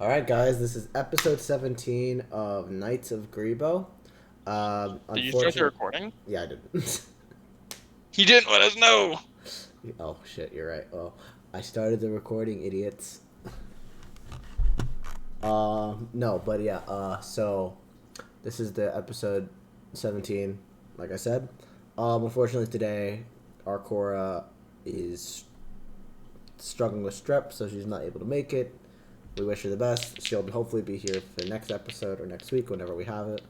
Alright, guys, this is episode 17 of Knights of Greebo. Did you start the Unfortunately, recording? yeah, I did. He didn't let us know. Oh, shit, you're right. Oh, I started the recording, idiots. No, but yeah, so this is the episode 17, like I said. Unfortunately, today, our Cora is struggling with strep, so she's not able to make it. We wish her the best. She'll hopefully be here for the next episode or next week, whenever we have it.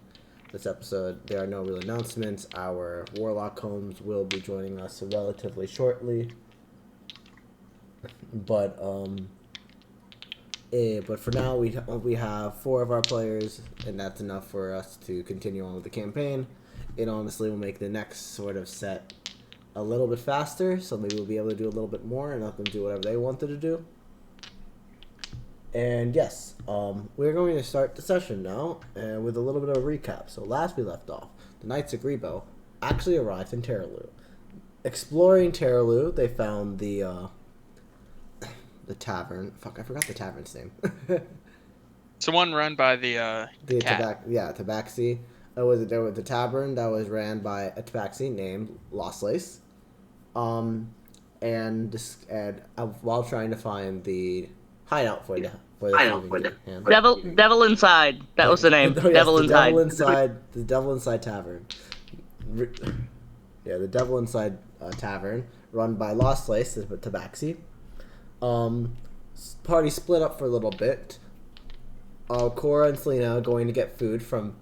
This episode, there are no real announcements. Our Warlock Holmes will be joining us relatively shortly. But but for now, we have four of our players, and that's enough for us to continue on with the campaign. It honestly will make the next sort of set a little bit faster, so maybe we'll be able to do a little bit more and let them do whatever they wanted to do. And yes, we're going to start the session now with a little bit of a recap. So last we left off, the Knights of Greebo actually arrived in Terralu. Exploring Terralu, they found the tavern. Fuck, I forgot the tavern's name. It's the one run by the cat. Tabaxi. There was the tavern that was ran by a Tabaxi named Lost Lace. Um, and while trying to find the hideout for the thieving hand. Devil Inside. That was the name. Oh yes, Devil the Inside. the Devil Inside Tavern. Yeah, the Devil Inside Tavern, run by Lost Lace, the Tabaxi. Party split up for a little bit. Cora and Selena going to get food from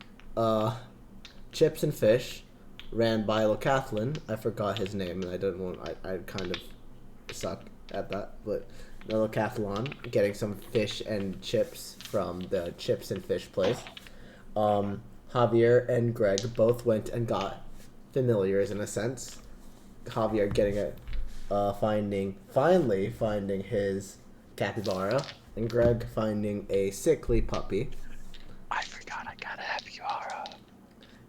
Chips and Fish, ran by Locathlin. I forgot his name, and I didn't want. I kind of suck at that, but Locathlon getting some fish and chips from the Chips and Fish place. Javier and Greg both went and got familiars in a sense. Javier getting finally finding his capybara, and Greg finding a sickly puppy. I forgot I got a happy aura.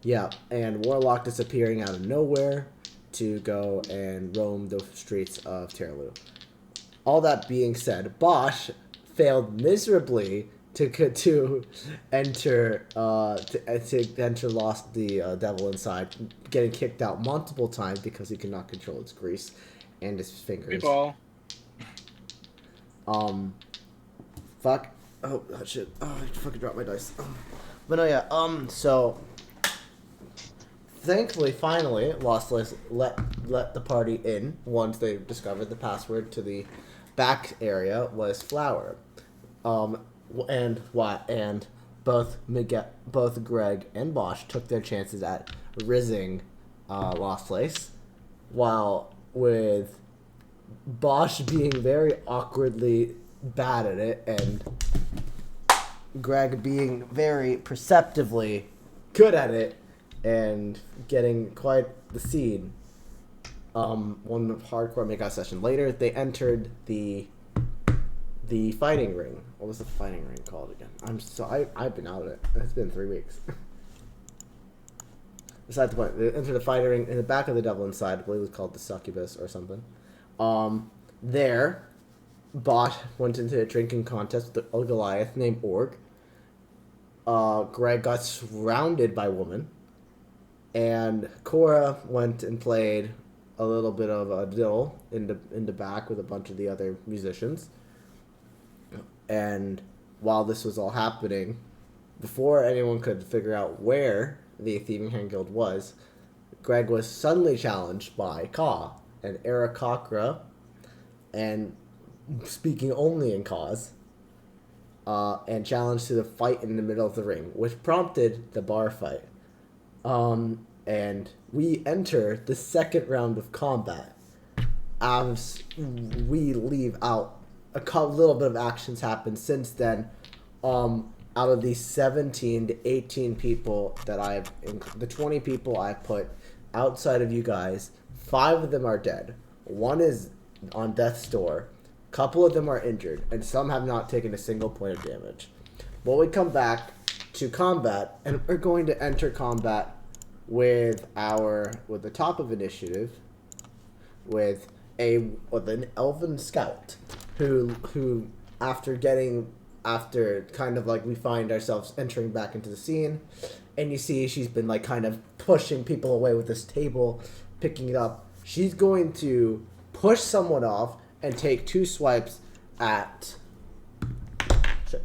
Yeah, and Warlock disappearing out of nowhere to go and roam the streets of Terralu. All that being said, Bosch failed miserably to enter Lost the Devil Inside, getting kicked out multiple times because he could not control its grease and his fingers. Ball. Fuck. Oh shit. Oh, I fucking dropped my dice. But no, yeah. So thankfully, finally, Lost List let the party in once they discovered the password to the back area was flour. And both Greg and Bosch took their chances at rizzing Lost Place, while with Bosch being very awkwardly bad at it and Greg being very perceptively good at it and getting quite the scene. One hardcore makeout session later, they entered the fighting ring. What was the fighting ring called again? I've been out of it. It's been 3 weeks. Besides the point, they entered the fighting ring in the back of the Devil Inside. I believe it was called the Succubus or something. There, Bot went into a drinking contest with a Goliath named Org. Greg got surrounded by women. And Cora went and played a little bit of a diddle in the back with a bunch of the other musicians. And while this was all happening, before anyone could figure out where the Thieving Hand Guild was, Greg was suddenly challenged by Ka and Eric Cochra, and speaking only in Ka's, and challenged to the fight in the middle of the ring, which prompted the bar fight. And we enter the second round of combat as we leave out a little bit of actions happen since then. Out of the 17 to 18 people that the 20 people I've put outside of you guys, 5 of them are dead. 1 is on death's door. A couple of them are injured, and some have not taken a single point of damage. But we come back to combat, and we're going to enter combat with the top of initiative with an elven scout who after after kind of like we find ourselves entering back into the scene, and you see she's been like kind of pushing people away with this table, picking it up. She's going to push someone off and take 2 swipes at. Shit.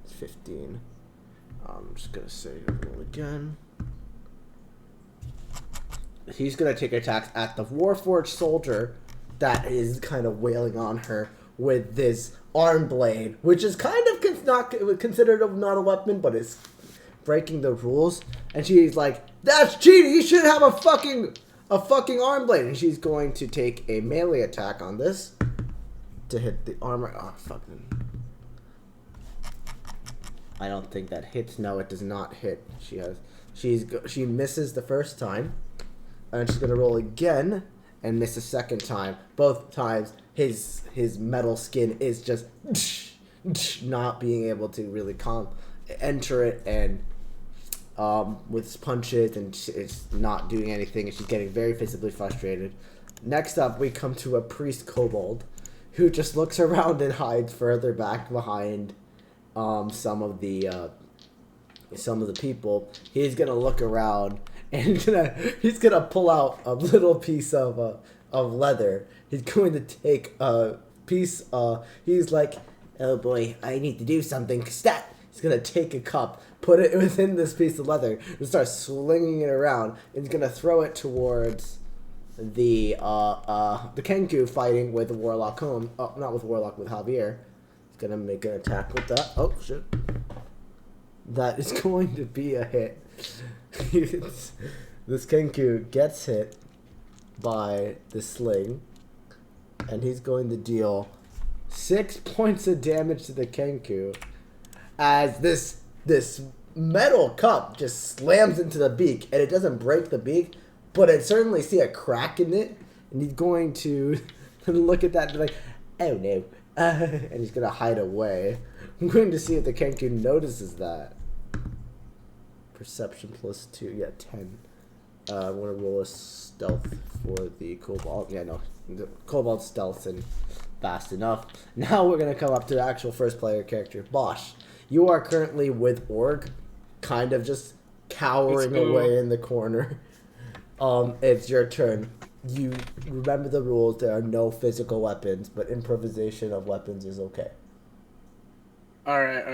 It's 15. I'm just gonna say roll again. He's gonna take attacks at the Warforged soldier that is kind of wailing on her with this arm blade, which is kind of not considered not a weapon, but it's breaking the rules. And she's like, "That's cheating! You shouldn't have a fucking arm blade!" And she's going to take a melee attack on this to hit the armor. Oh, fucking! I don't think that hits. No, it does not hit. She misses the first time, and she's gonna roll again and miss a second time. Both times, his metal skin is just not being able to really enter it, and with punches, and it's not doing anything, and she's getting very visibly frustrated. Next up, we come to a priest kobold, who just looks around and hides further back behind some of the people. He's gonna look around and he's gonna pull out a little piece of leather. He's going to take a piece. He's like, "Oh boy, I need to do something." Stat. He's gonna take a cup, put it within this piece of leather, and start swinging it around. And he's gonna throw it towards the Kenku fighting with the Warlock Home. Oh, not with Warlock, with Javier. He's gonna make an attack with that. Oh shit! That is going to be a hit. This Kenku gets hit by the sling, and he's going to deal 6 points of damage to the Kenku as this metal cup just slams into the beak, and it doesn't break the beak, but it certainly see a crack in it, and he's going to look at that and be like, "Oh no," and he's going to hide away. I'm going to see if the Kenku notices that. Perception +2, yeah, 10. I'm going to roll a stealth for the kobold. Yeah, no, the kobold stealth and fast enough. Now we're going to come up to the actual first player character, Bosch. You are currently with Org, kind of just cowering away in the corner. It's your turn. You remember the rules. There are no physical weapons, but improvisation of weapons is okay. Alright.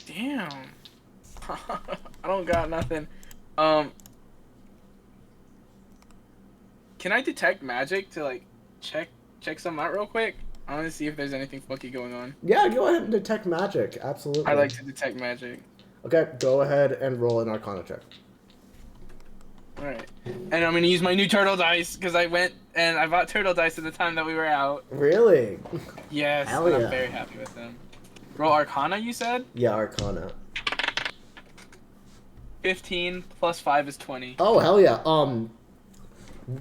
Damn. I don't got nothing. Can I detect magic to like check something out real quick? I want to see if there's anything funky going on. Yeah, go ahead and detect magic. Absolutely. I like to detect magic. Okay, go ahead and roll an Arcana check. Alright. And I'm going to use my new turtle dice because I went and I bought turtle dice at the time that we were out. Really? Yes, Hell and yeah. I'm very happy with them. Roll Arcana, you said? Yeah, Arcana. 15 plus 5 is 20. Oh, hell yeah.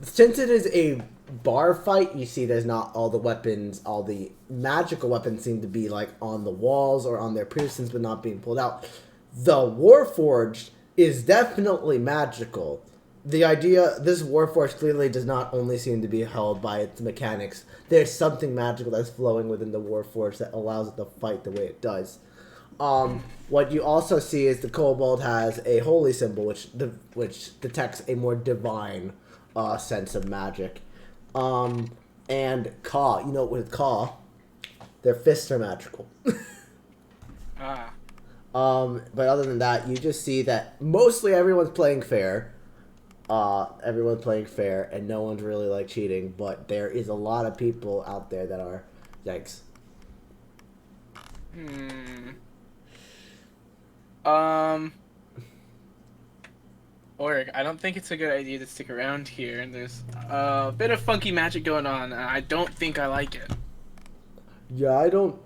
Since it is a bar fight, you see there's not all the weapons, all the magical weapons seem to be like on the walls or on their piercings but not being pulled out. The Warforged is definitely magical. The idea, this Warforged clearly does not only seem to be held by its mechanics. There's something magical that's flowing within the Warforged that allows it to fight the way it does. What you also see is the kobold has a holy symbol, which detects a more divine sense of magic. And Ka, with Ka, their fists are magical. But other than that, you just see that mostly everyone's playing fair. And no one's really like cheating, but there is a lot of people out there that are yikes. Org, I don't think it's a good idea to stick around here. There's a bit of funky magic going on, and I don't think I like it. Yeah, I don't.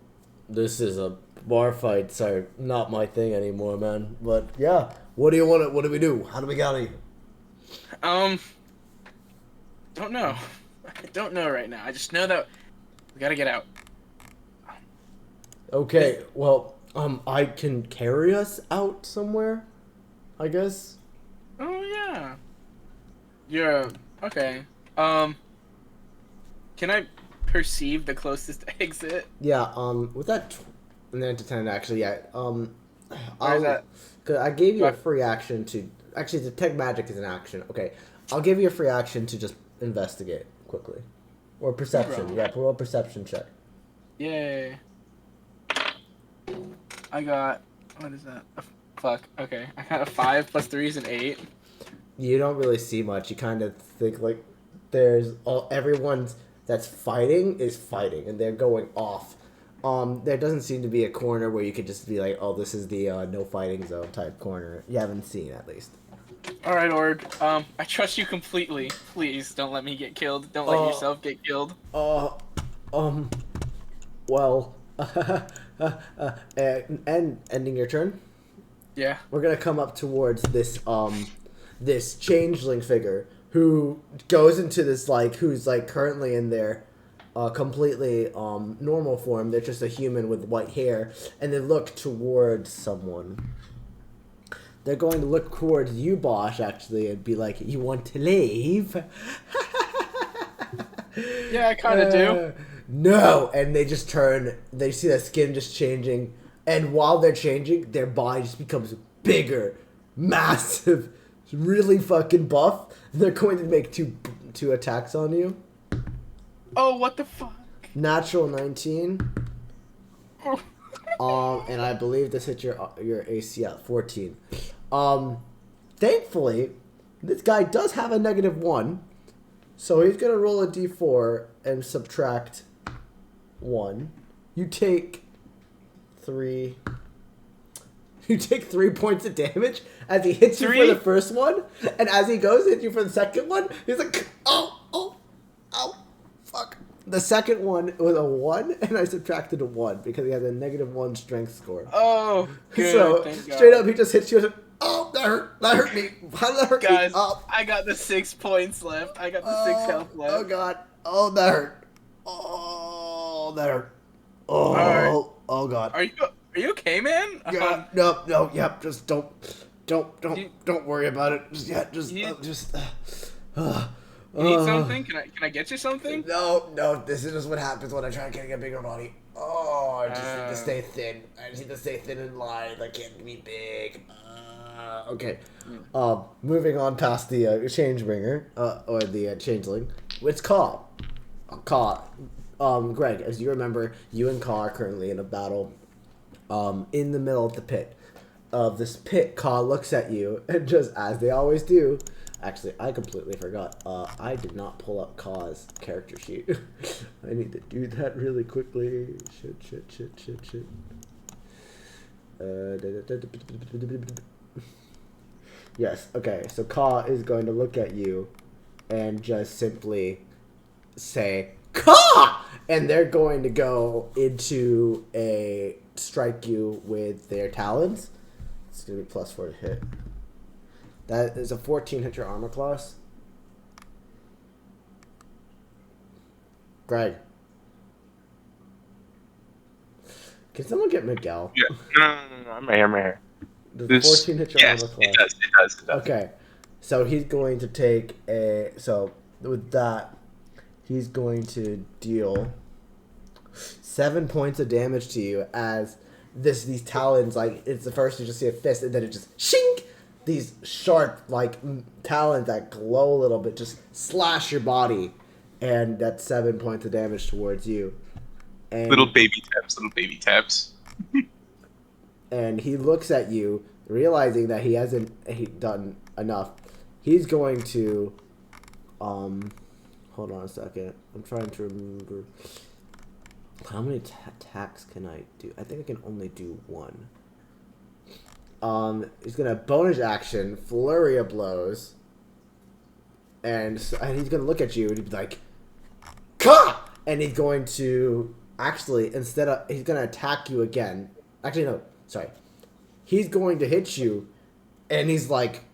This is a bar fights are not my thing anymore, man. But yeah, what do you want? What do we do? How do we get out of here? Don't know. I don't know right now. I just know that we gotta get out. Okay, well, I can carry us out somewhere, I guess. Oh yeah. You're okay. Can I perceive the closest exit? Yeah, with that 9 to 10 actually, yeah. Or is that? Cause I gave you a What? free action to actually detect magic is an action. Okay. I'll give you a free action to just investigate quickly. Or perception. Bro. Yeah, roll a perception check. Yay. I got. What is that? Fuck. Okay. I got a 5 plus 3 is an 8. You don't really see much. You kind of think like there's everyone's that's fighting is fighting and they're going off. There doesn't seem to be a corner where you could just be like, oh, this is the no fighting zone type corner. You haven't seen at least. Alright, Org. I trust you completely. Please don't let me get killed. Don't let yourself get killed. Well, and ending your turn. Yeah. We're gonna come up towards this changeling figure who goes into this who's currently in their completely normal form. They're just a human with white hair, and they look towards someone. They're going to look towards you, Bosch, actually, and be like, "You want to leave?" Yeah, I kind of do. No, and they just turn. They see the skin just changing, and while they're changing, their body just becomes bigger, massive, really fucking buff. They're going to make two attacks on you. Oh, what the fuck? Natural 19. Oh. And I believe this hit your AC at 14. Thankfully, this guy does have a -1, so he's gonna roll a d4 and subtract 1. You take 3. You take 3 points of damage as he hits you for the first one, and as he goes hit you for the second one. He's like, oh, fuck. The second one was a 1, and I subtracted a 1 because he has a -1 strength score. Oh, good. So Thank God. straight up, he just hits you. And, oh, that hurt me. How did that hurt Guys, me? Oh, I got the 6 points left. I got the 6 health left. oh god. Oh, that hurt. Oh, that hurt. Oh, Alright. oh god. Are you okay, man? Yeah, no, yep. Just don't worry about it. Just You need something? Can I get you something? No. This is just what happens when I try to get a bigger body. Oh, I just need to stay thin. I just need to stay thin and light. I can't be big. Okay. Moving on past the changebringer, or the changeling. It's Kaw. Greg, as you remember, you and Kaw are currently in a battle. In the middle of the pit. Of this pit, Kaw looks at you, and just as they always do. Actually, I completely forgot. I did not pull up Kaw's character sheet. I need to do that really quickly. Shit. Yes, okay. So Kaw is going to look at you and just simply say, Kaw! And they're going to go into a strike you with their talons. It's going to be +4 to hit. That is a 14 hit your armor class. Greg. Can someone get Miguel? Yeah. No. I'm right here. Does 14 hit your armor class? It does. Okay. So he's going to take a... So with that, he's going to deal 7 points of damage to you as these talons, it's the first you just see a fist, and then it just shink! These sharp, talons that glow a little bit just slash your body, and that's 7 points of damage towards you. And, little baby taps. And he looks at you, realizing that he hasn't done enough. He's going to, hold on a second. I'm trying to remember. How many attacks can I do? I think I can only do 1. He's gonna bonus action, flurry of blows, and he's gonna look at you and he'd be like, "Ka!" And he's going to he's gonna attack you again. Actually, no, sorry. He's going to hit you, and he's like,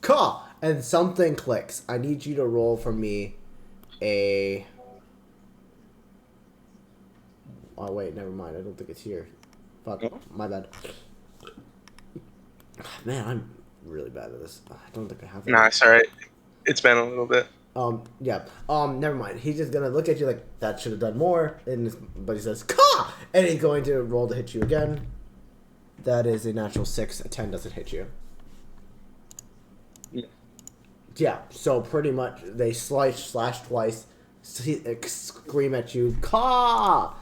"Ka!" And something clicks. I need you to roll for me a. Oh wait, never mind. I don't think it's here. Fuck, my bad. Man, I'm really bad at this. I don't think I have. Nah, it's alright. It's been a little bit. Yeah. Never mind. He's just gonna look at you like that should have done more, but he says, "Ka!" and he's going to roll to hit you again. That is a natural 6. A 10 doesn't hit you. Yeah. So pretty much they slash twice, scream at you, "Ka!"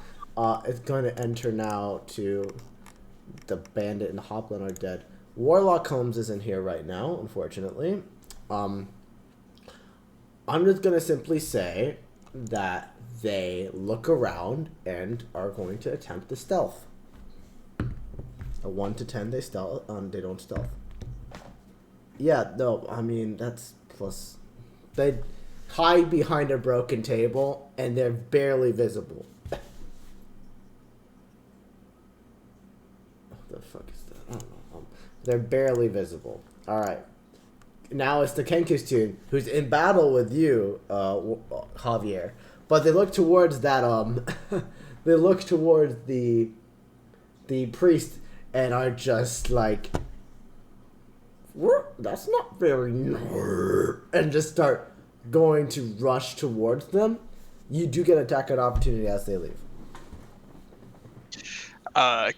It's going to enter now to the bandit and the Hoplin are dead. Warlock Holmes isn't here right now, unfortunately. I'm just going to simply say that they look around and are going to attempt to stealth. A 1 to 10, they stealth. They don't stealth. Yeah, no, I mean, that's plus. They hide behind a broken table, and they're barely visible. What the fuck is that? I don't know. They're barely visible. All right. Now it's the Kenku's turn, who's in battle with you, Javier. But they look towards that. They look towards the priest and are just like, "That's not very," and just start going to rush towards them. You do get attack of opportunity as they leave. I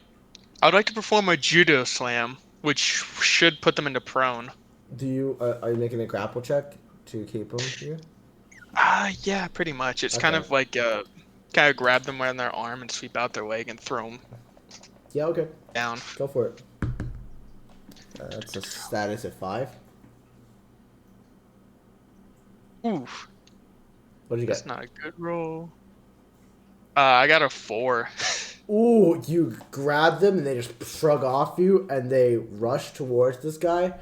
would like to perform a judo slam, which should put them into prone. Do you are you making a grapple check to keep them here? Yeah, pretty much. It's Okay. kind of like kind of grab them on their arm and sweep out their leg and throw them Yeah. Okay. down. Go for it. That's a status of 5. Oof, What did you that's get? not a good roll. I got a 4. Ooh, you grab them and they just shrug off you and they rush towards this guy.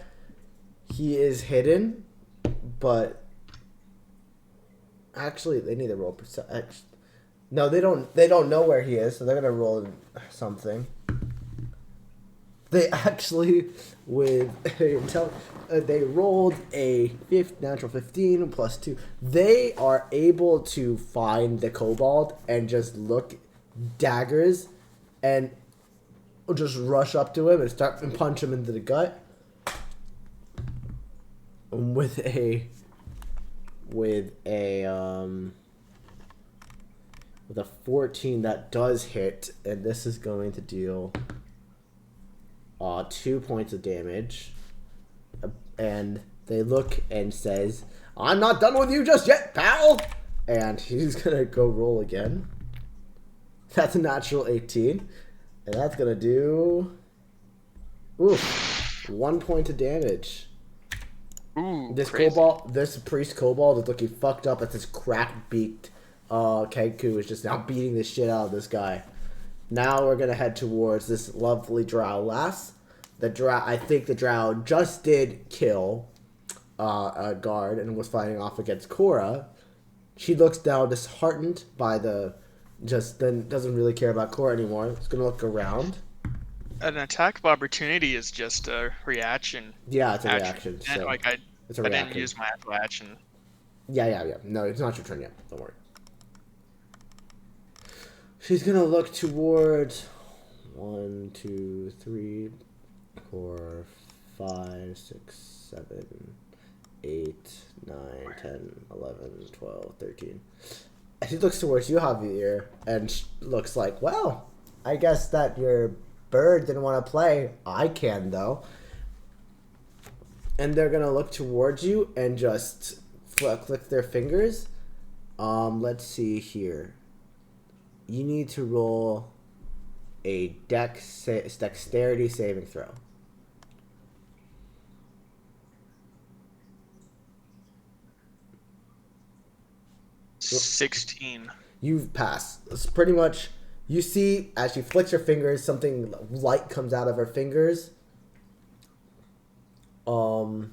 He is hidden, but actually they need to roll No, they don't. They don't know where he is, so they're gonna roll something. They actually they rolled a natural 15 plus 2. They are able to find the kobold and just look daggers and just rush up to him and start and punch him into the gut with a 14 that does hit, and this is going to deal 2 points of damage. And they look and says, "I'm not done with you just yet, pal!" And he's gonna go roll again. That's a natural 18. And that's gonna do 1 point of damage. Ooh, This crazy. this priest kobold is looking fucked up as this crack-beaked Kenku is just now beating the shit out of this guy. Now we're gonna head towards this lovely drow lass. I think the drow just did kill a guard and was fighting off against Cora. She looks down disheartened by then doesn't really care about Cora anymore. It's gonna look around. An attack of opportunity is just a reaction. Yeah, it's a reaction. And, So it's a I didn't reaction. use my actual action. Yeah. No, it's not your turn yet. Don't worry. She's gonna look towards 1, 2, 3, 4, 5, 6, 7, 8, 9, 10, 11, 12, 13. And she looks towards you, Javier, and looks like, "Well, I guess that your bird didn't want to play. I can, though." And they're gonna look towards you and just click their fingers. Let's see here. You need to roll a dexterity saving throw. 16. You've passed. It's pretty much. You see, as she flicks her fingers, something light comes out of her fingers. And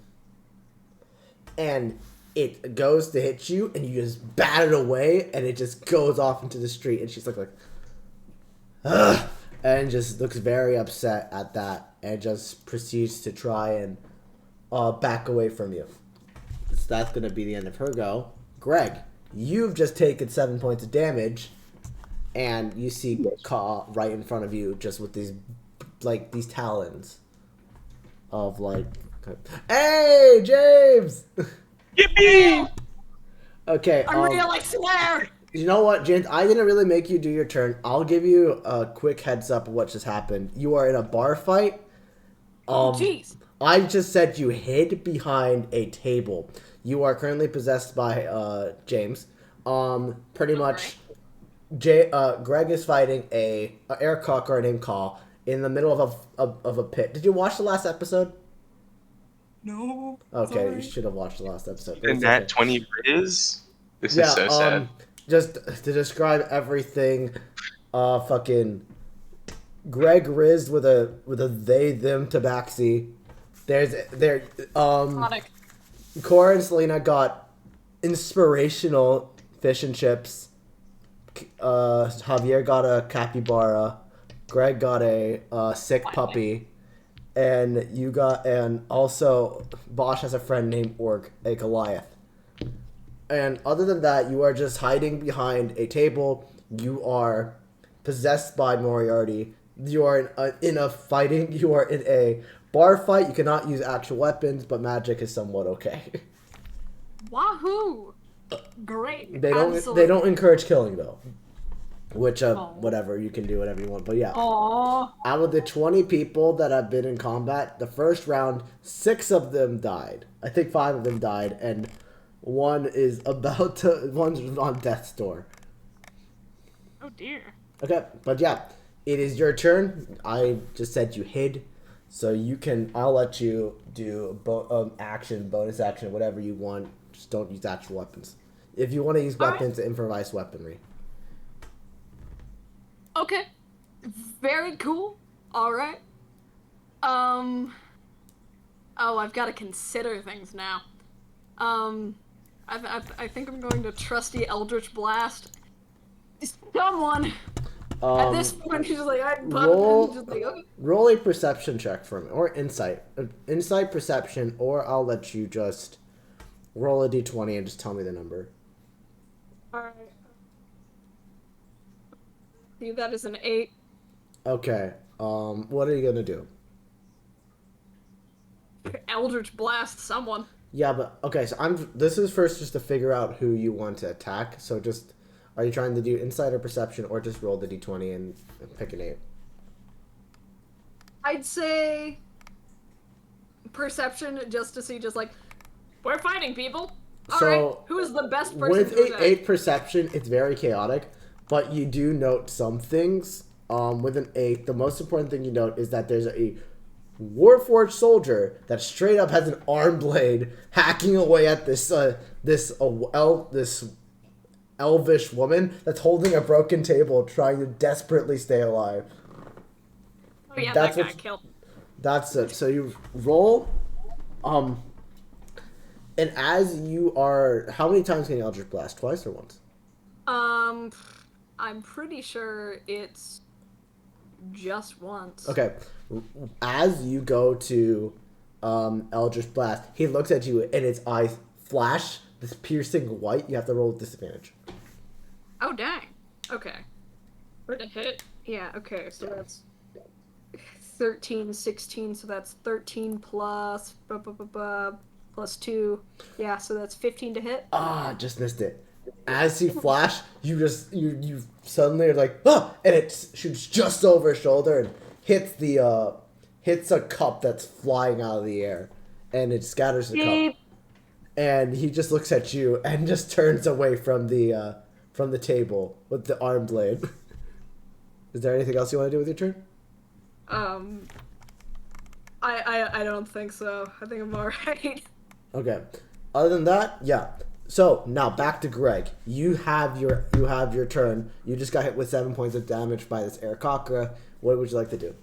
it goes to hit you, and you just bat it away, and it just goes off into the street. And she's like, ugh, and just looks very upset at that, and just proceeds to try and back away from you. So that's gonna be the end of her go. Greg, you've just taken 7 points of damage. and you see Ka right in front of you, just with these talons of like, hey James. Yippee! Okay. I really swear. You know what, James? I didn't really make you do your turn. I'll give you a quick heads up of what just happened. You are in a bar fight. Jeez. I just said you hid behind a table. You are currently possessed by James. Pretty much, Greg is fighting a air cocker named Call in the middle of a pit. Did you watch the last episode? No. Okay, sorry. you should have watched the last episode. And It's that okay. 20 Riz? This is so sad. Just to describe everything, fucking Greg rizzed with a they them tabaxi. Sonic. Cora and Selena got inspirational fish and chips. Javier got a capybara. Greg got a sick puppy. And also Bosch has a friend named Orc, a Goliath. And other than that, you are just hiding behind a table. You are possessed by Moriarty. You are in a fighting. You are in a bar fight. You cannot use actual weapons, but magic is somewhat okay. Wahoo! Great. They don't encourage killing though. Which whatever, you can do whatever you want. But yeah. Aww. Out of the 20 people that have been in combat, the first round, 6 of them died. I think 5 of them died, and one's on death's door. Oh dear. Okay, but yeah, it is your turn. I just said you hid, so I'll let you do action, bonus action, whatever you want. Just don't use actual weapons. If you want to use weapons, improvise weaponry. Okay. Very cool. Alright. Oh, I've got to consider things now. I think I'm going to trusty Eldritch Blast. Someone! At this point, she's like, okay. Roll a perception check for me, or insight. Insight, perception, or I'll let you just roll a d20 and just tell me the number. Alright. See, that is an 8. Okay. What are you gonna do? Eldritch Blast someone. Yeah, but okay. So this is first just to figure out who you want to attack. So just, are you trying to do insight or perception, or just roll the d20 and pick an 8? I'd say perception, just to see, we're fighting people. All So, right, who is the best person With to attack? 8 perception, it's very chaotic, but you do note some things. With an 8, the most important thing you note is that there's a Warforged soldier that straight up has an arm blade hacking away at this elvish woman that's holding a broken table, trying to desperately stay alive. Oh yeah, That's that guy what's- killed. That's it. So you roll, and as you are, how many times can you Eldritch Blast? Twice or once? I'm pretty sure it's just once. Okay. As you go to Eldritch Blast, he looks at you and his eyes flash this piercing white. You have to roll with disadvantage. Oh dang. Okay. For the hit? Yeah, okay, so that's 13, 16, so that's 13 plus plus 2. Yeah, so that's 15 to hit. Ah, just missed it. As he flash, you suddenly are like, ah, and it shoots just over his shoulder and hits a cup that's flying out of the air, and it scatters the cup. And he just looks at you and just turns away from the table with the arm blade. Is there anything else you want to do with your turn? I don't think so. I think I'm alright. Okay. Other than that, yeah. So now back to Greg. You have your turn. You just got hit with 7 points of damage by this Aarakocra. What would you like to do?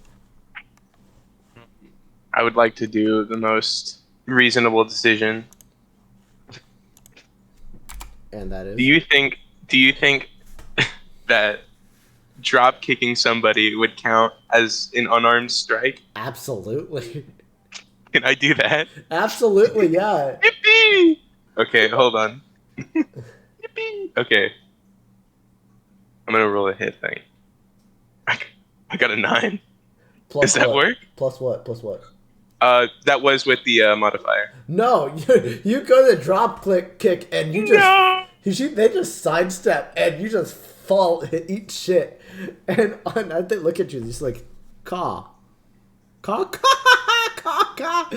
I would like to do the most reasonable decision. And that is. Do you think that drop kicking somebody would count as an unarmed strike? Absolutely. Can I do that? Absolutely, yeah. Yippee! Okay, hold on. Yippee! Okay. I'm gonna roll a hit thing. I got a 9. Plus Does that what? work? Plus what? Plus what? That was with the modifier. No, you go to the drop click kick and you just they just sidestep and you just fall eat shit and they look at you just like caw caw caw caw caw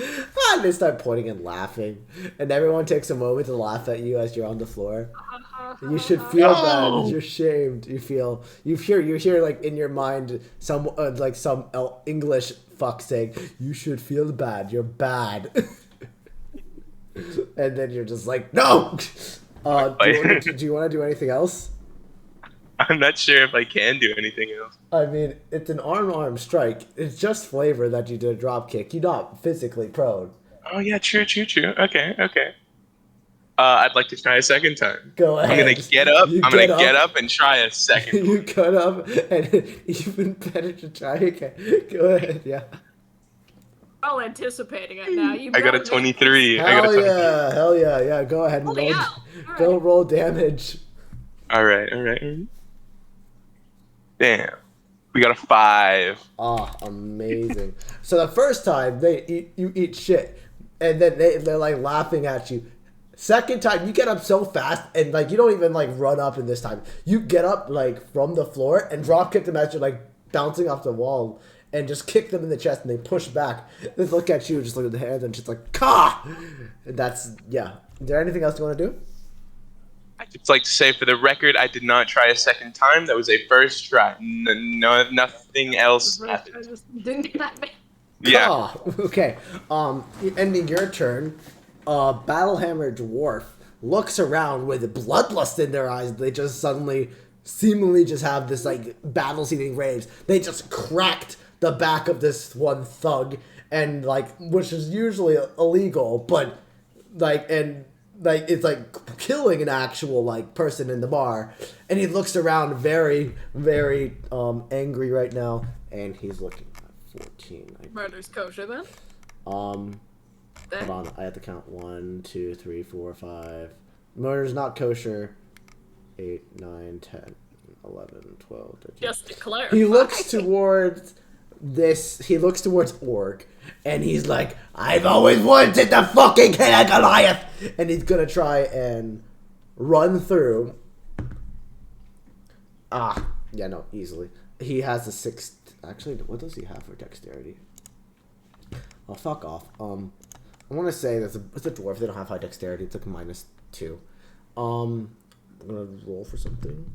and they start pointing and laughing and everyone takes a moment to laugh at you as you're on the floor. You should feel bad. You're shamed. You hear like in your mind some like some English fuck saying you should feel bad. You're bad. And then you're just like no. Do you want to do anything else? I'm not sure if I can do anything else. I mean, it's an arm strike. It's just flavor that you did a drop kick. You're not physically prone. Oh yeah, true. Okay. I'd like to try a second time. Go ahead. I'm gonna get up. You I'm gonna get up and try a second. You cut up, and even better to try again. Go ahead, yeah. All anticipating it now. You I got a better 23. I got a 23. Hell yeah. Go ahead and Holy roll. hell. Go roll damage. All right. Damn. We got a 5. Oh, amazing. So the first time you eat shit, and then they're like laughing at you. Second time you get up so fast and like you don't even like run up in this time. You get up like from the floor and drop kick them as you're like bouncing off the wall and just kick them in the chest and they push back. They look at you, just look at the hands and just like ka. And that's yeah. Is there anything else you want to do? I'd just like to say for the record, I did not try a second time. That was a first try. No, nothing else I happened. just didn't get that. Yeah. Ah, okay. Ending your turn, Battlehammer Dwarf looks around with bloodlust in their eyes. They just suddenly, seemingly just have this like battle-seething rage. They just cracked the back of this one thug, and like, which is usually illegal, but like, and like it's like killing an actual like person in the bar. And he looks around very, very angry right now, and he's looking. 14. Murder's kosher then. Hold on, I have to count 1, 2, 3, 4, 5. Murder's not kosher. 8, 9, 10, 11, 12, 13. Just to clarify. He looks towards this. He looks towards Orc, and he's like, "I've always wanted the fucking head of Goliath," and he's gonna try and run through. Yeah, no, easily. He has a 6. Actually, what does he have for dexterity? Oh, fuck off. I want to say it's a dwarf. They don't have high dexterity. It's like -2. I'm gonna roll for something.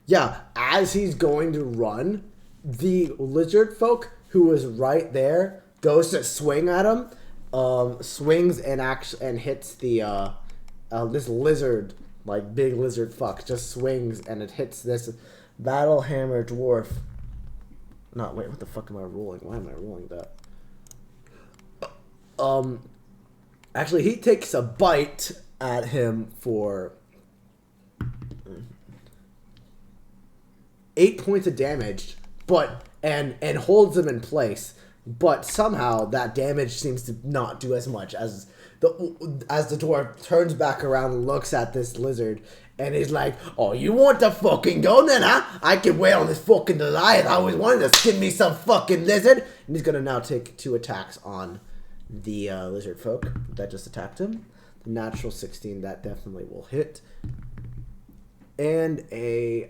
Yeah, as he's going to run, the lizard folk who was right there goes to swing at him. Swings and hits the this lizard, like big lizard fuck, just swings and it hits this Battlehammer Dwarf. No, wait, what the fuck am I rolling? Why am I rolling that? Actually, he takes a bite at him for 8 points of damage, and holds him in place. But somehow that damage seems to not do as much as the dwarf turns back around and looks at this lizard. And he's like, "Oh, you want to fucking go then, huh? I can wait on this fucking Goliath. I always wanted to skin me some fucking lizard." And he's gonna now take 2 attacks on the lizard folk that just attacked him. The natural 16, that definitely will hit. And I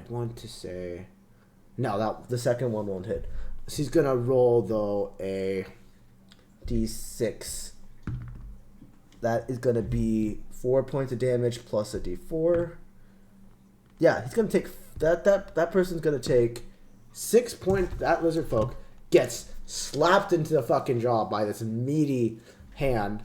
want to say, no, the second one won't hit. So he's gonna roll though a d6. That is gonna be 4 points of damage plus a d4. Yeah, he's gonna take that person's gonna take 6 points. That lizard folk gets slapped into the fucking jaw by this meaty hand,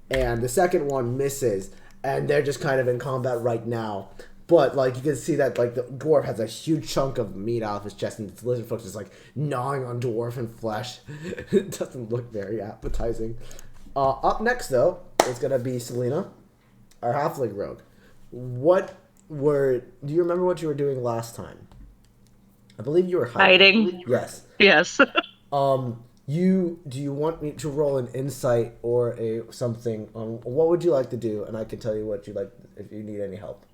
and the second one misses, and they're just kind of in combat right now. But like you can see that like the dwarf has a huge chunk of meat out of his chest, and this lizard folk is like gnawing on dwarven flesh. It doesn't look very appetizing. Up next though is gonna be Selena, our halfling rogue. Do you remember what you were doing last time? I believe you were hiding. Yes. Yes. Do you want me to roll an insight or something? What would you like to do? And I can tell you what you like if you need any help.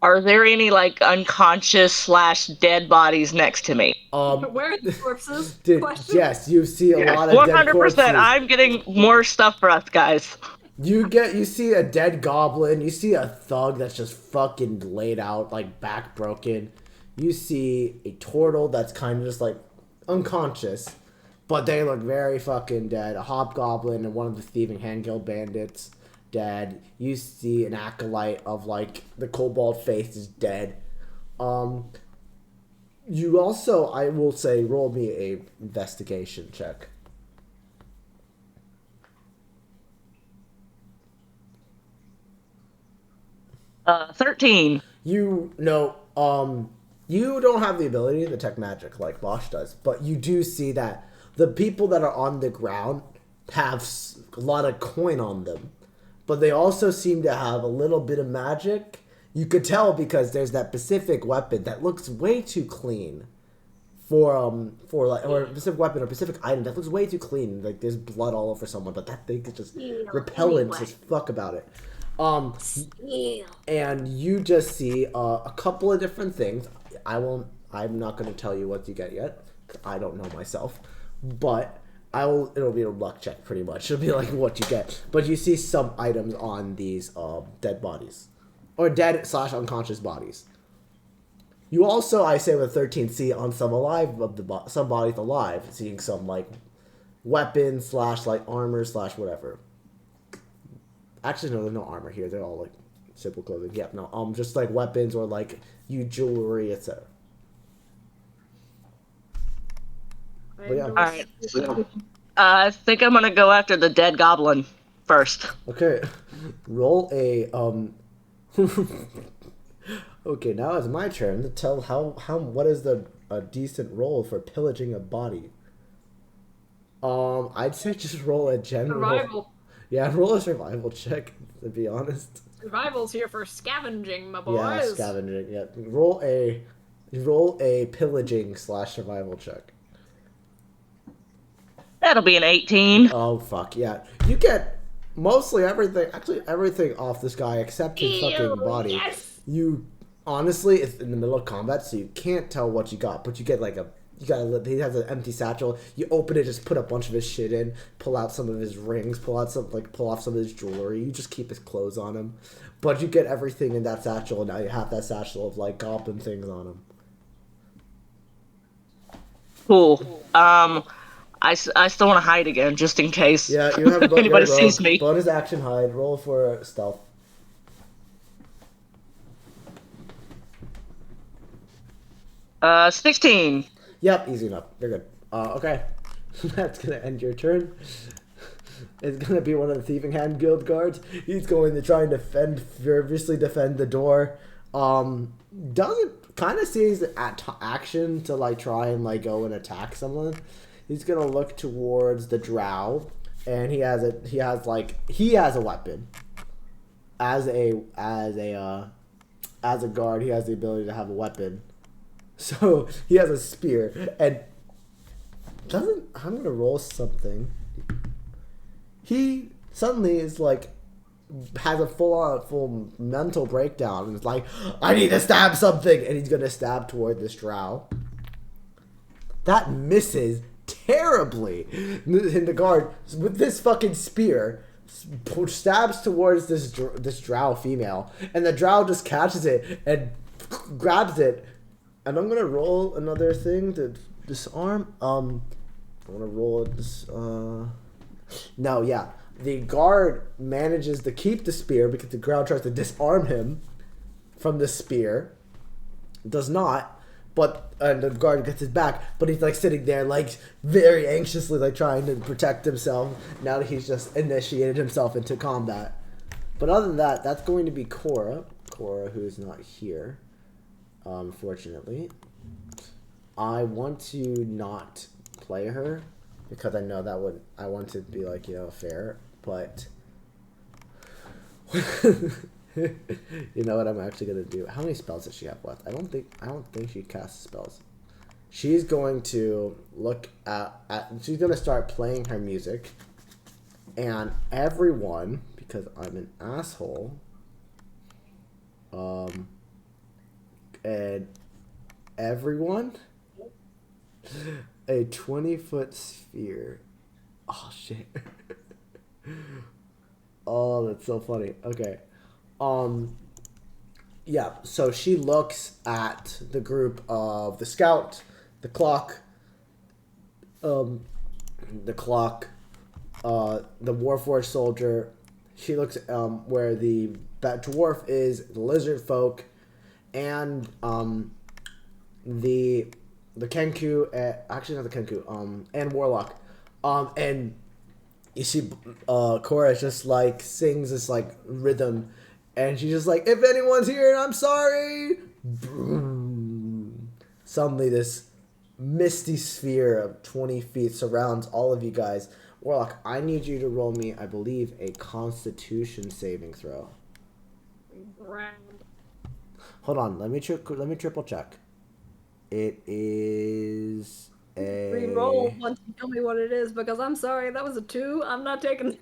Are there any like unconscious / dead bodies next to me? Where are the corpses? Dude, Question? yes, you see a lot of dead 100%. corpses. I'm getting more stuff for us, guys. You see a dead goblin. You see a thug that's just fucking laid out, like back broken. You see a turtle that's kind of just like unconscious, but they look very fucking dead. A hobgoblin and one of the thieving hand guild bandits dead. You see an acolyte of like the kobold face is dead. You also, I will say, roll me a investigation check. Uh, 13. You know, you don't have the ability to detect magic like Bosch does, but you do see that the people that are on the ground have a lot of coin on them, but they also seem to have a little bit of magic. You could tell because there's that specific weapon that looks way too clean for like, or a specific weapon or specific item that looks way too clean. Like there's blood all over someone, but that thing is just repellent as fuck about it. And you just see a couple of different things. I'm not going to tell you what you get yet. I don't know myself, but it'll be a luck check pretty much. It'll be like what you get. But you see some items on these dead bodies, or dead / unconscious bodies. You also, I say with 13, see on some alive of some bodies alive, seeing some like weapons / like armor / whatever. Actually, no, there's no armor here. They're all like simple clothing. Yep, no, just like weapons or like jewelry, etc. But yeah. Alright. I think I'm gonna go after the dead goblin first. Okay, roll a Okay, now it's my turn to tell what is a decent roll for pillaging a body. I'd say just roll a general. Survival. Yeah, roll a survival check, to be honest. Survival's here for scavenging, my boys. Yeah, scavenging. Yeah, roll a pillaging / survival check. That'll be an 18. Oh fuck yeah! You get mostly everything. Actually, everything off this guy except his fucking body. Yes. You honestly, it's in the middle of combat, so you can't tell what you got. But you get like he has an empty satchel. You open it, just put a bunch of his shit in, pull out some of his rings, pull off some of his jewelry. You just keep his clothes on him, but you get everything in that satchel. And now you have that satchel of like goblin things on him. Cool. I still want to hide again, just in case. Yeah, you have anybody sees me. Bonus action hide. Roll for stealth. 16. Yep, easy enough. You're good. Okay. That's gonna end your turn. It's gonna be one of the thieving hand guild guards. He's going to try and furiously defend the door. Doesn't kind of sees action to like try and like go and attack someone. He's gonna look towards the drow, and he has a weapon. As a guard, he has the ability to have a weapon. So he has a spear, and I'm gonna roll something. He suddenly is like, has a full mental breakdown, and is like, I need to stab something, and he's gonna stab toward this drow. That misses terribly. And the guard, with this fucking spear, stabs towards this drow female, and the drow just catches it and grabs it. And I'm gonna roll another thing to disarm. I'm gonna roll this. No, yeah. The guard manages to keep the spear because the drow tries to disarm him from the spear. Does not, but the guard gets his back. But he's like sitting there, like very anxiously, like trying to protect himself. Now that he's just initiated himself into combat. But other than that, that's going to be Cora. Cora, who's not here. Fortunately, I want to not play her because I know I want to be like, fair, but you know what I'm actually gonna do? How many spells does she have left? I don't think she casts spells. She's going to look she's gonna start playing her music, and everyone, because I'm an asshole, and everyone a 20-foot sphere. Oh shit. Oh, that's so funny. Okay. Yeah, so she looks at the group of the scout, the clock, um, the clock, the Warforged soldier. She looks where that dwarf is, the lizard folk, and the Kenku, actually not the Kenku, and Warlock, and you see Cora just like sings this like rhythm, and she's just like, if anyone's here, I'm sorry. Boom. Suddenly this misty sphere of 20 feet surrounds all of you guys. Warlock, I need you to roll me, I believe, a Constitution saving throw. Grand. Hold on, let me triple check. It is a Reroll once you tell me what it is, because I'm sorry, that was a 2. I'm not taking.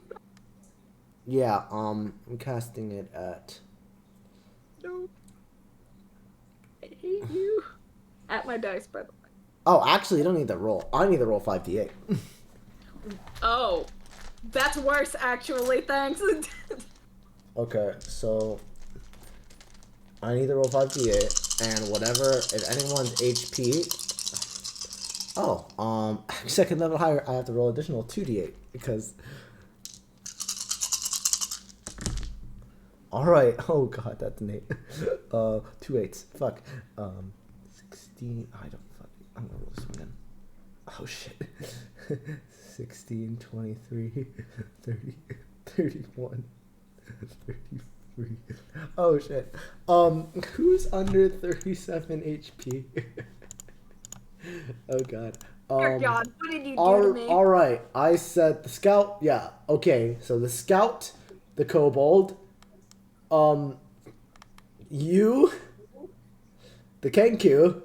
Yeah, I'm casting it at No. I hate you. At my dice, by the way. Oh, actually, you don't need that roll. I need to roll 5d8. Oh. That's worse, actually, thanks. Okay, so I need to roll 5d8, and whatever, if anyone's HP. Oh, second level higher, I have to roll additional 2d8 because. All right. Oh god, that's an 8. 2 8s. Fuck. 16. I don't fuck. I'm gonna roll this one again. Oh shit. 16, 23, 30, 31, 33. Oh shit. Who's under 37 HP? Oh god. Oh god, what did you do to me? All right. I said the scout. Yeah. Okay. So the scout, the kobold, you, the Kenku,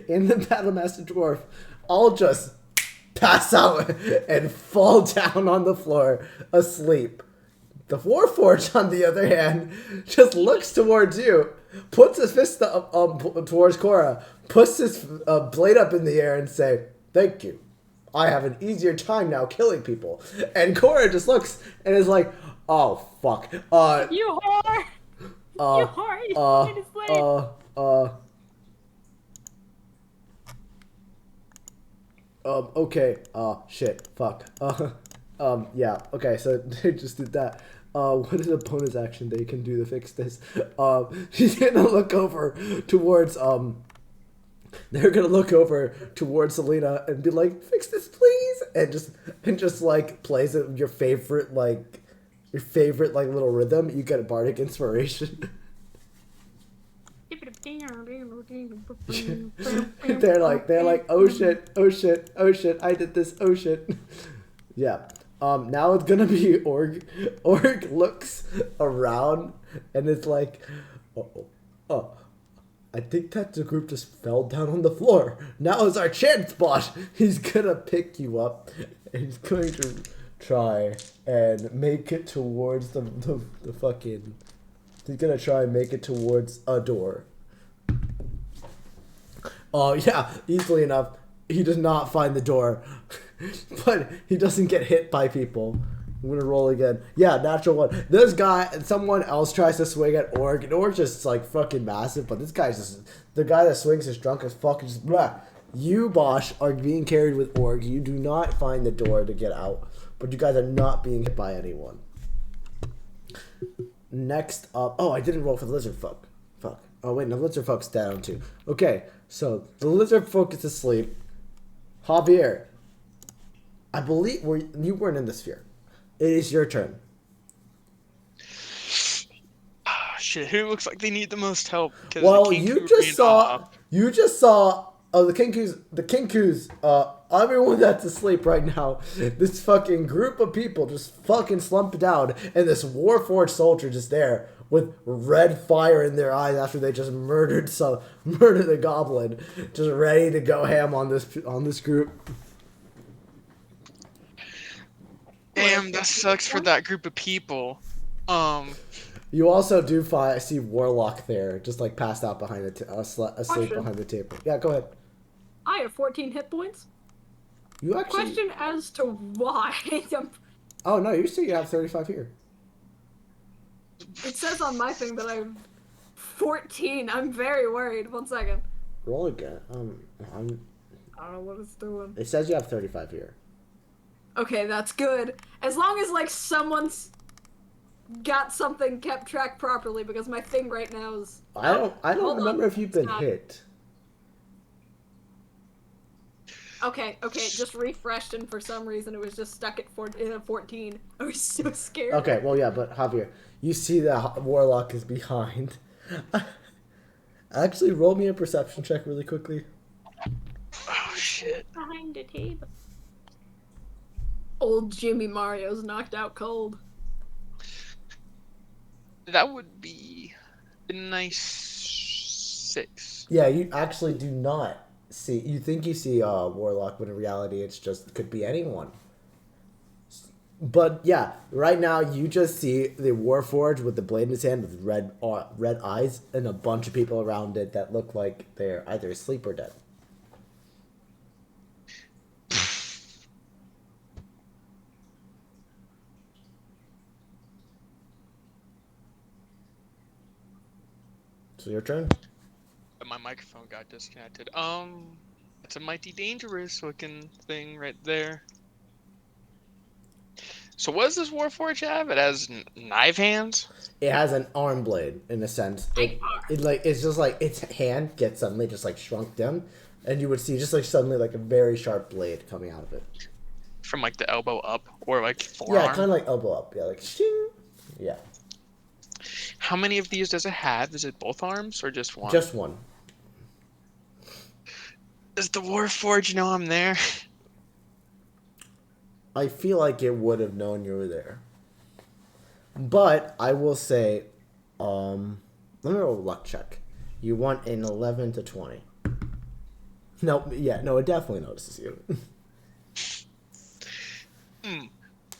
and the Battlemaster Dwarf all just pass out and fall down on the floor asleep. The Warforged, on the other hand, just looks towards you, puts his fist up towards Cora, puts his blade up in the air and say, "Thank you. I have an easier time now killing people." And Cora just looks and is like, "Oh fuck." You whore! You whore! You made his blade! Okay. Shit. Fuck. Yeah. Okay. So they just did that. What is a bonus action they can do to fix this? She's gonna look over towards They're gonna look over towards Selena and be like, "Fix this, please," and just like plays it your favorite like little rhythm. You get a bardic inspiration. they're like, oh shit, I did this, oh shit. Yeah. Now it's gonna be Org. Org looks around and it's like, oh, I think that the group just fell down on the floor. Now is our chance, boss. He's gonna pick you up and he's going to try and make it towards the fucking. He's gonna try and make it towards a door. Yeah, easily enough. He does not find the door, but he doesn't get hit by people. I'm gonna roll again. Yeah, natural 1. This guy, someone else tries to swing at Org, and Org's just like fucking massive, but this guy's just, the guy that swings is drunk as fuck. Just blah. You, Bosch, are being carried with Org. You do not find the door to get out, but you guys are not being hit by anyone. Next up, oh, I didn't roll for the lizard folk. Fuck. Oh wait, no, lizard folk's down too. Okay, so the lizard folk is asleep. Javier, I believe you weren't in the sphere. It is your turn. Shit, who looks like they need the most help? 'Cause Well, the you Kenku just ran saw off. the Kinkus, everyone that's asleep right now, this fucking group of people just fucking slumped down, and this Warforged soldier just there with red fire in their eyes after they just murdered a goblin, just ready to go ham on this group. Damn, that sucks for that group of people. Um, You also do see Warlock there, just like passed out behind asleep Question. behind the table. Yeah, go ahead. I have 14 hit points. You actually. Question as to why. Oh no, you say you have 35 here. It says on my thing that I have 14. I'm very worried. 1 second. Roll again. I don't know what it's doing. It says you have 35 here. Okay, that's good. As long as like someone's got something kept track properly, because my thing right now is. I don't Hold remember on. if you've been It's not- hit. Okay, just refreshed, and for some reason it was just stuck at 14. I was so scared. Okay, well yeah, but Javier, you see that Warlock is behind. Actually, roll me a perception check really quickly. oh shit. Behind the table. Old Jimmy Mario's knocked out cold. That would be a nice 6. Yeah, you actually do not see. You think you see Warlock, but in reality, it's just could be anyone. But yeah, right now you just see the Warforged with the blade in his hand with red eyes and a bunch of people around it that look like they're either asleep or dead. So your turn. My microphone got disconnected. It's a mighty dangerous looking thing right there. So what does this Warforged have? It has knife hands? It has an arm blade in a sense. It's just like its hand gets suddenly just like shrunk down, and you would see just like suddenly like a very sharp blade coming out of it. From like the elbow up or like forearm? Yeah, kind of like elbow up. Yeah, like shing. Yeah, How many of these does it have? Is it both arms or just one? just one. Does the Warforged know I'm there? I feel like it would have known you were there. But I will say, let me roll a luck check. You want an 11 to 20. No, it definitely notices you.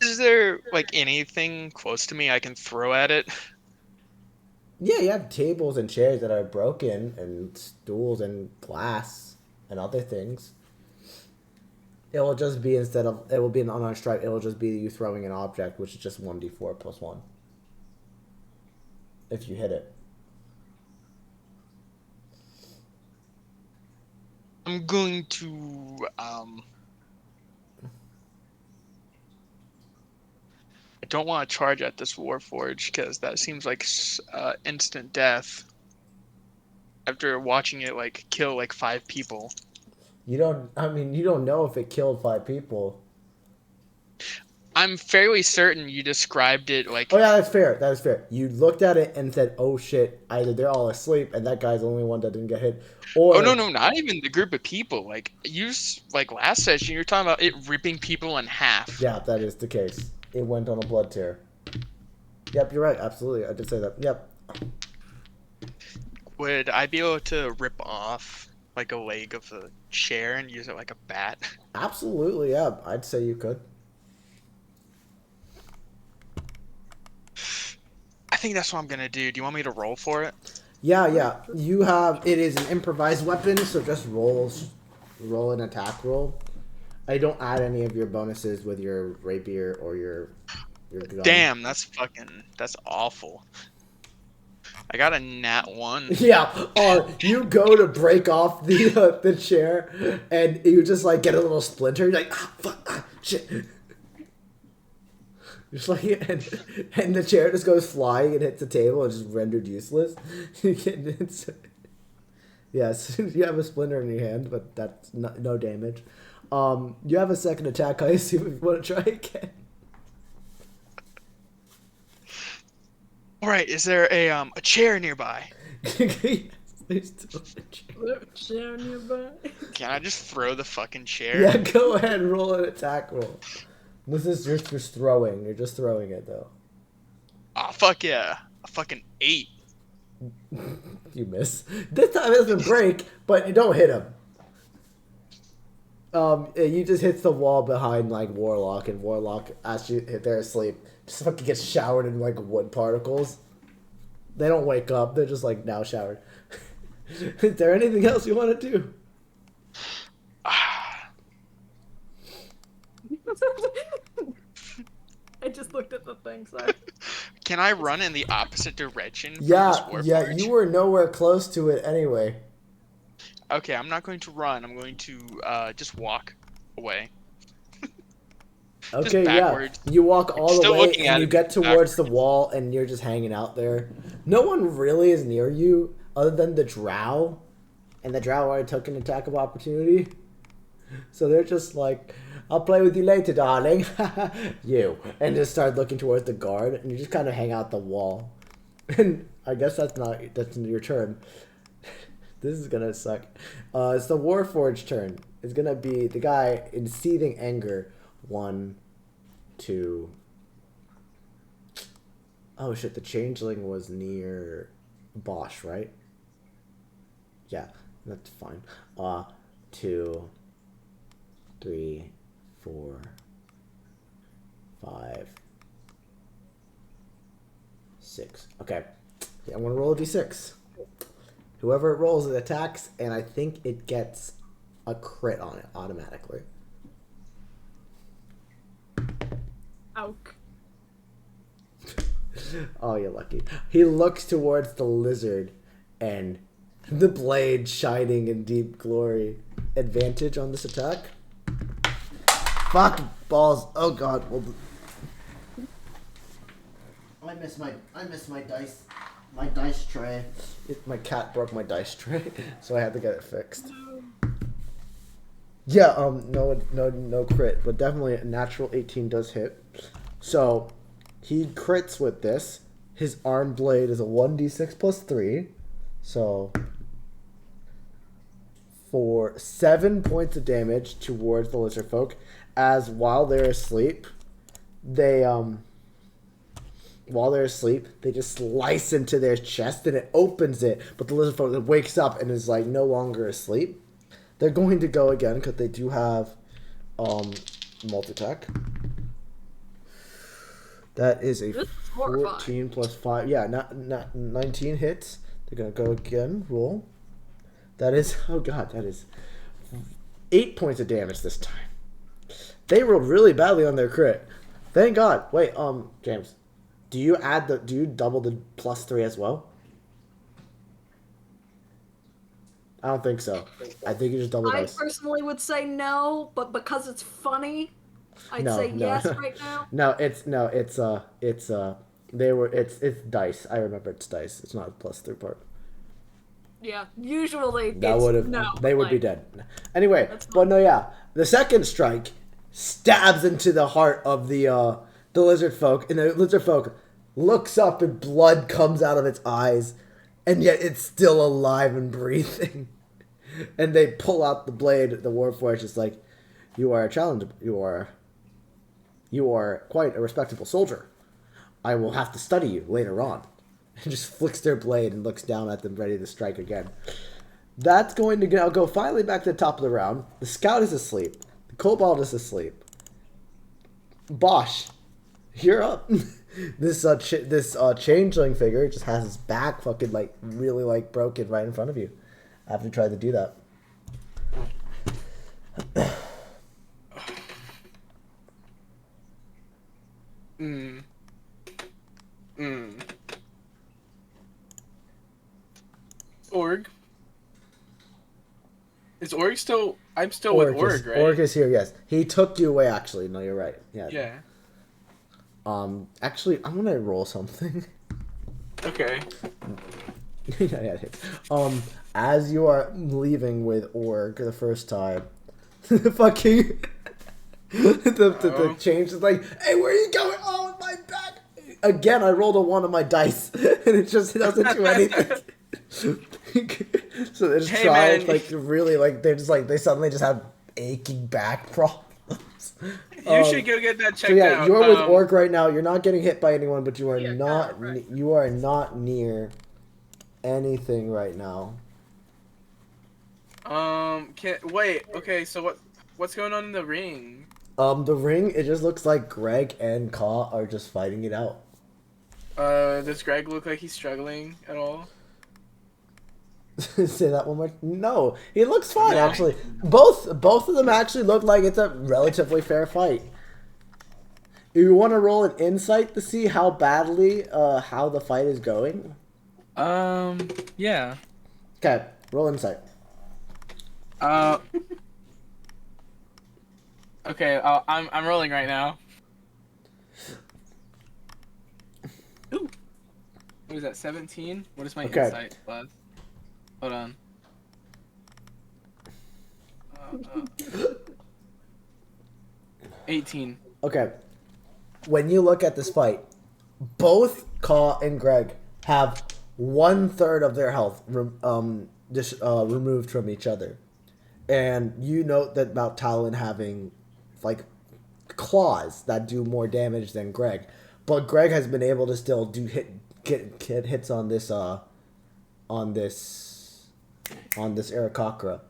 Is there like anything close to me I can throw at it? Yeah, you have tables and chairs that are broken, and stools and glass and other things. It will just be it will be an unarmed strike, it will just be you throwing an object, which is just 1d4 plus 1. If you hit it. I'm going to I don't want to charge at this Warforged because that seems like instant death. After watching it like kill like 5 people. You don't know if it killed 5 people. I'm fairly certain you described it like. Oh yeah, that's fair. That is fair. You looked at it and said, "Oh shit! Either they're all asleep, and that guy's the only one that didn't get hit." Or Oh no, not even the group of people. Like like last session, you're talking about it ripping people in half. yeah, that is the case. It went on a blood tear. Yep, you're right. Absolutely, I did say that. Yep. Would I be able to rip off like a leg of the chair and use it like a bat? Absolutely, yeah. I'd say you could. I think that's what I'm gonna do. Do you want me to roll for it? Yeah. You have it is an improvised weapon, so just roll an attack roll. I don't add any of your bonuses with your rapier or your gun. Damn, that's awful. I got a nat 1. Yeah, you go to break off the chair, and you just like get a little splinter. You're like, fuck, shit. Just like, and the chair just goes flying and hits the table and just rendered useless. Yes, you have a splinter in your hand, but that's no damage. You have a second attack, I assume, if you want to try again. Alright, is there a chair nearby? Yes, there's still a chair. Down nearby. Can I just throw the fucking chair? Yeah, go ahead and roll an attack roll. This is just throwing. You're just throwing it, though. Oh, fuck yeah. A fucking 8. You miss. This time it doesn't break, but you don't hit him. You just hits the wall behind like Warlock, and Warlock, as they're asleep, just fucking gets showered in like wood particles. They don't wake up; they're just like now showered. Is there anything else you want to do? I just looked at the thing, sorry. Can I run in the opposite direction from this Yeah, Warforge? you were nowhere close to it anyway. Okay, I'm not going to run. I'm going to just walk away. Okay, backwards. yeah. You walk all the Still way looking and at you it get towards the backwards. wall and you're just hanging out there. No one really is near you other than the drow. And the drow already took an attack of opportunity. So they're just like, I'll play with you later, darling. You. And just start looking towards the guard and you just kind of hang out the wall. And I guess that's your turn. This is gonna suck. It's the Warforged turn. It's gonna be the guy in seething anger. 1, 2. Oh shit! The changeling was near Bosch, right? Yeah, that's fine. 2, 3, 4, 5, 6. Okay. Yeah, I'm gonna roll a d6. Whoever it rolls, it attacks, and I think it gets a crit on it automatically. Oak. Oh, you're lucky. He looks towards the lizard, and the blade shining in deep glory. Advantage on this attack? Fuck balls. Oh god. Well, I miss my dice. My dice tray. My cat broke my dice tray, so I had to get it fixed. Yeah, no crit, but definitely a natural 18 does hit. So, he crits with this. His arm blade is a 1d6 plus 3. So, for 7 points of damage towards the lizard folk, as while they're asleep, they just slice into their chest and it opens it, but the lizard folk wakes up and is like no longer asleep. They're going to go again because they do have multi-attack. That is a 14 plus 5. Yeah, not 19 hits. They're going to go again. Roll. That is, oh god, that is 8 points of damage this time. They rolled really badly on their crit. Thank god. Wait, James, do you double the plus 3 as well? I don't think so. I think you just double dice. I personally would say no, but because it's funny, I'd say yes right now. It's dice. I remember it's dice. It's not a plus 3 part. Yeah, usually They would be dead. Anyway, but no, yeah. The second strike stabs into the heart of the lizard folk, and the lizard folk looks up and blood comes out of its eyes, and yet it's still alive and breathing. And they pull out the blade. The Warforged is like, "You are a challenge. You are quite a respectable soldier. I will have to study you later on." And just flicks their blade and looks down at them, ready to strike again. That's going to go finally back to the top of the round. The scout is asleep. The kobold is asleep. Bosch, you're up. This changeling figure just has his back fucking like really like broken right in front of you. After trying to do that. Org. Is Org still? I'm still with Org, right? Org is here. Yes, he took you away. Actually, no, you're right. Yeah. Yeah. Actually, I'm gonna roll something. Okay. Yeah. As you are leaving with Org the first time, the fucking the change is like, "Hey, where are you going? Oh, my back!" Again, I rolled a 1 on my dice, and it doesn't do anything. So they just try like really like they suddenly just have aching back problems. You should go get that checked out. So yeah, you're with Orc right now. You're not getting hit by anyone, but you are right. you are not near anything right now. Wait. Okay. So what? What's going on in the ring? The ring, it just looks like Greg and Ka are just fighting it out. Does Greg look like he's struggling at all? Say that one more. No, he looks fine No. actually. Both of them actually look like it's a relatively fair fight. You want to roll an insight to see how badly how the fight is going? Yeah. Okay, roll insight. Okay, I'm rolling right now. Ooh. What is that, 17? What is my Okay. insight plus? Hold on. 18. Okay, when you look at this fight, both Ka and Greg have 1/3 of their health removed from each other, and you note that about Talon having like claws that do more damage than Greg, but Greg has been able to still get hits on this Aarakocra,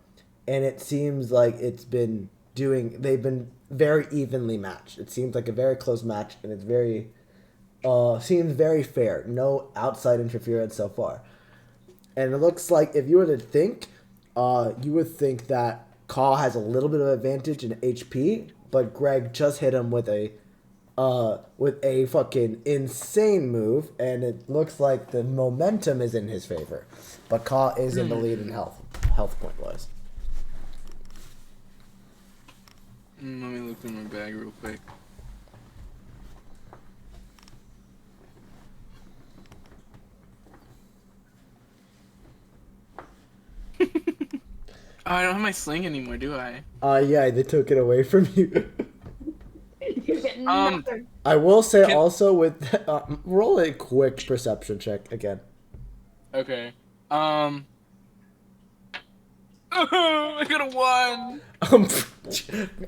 and it seems like they've been very evenly matched. It seems like a very close match, and it's very seems very fair. No outside interference so far, and it looks like if you were to think, you would think that Ka has a little bit of advantage in HP, but Greg just hit him with a fucking insane move, and it looks like the momentum is in his favor. But Ka is in the lead in health point wise. Let me look through my bag real quick. Oh, I don't have my sling anymore, do I? Yeah, they took it away from you. You get Um, nothing. I will say Can- also with roll a quick perception check again. Okay. I got a 1.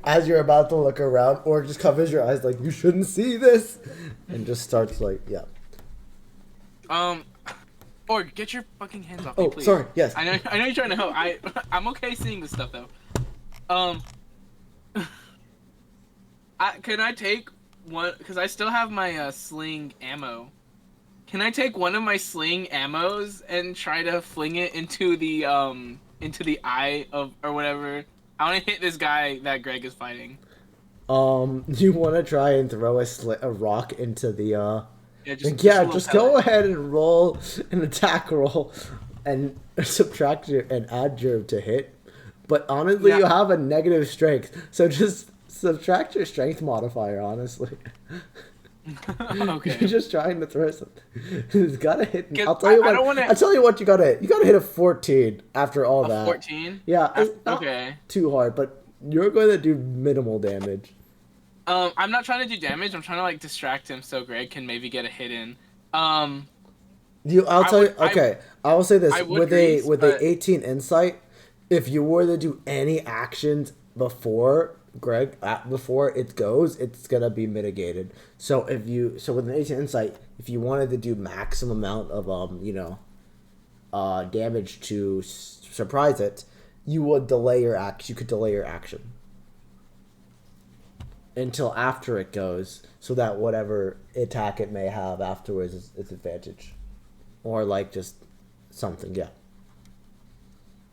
As you're about to look around, or just covers your eyes like you shouldn't see this, and just starts like yeah. Or get your fucking hands off me, Oh, please. sorry. Yes. I know you're trying to help. I'm okay seeing this stuff though. Can I take one? Because I still have my sling ammo. Can I take one of my sling ammos and try to fling it into the eye of or whatever? I want to hit this guy that Greg is fighting. You want to try and throw a rock into the Yeah, just go ahead and roll an attack roll, and subtract and add your to hit. But honestly, Yeah. you have a negative strength, so just subtract your strength modifier. Honestly. Okay. You're just trying to throw something. It's gotta hit. Get- I'll tell you I what. don't wanna- I'll tell you what you gotta hit. You gotta hit a 14 after all that. 14. Yeah, it's not Okay. too hard, but you're going to do minimal damage. I'm not trying to do damage. I'm trying to like distract him so Greg can maybe get a hit in. I'll I tell would- you. Okay, I will say this I would with grease, a but- 18 insight. If you were to do any actions before Greg, before it goes, it's gonna be mitigated. So with an 18 insight, if you wanted to do maximum amount of damage to surprise it, you would delay your action. You could delay your action until after it goes, so that whatever attack it may have afterwards is its advantage, or like just something. Yeah.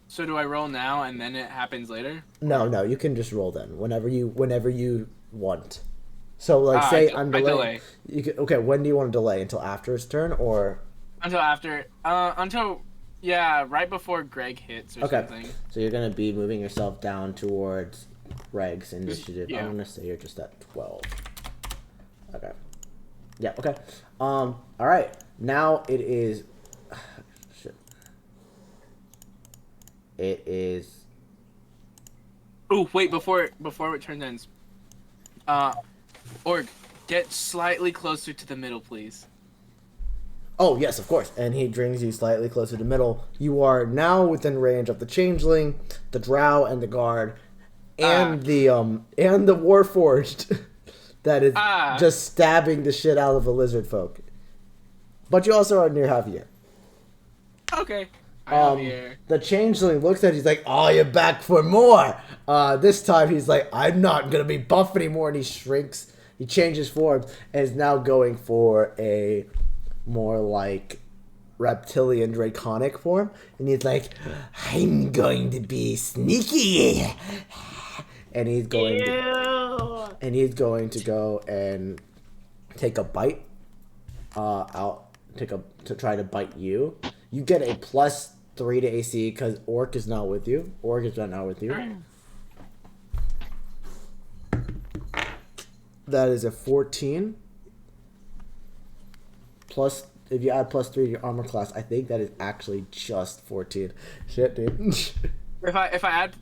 So do I roll now and then it happens later? No, you can just roll then whenever you want. So like say I'm I delaying. delay. You can, okay, when do you want to delay? Until after his turn, or Until after. Yeah, right before Greg hits or okay. something. So you're gonna be moving yourself down towards Greg's initiative. Yeah. I'm gonna say you're just at 12. Okay. Yeah. Okay. All right. Now it is. Shit. It is. Ooh, wait, before it turns ends. Org, get slightly closer to the middle, please. Oh, yes, of course. And he brings you slightly closer to middle. You are now within range of the changeling, the drow, and the guard, and the warforged that is just stabbing the shit out of the lizard folk. But you also are near Javier. Okay. Javier. The changeling looks at it, he's like, oh, you're back for more. This time he's like, I'm not going to be buff anymore. And he shrinks. He changes forms and is now going for a more like reptilian draconic form. And he's like, I'm going to be sneaky. And he's going to go and take a bite to try to bite you. You get a +3 to AC because Orc is not with you. Orc is not with you. That is a 14. Plus, if you add +3 to your armor class, I think that is actually just 14. Shit, dude. If I add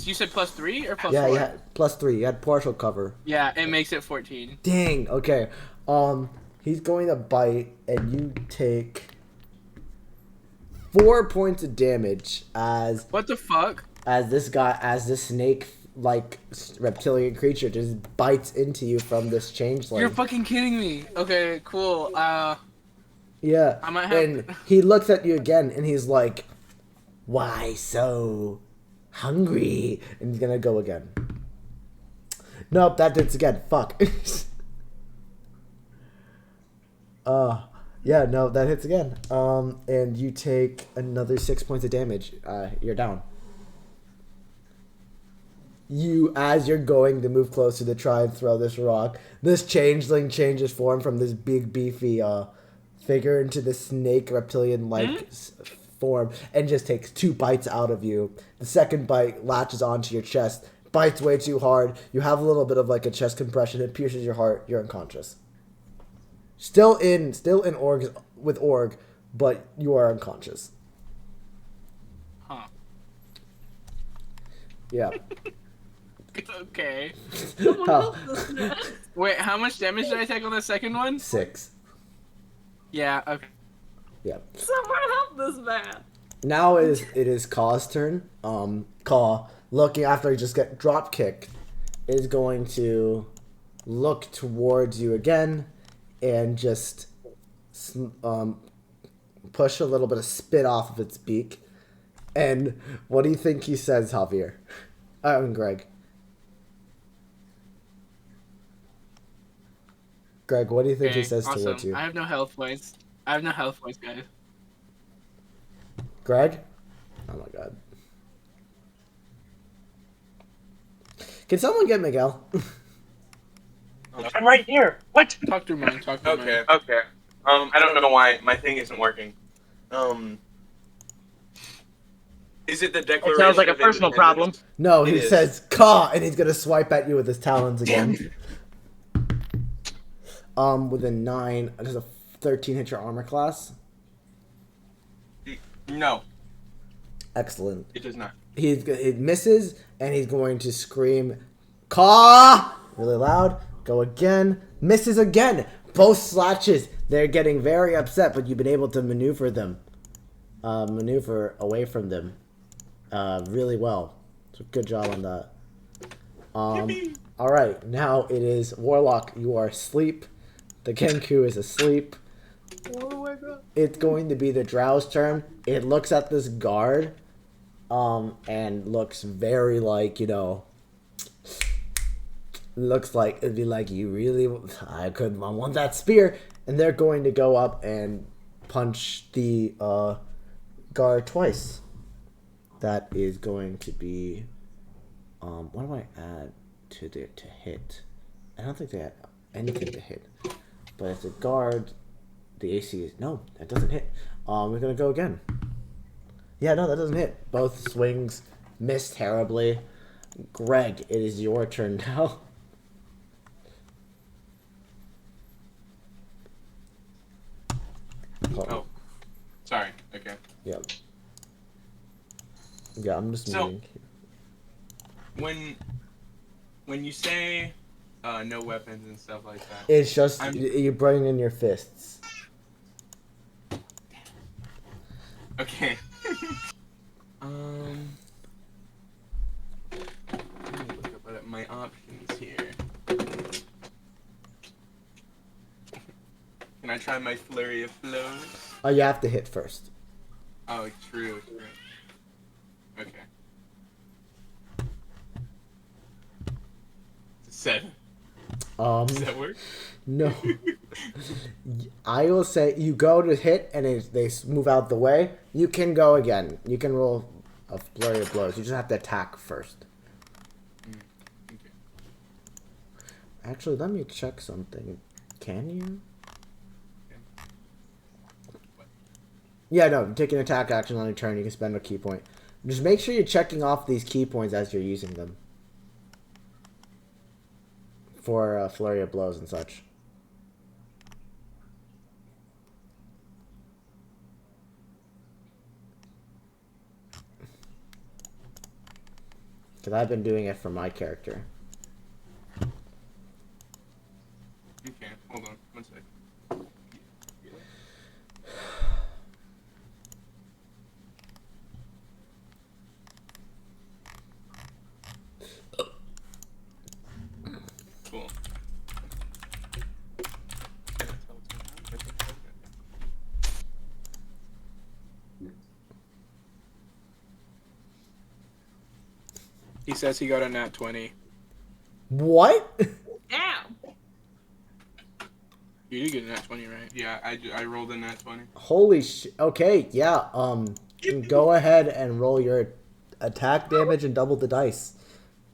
you said +3 or +4? Yeah, +3. You had partial cover. Yeah, it makes it 14. Dang. Okay. He's going to bite, and you take 4 points of damage as What the fuck? as this snake like reptilian creature just bites into you from this changeling. You're fucking kidding me. Okay, cool. Yeah. I might have And he looks at you again and he's like, why so hungry? And he's gonna go again. Nope, that hits again. Fuck. Yeah, no, that hits again. And you take another 6 points of damage. You're down. As you're going to move closer to try and throw this rock, this changeling changes form from this big beefy figure into this snake reptilian like form and just takes 2 bites out of you. The second bite latches onto your chest, bites way too hard. You have a little bit of like a chest compression. It pierces your heart. You're unconscious. Still in org with org, but you are unconscious. Huh. Yeah. Okay. Oh, Wait, how much damage did I take on the second one? 6. Yeah, okay. Yeah. Someone help this man. Now it is Kaw's turn. Kaw, looking after he just got drop kicked, is going to look towards you again and just push a little bit of spit off of its beak. And what do you think he says, Javier? Greg. Greg, what do you think Okay, he says awesome. towards you? I have no health points. Guys. Greg? Oh my god. Can someone get Miguel? I'm right here. What? Talk to mine. Okay. I don't know why my thing isn't working. Is it the declaration? It sounds like a of personal problem. Independence? No, he It is. says Caw, and he's gonna swipe at you with his talons again. With a 9, does a 13 hit your armor class? No, Excellent. it does not. It misses, and he's going to scream, Caw! Really loud. Go again. Misses again. Both slashes. They're getting very upset, but you've been able to maneuver them. Maneuver away from them. Really well. So good job on that. Alright, now it is Warlock. You are asleep. The Kenku is asleep. Oh my god. It's going to be the Drow's turn. It looks at this guard, and looks very like, looks like it'd be like, you really, I want that spear. And they're going to go up and punch the guard twice. That is going to be, what do I add to hit? I don't think they add anything to hit. But if the guard, the AC is, no, that doesn't hit. We're gonna go again. Yeah, no, that doesn't hit. Both swings miss terribly. Greg, it is your turn now. Oh, sorry. Okay. Yeah. Yeah, I'm just So- moving. When you say no weapons and stuff like that, It's just I'm- you bring in your fists. okay. Let me look up at my options here. Can I try my flurry of blows? Oh, you have to hit first. Oh, true. Okay. 7. Does that work? No. I will say you go to hit and they move out the way. You can go again. You can roll a flurry of blows. You just have to attack first. Okay. Actually, let me check something. Can you? Yeah, no. Take an attack action on your turn. You can spend a key point. Just make sure you're checking off these key points as you're using them. For a flurry of blows and such. Because I've been doing it for my character. Okay, hold on. 1 second. Cool. He says he got a nat 20. What? Damn. You did get a nat 20, right? Yeah, I rolled a nat 20. Holy shit. Okay, yeah. Go ahead and roll your attack damage and double the dice.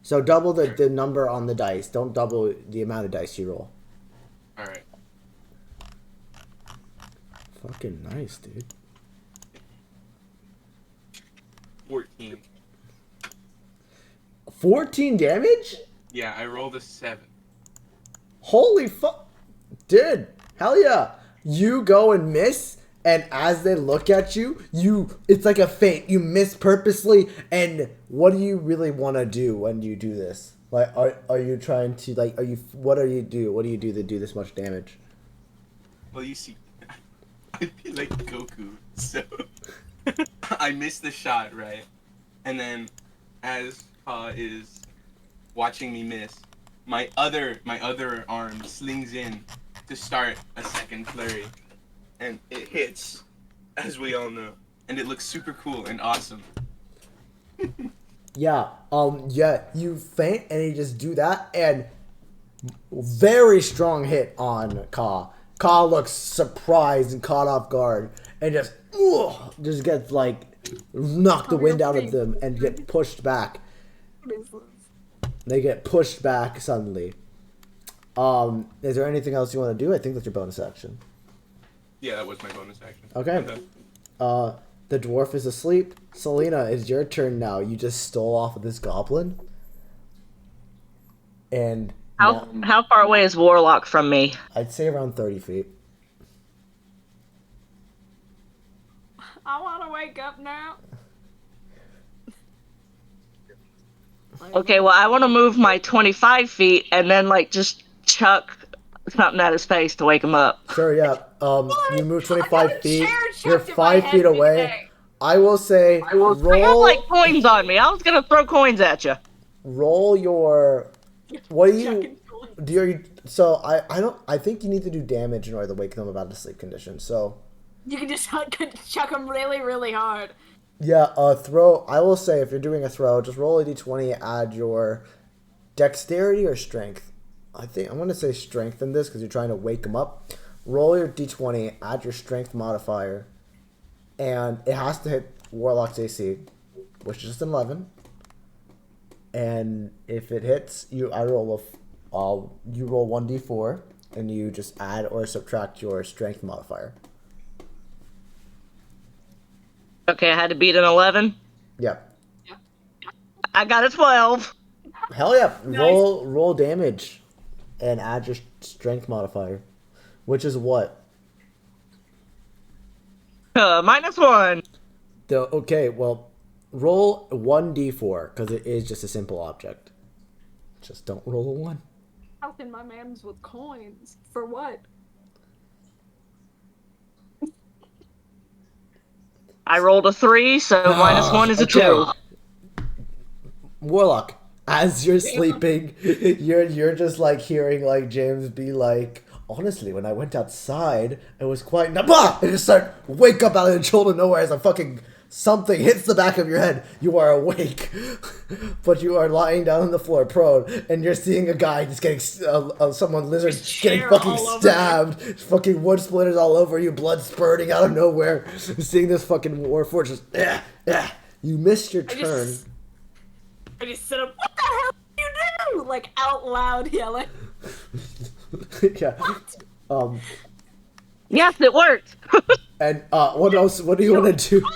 So double the number on the dice. Don't double the amount of dice you roll. Alright. Fucking nice, dude. 14. 14 damage? Yeah, I rolled a 7. Holy fuck. Dude, hell yeah. You go and miss, and as they look at you, it's like a feint. You miss purposely, and what do you really want to do when you do this? Like, are you trying to, like, what do you do? What do you do to do this much damage? Well, you see, I feel like Goku, so I missed the shot, right? And then, as is watching me miss, my other arm slings in to start a second flurry, and it hits, as we all know, and it looks super cool and awesome. Yeah, you feint and you just do that, and very strong hit on Ka. Ka looks surprised and caught off guard, and just gets like knocked the wind out of them and get pushed back. They get pushed back suddenly. Is there anything else you want to do? I think that's your bonus action. Yeah, that was my bonus action. Okay. The dwarf is asleep. Selena, it's your turn now. You just stole off of this goblin. And How far away is Warlock from me? I'd say around 30 feet. I want to wake up now. Okay, well, I want to move my 25 feet and then, like, just chuck something at his face to wake him up. Sure, yeah. You move 25 feet. You're chucked at 5 my feet head away. today. I will say, I have, roll, like, coins on me. I was going to throw coins at you. roll your. What do you Chucking do? You, so I think you need to do damage in order to wake them up out of sleep condition. So You can just chuck them really, really hard. yeah, throw. I will say if you're doing a throw, just roll a d20, add your dexterity or strength. I think I'm gonna say strength in this because you're trying to wake them up. Roll your d20, add your strength modifier, and it has to hit Warlock's AC, which is just an 11. And if it hits, you roll 1d4, and you just add or subtract your strength modifier. Okay, I had to beat an 11. Yep. I got a 12. Hell yeah! Roll damage, and add your strength modifier, which is what? -1. Okay, well, roll 1d4 because it is just a simple object. Just don't roll a 1. Helping my mams with coins. For what? I rolled a 3, so -1 is a 2. Warlock, as you're sleeping, you're just like hearing like James be like, honestly, when I went outside, it was quite... Bah! And just start wake up out of the shoulder of nowhere as a fucking... Something hits the back of your head. You are awake, but you are lying down on the floor prone, and you're seeing a guy just getting someone lizard getting chair fucking all over stabbed, fucking wood splinters all over you, blood spurting out of nowhere. Seeing this fucking warforged just you missed your turn. I just sit up. What the hell did you do? Like out loud yelling. Yeah. Yes, it worked. And what else? What do you want to do? God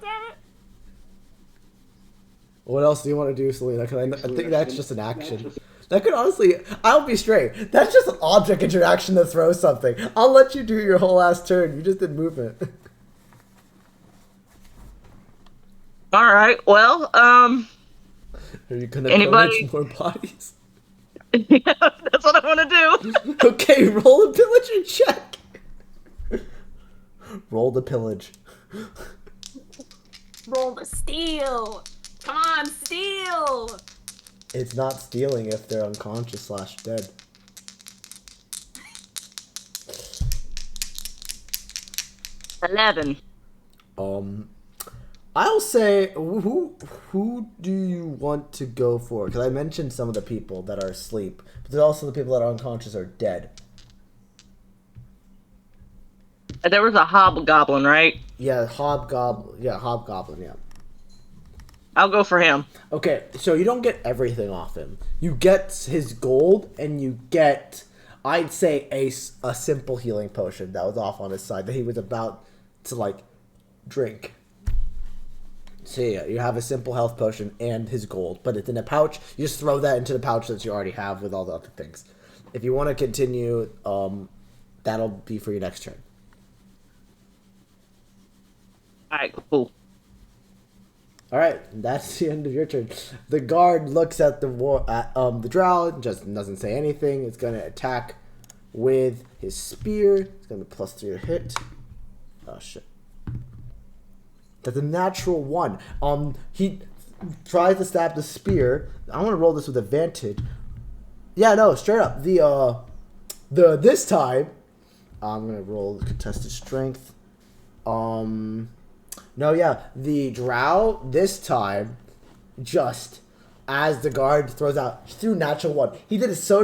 damn it. What else do you want to do, Selena? Because I think that's just an action. That could honestly, I'll be straight. That's just an object interaction to throw something. I'll let you do your whole ass turn. You just did movement. All right. Well, Are you gonna Anybody- pillage more bodies? yeah, that's what I want to do. Okay, roll a pillager check. Roll the pillage. Roll the steal. Come on, steal. It's not stealing if they're unconscious / dead. $11. I'll say who do you want to go for? Because I mentioned some of the people that are asleep, but there's also the people that are unconscious or dead. There was a hobgoblin, right? Yeah, hobgoblin. Yeah. I'll go for him. Okay, so you don't get everything off him. You get his gold, and you get, I'd say, a simple healing potion that was off on his side that he was about to, like, drink. So yeah, you have a simple health potion and his gold, but it's in a pouch. You just throw that into the pouch that you already have with all the other things. If you want to continue, that'll be for your next turn. All right, cool. All right, that's the end of your turn. The guard looks at the drow, just doesn't say anything. It's gonna attack with his spear. It's gonna be +3 to hit. Oh shit. That's a natural 1. He tries to stab the spear. I want to roll this with advantage. Yeah, no, straight up. This time, I'm gonna roll contested strength. No, yeah, the drow this time, just as the guard throws out, threw natural 1. He did it so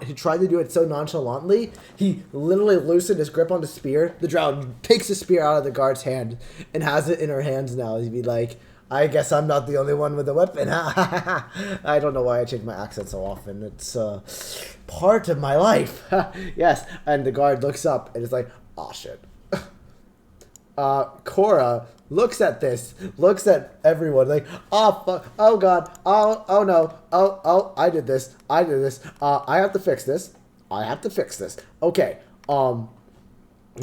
he tried to do it so nonchalantly. He literally loosened his grip on the spear. The drow takes the spear out of the guard's hand and has it in her hands now. He'd be like, I guess I'm not the only one with a weapon. I don't know why I change my accent so often. It's part of my life. Yes, and the guard looks up and is like, oh shit. Cora looks at this, looks at everyone like, oh fuck, oh god, oh no, oh, I did this, I have to fix this, okay,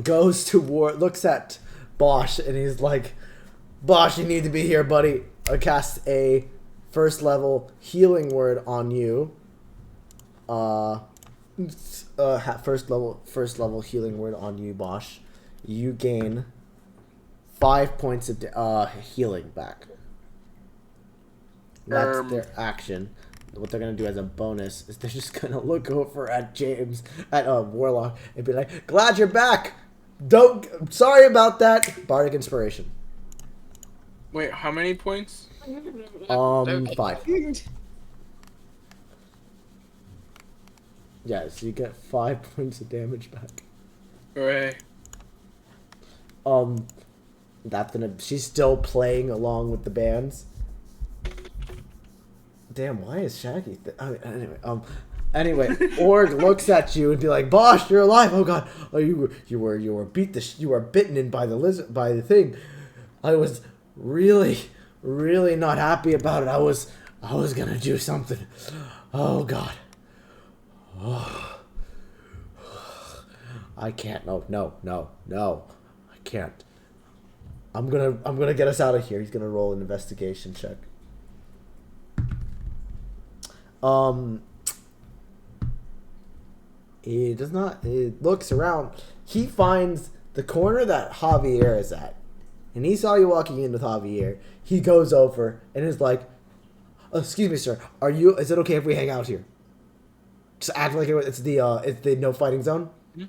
goes to war, looks at Bosch, and he's like, Bosch, you need to be here, buddy. I cast a first level healing word on you, first level healing word on you, Bosch. You gain 5 points of healing back. That's their action. What they're gonna do as a bonus is they're just gonna look over at Warlock and be like, "Glad you're back. Sorry about that." Bardic inspiration. Wait, how many points? 5. Yeah, so you get 5 points of damage back. Hooray. She's still playing along with the bands. Damn, why is Shaggy anyway, Org looks at you and be like, Bosch, you're alive. Oh god. Oh, you were bitten in by the thing. I was really not happy about it. I was gonna do something. Oh god. Oh. I can't. No. I can't. I'm gonna get us out of here. He's gonna roll an investigation check. He does not. He looks around. He finds the corner that Javier is at, and he saw you walking in with Javier. He goes over and is like, "Excuse me, sir. Is it okay if we hang out here?" Just act like it's the no fighting zone. Mhm.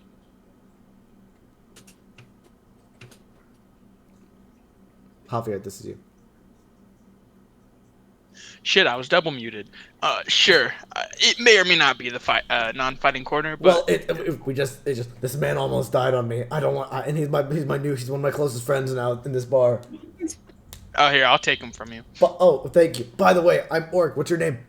Javier, this is you. Shit, I was double muted. Sure. It may or may not be the non-fighting corner, Well, but this man almost died on me. I don't want, and he's one of my closest friends now in this bar. oh, here, I'll take him from you. But thank you. By the way, I'm Orc. What's your name?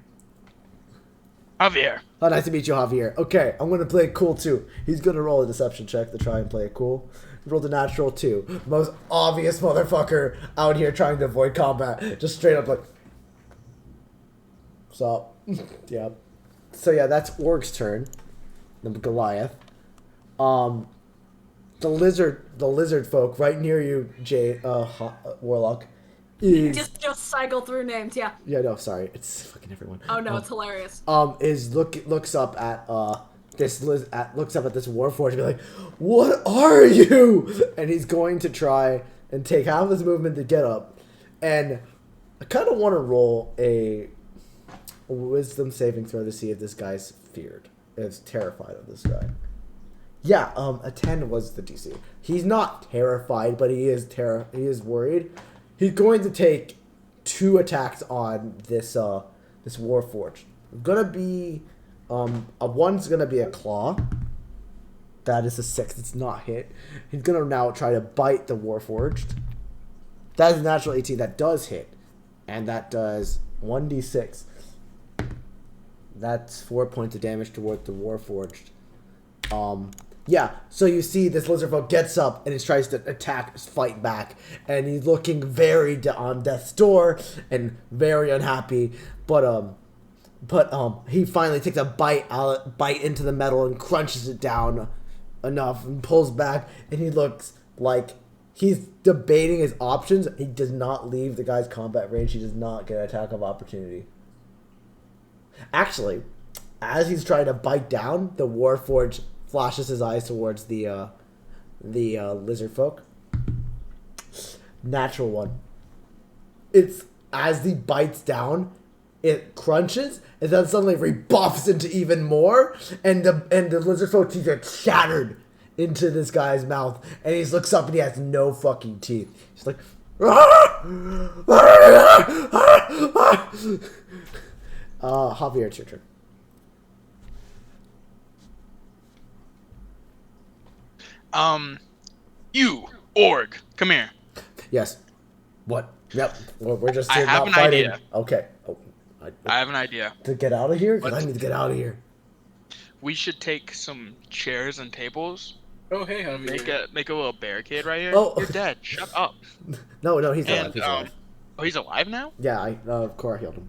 Javier. Oh, nice to meet you, Javier. Okay, I'm gonna play it cool too. He's gonna roll a deception check to try and play it cool. He rolled a natural 2. Most obvious motherfucker out here trying to avoid combat. Just straight up like. So, yeah. So yeah, that's Orc's turn. The Goliath. The lizard folk right near you, Warlock. Is Just cycle through names, yeah. yeah, no, sorry, it's fucking everyone. Oh no, it's hilarious. Looks up at this Warforged and be like, "What are you?" And he's going to try and take half his movement to get up. And I kind of want to roll a wisdom saving throw to see if this guy's feared, is terrified of this guy. Yeah, a 10 was the DC. He's not terrified, but he is worried. He's going to take 2 attacks on this Warforged. Gonna be one's gonna be a claw. That is a 6. It's not hit. He's gonna now try to bite the Warforged. That is a natural 18. That does hit, and that does 1d6. That's 4 points of damage toward the Warforged. Yeah, so you see this lizardfolk gets up and he tries to fight back, and he's looking very on death's door and very unhappy. But he finally takes a bite into the metal and crunches it down enough and pulls back, and he looks like he's debating his options. He does not leave the guy's combat range. He does not get an attack of opportunity. Actually, as he's trying to bite down, the Warforged flashes his eyes towards the lizard folk. Natural 1. It's as he bites down, it crunches, and then suddenly rebuffs into even more, and the lizard folk teeth get shattered into this guy's mouth, and he looks up and he has no fucking teeth. He's like, Javier, it's your turn. You, Org, come here. Yes. What? Yep. We're just I here have not an fighting. idea. Okay. Oh, I have an idea. to get out of here? 'Cause What? I need to get out of here. We should take some chairs and tables, Oh, hey, Javier. make a little barricade right here. Oh. You're dead. Shut up. No, he's alive. And He's alive. oh, he's alive now? Yeah, Cora healed him.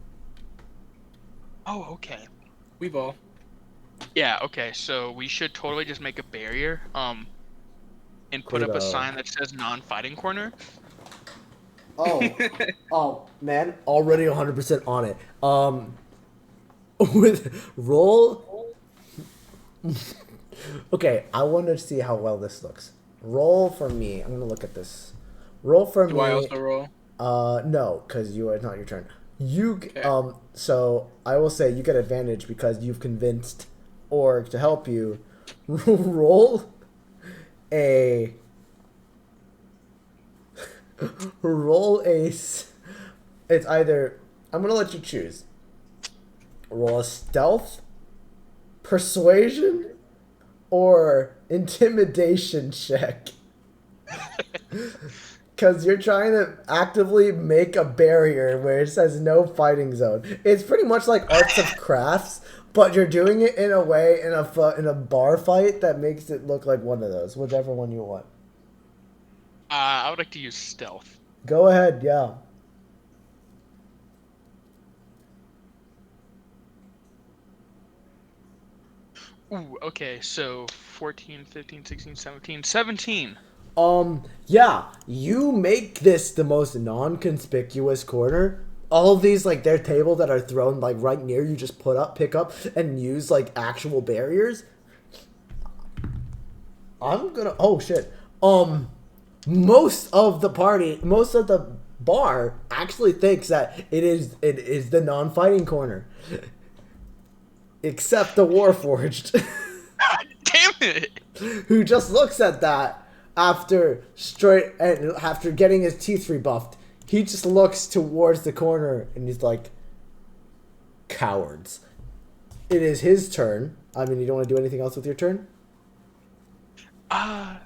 Oh, okay. We ball. Yeah, okay. So we should totally just make a barrier, and put up a sign that says non-fighting corner. Oh, man, already 100% on it. With roll. Okay, I want to see how well this looks. Roll for me. I'm gonna look at this. Roll for me. Do I also roll? No, because it's not your turn. Okay. So I will say you get advantage because you've convinced Org to help you. Roll a. It's either. I'm gonna let you choose. Roll a stealth, persuasion, or intimidation check. Because you're trying to actively make a barrier where it says no fighting zone. It's pretty much like arts of crafts, but you're doing it in a way in a bar fight that makes it look like one of those, whichever one you want. I would like to use stealth. Go ahead, yeah. Ooh, okay, so 14, 15, 16, 17. 17! Yeah, you make this the most non-conspicuous corner. All of these, like, their table that are thrown, like, right near you, just pick up, and use, like, actual barriers. Oh, shit. Most of the bar actually thinks that it is the non-fighting corner. except the Warforged, Damn it! who just looks at that after getting his teeth rebuffed. He just looks towards the corner and he's like, cowards. It is his turn. I mean, you don't want to do anything else with your turn? I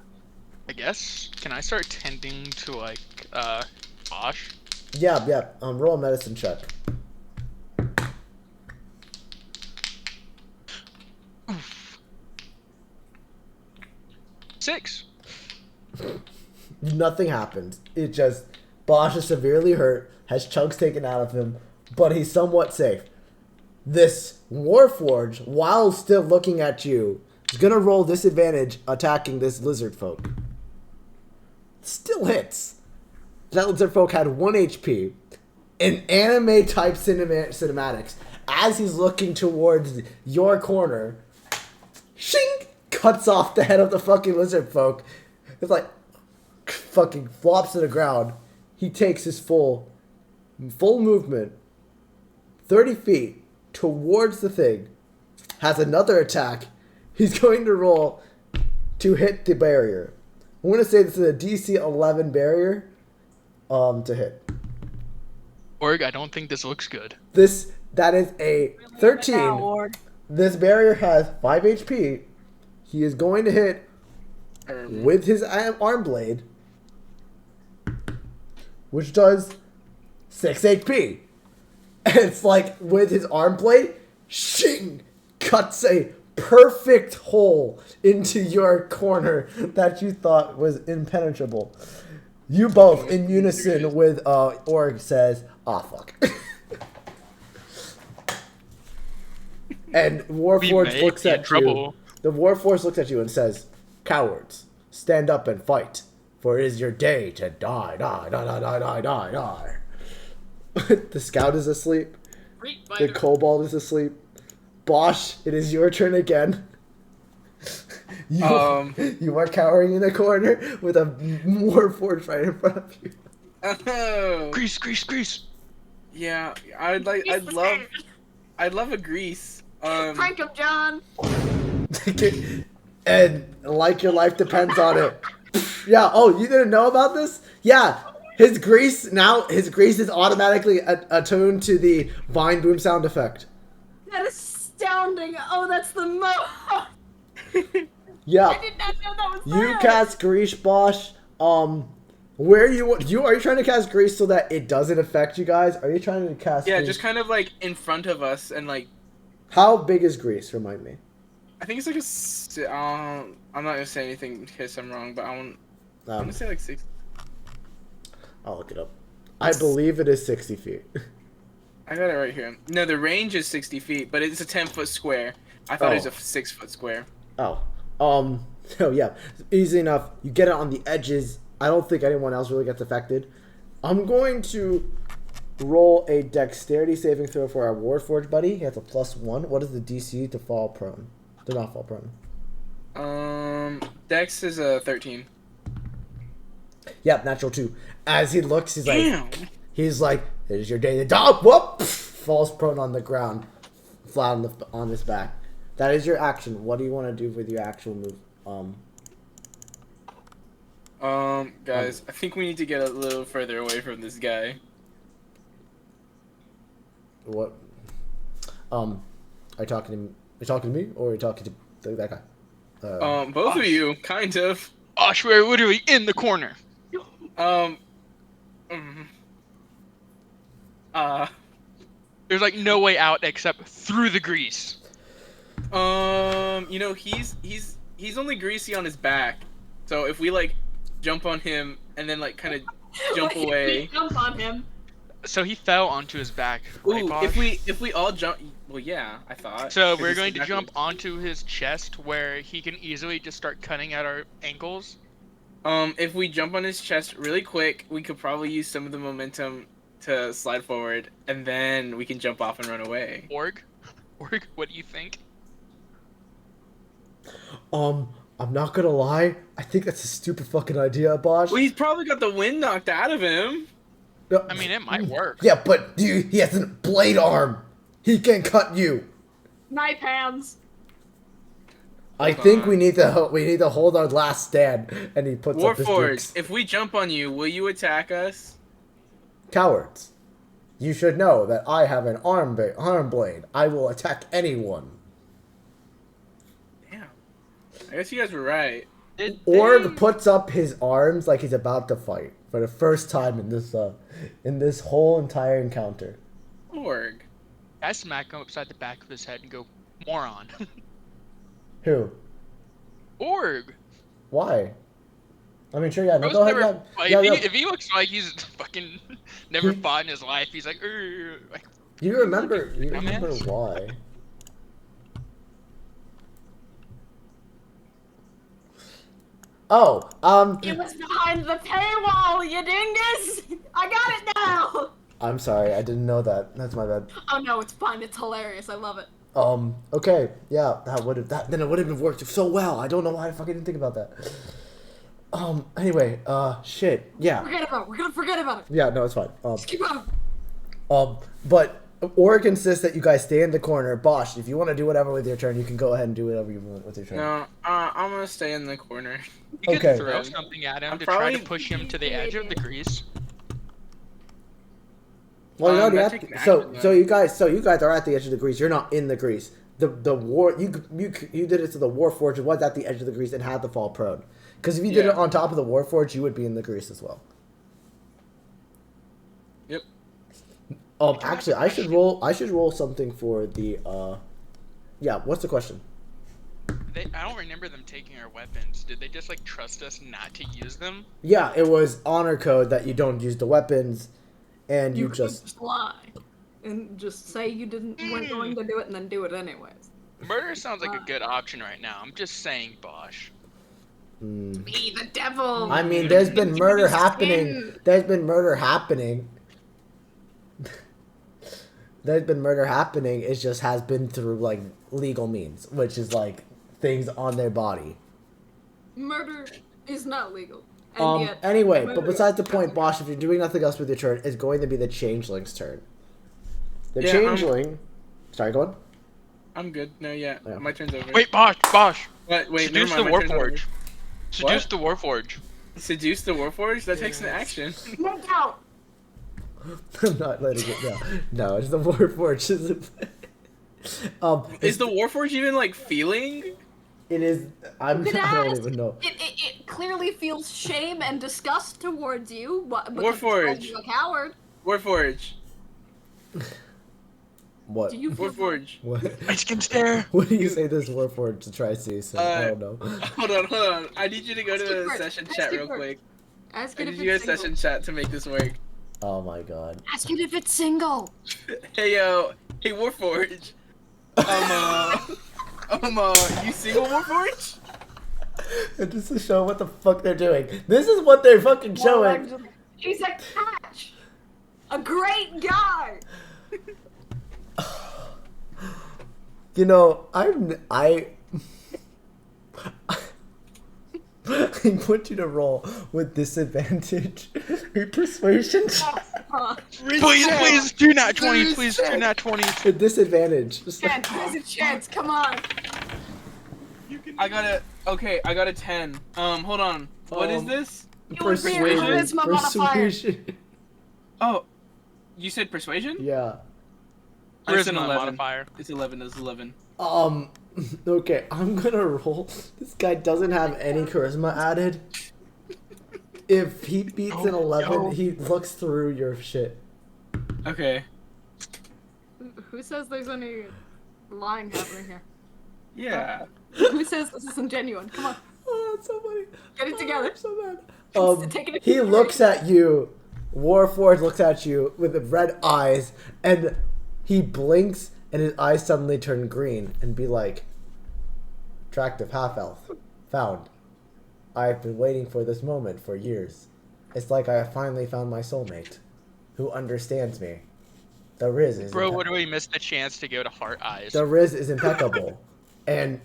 guess. Can I start tending to like Bosch? Yeah. Roll a medicine check. Oof. 6. Nothing happens. It just Bosch is severely hurt, has chunks taken out of him, but he's somewhat safe. This Warforged, while still looking at you, is gonna roll disadvantage attacking this lizard folk. Still hits. That lizard folk had 1 HP. In anime type cinematics, as he's looking towards your corner, shing, cuts off the head of the fucking lizard folk. It's like fucking flops to the ground. He takes his full movement 30 feet towards the thing, has another attack. He's going to roll to hit the barrier. I'm going to say this is a DC 11 barrier to hit. Org, I don't think this looks good. That is a 13. This barrier has 5 HP. He is going to hit with his arm blade, which does 6 HP. And it's like with his arm blade, shing, cuts a perfect hole into your corner that you thought was impenetrable. You both, in unison with Org, says, "Ah, fuck." And Warforged looks at you. The Warforged looks at you and says, "Cowards, stand up and fight, for it is your day to die, die, die, die, die, die, die, die." The scout is asleep. The kobold is asleep. Bosch, it is your turn again. You are cowering in a corner with a Warforged right in front of you. Oh. Grease. Yeah, I'd love a grease. Prank him, John. And like your life depends on it. Yeah. Oh, you didn't know about this? Yeah. His grease is automatically attuned to the vine boom sound effect. That is astounding. Oh, that's the most. Yeah. I did not know that was You there. cast grease, Bosch. Where are you trying to cast grease so that it doesn't affect you guys? Are you trying to cast? Yeah, grease? just kind of like in front of us and like. How big is grease? Remind me. I think it's like I'm not gonna say anything in case I'm wrong, but I'm gonna say like 6. I'll look it up. I believe it is 60 feet. I got it right here. No, the range is 60 feet, but it's a 10-foot square. I thought it was a 6-foot square. Oh. Oh yeah. Easy enough. You get it on the edges. I don't think anyone else really gets affected. I'm going to roll a dexterity saving throw for our Warforged buddy. He has a +1. What is the DC to fall prone? To not fall prone. Dex is a 13. Yep, natural 2. As he looks, Damn. He's like, "It is your day to die." Whoop! Falls prone on the ground, flat on his back. That is your action. What do you want to do with your actual move? Guys, I think we need to get a little further away from this guy. What? Are you talking to me, or are you talking to that guy? Both of you, kind of. Bosch, we're literally in the corner. There's like no way out except through the grease. You know, he's only greasy on his back. So if we like jump on him and then like kind of jump away. Jump on him. So he fell onto his back. Right, Ooh, Bosch? if we all jump, well, yeah, I thought. So 'Cause we're it's going to exactly- jump onto his chest where he can easily just start cutting at our ankles. If we jump on his chest really quick, we could probably use some of the momentum to slide forward, and then we can jump off and run away. Org, what do you think? I'm not gonna lie. I think that's a stupid fucking idea, Bosch. Well, he's probably got the wind knocked out of him. I mean, it might work. Yeah, but he has a blade arm. He can cut you. Knife hands. I Hold think on. we need to hold our last stand. And he puts up his Warforged, dukes. if we jump on you, will you attack us? Cowards. You should know that I have an arm blade. I will attack anyone. Damn. I guess you guys were right. Did Org they- puts up his arms like he's about to fight for the first time in this whole entire encounter. Org. I smack him upside the back of his head and go, moron. Who? Org. Why? I mean, sure, yeah. No, Bro's go ahead. never- Yeah, yeah, if he looks like he's fucking never fought in his life, he's like, You remember dumbass. why? Oh, It was behind the paywall, you dingus! I got it now! I'm sorry, I didn't know that. That's my bad. Oh no, it's fun. It's hilarious. I love it. Okay, yeah, then it would have worked so well. I don't know why I fucking didn't think about that. Anyway, shit, yeah. Forget about it. We're gonna forget about it. Yeah, no, it's fine. Just keep on. But Org insists that you guys stay in the corner. Bosch, if you want to do whatever with your turn, you can go ahead and do whatever you want with your turn. No, I'm gonna stay in the corner. You could Okay. throw something at him I'm to try probably- to push him to the edge of the grease. Well, you're already that's at taking so action, so you guys are at the edge of the grease. You're not in the grease. The war you did it to the Warforged. It was at the edge of the grease and had to fall prone. Because if you did it Yeah. on top of the Warforged, you would be in the grease as well. Yep. Actually, I should roll something for the Yeah. What's the question? I don't remember them taking our weapons. Did they just like trust us not to use them? Yeah, it was honor code that you don't use the weapons, and you could just lie and just say you weren't going to do it and then do it anyways. Murder sounds like a good option right now. I'm just saying, Bosch. Be the devil. I mean, there's been murder Skin. happening. There's been murder happening. There's been murder happening. It just has been through like legal means, which is like things on their body. Murder is not legal. And yet, Anyway, but murder besides the is point, legal. Bosch, if you're doing nothing else with your turn, it's going to be the changeling's turn. The Yeah, changeling. Sorry, go on. I'm good. No, yeah. Yeah. My turn's over. Wait, Bosch. Wait, never Seduce mind. the My turn's over. Warforge. Seduce the Warforge. Seduce the Warforged? That takes an action. No doubt. I'm not letting it go. No, it's the Warforged. Is the Warforged even like feeling? It is. I Good don't ass. even know. It clearly feels shame and disgust towards you. Because Warforged. it's called you a coward. Warforged. What? Do you feel Warforged. What? Ice can stare. What do you say this Warforged tries to? So I don't know. Hold on. I need you to go to the Secret. session That's chat real secret. quick. Ask I it need if you to go it's to single. session chat to make this work. Oh my god. Ask it if it's single. Hey yo, hey Warforged. You single Warforged? And just to show what the fuck they're doing. This is what they're fucking showing. He's a catch. A great guy. You know, I want you to roll with disadvantage. Your persuasion. Please do not 20. Please do not 20. With disadvantage. Chance, there's a chance. Come on. I got a 10. Hold on. What is this? It would be a charisma modifier. Persuasion. Oh, you said persuasion? Yeah. It's an Charisma 11. modifier. It's 11. It's 11. Okay, I'm gonna roll. This guy doesn't have any charisma added. If he beats an 11, he looks through your shit. Okay. Who says there's any lying happening here? Yeah. Who says this isn't genuine? Come on. Oh, that's so funny. Get it together. I'm so bad. Take it He easy. looks at you. Warforged looks at you with the red eyes, and he blinks, and his eyes suddenly turn green, and be like, "Attractive half elf, found. I've been waiting for this moment for years. It's like I have finally found my soulmate, who understands me. The Riz is Bro, what do we miss the chance to go to Heart Eyes? the Riz is impeccable." And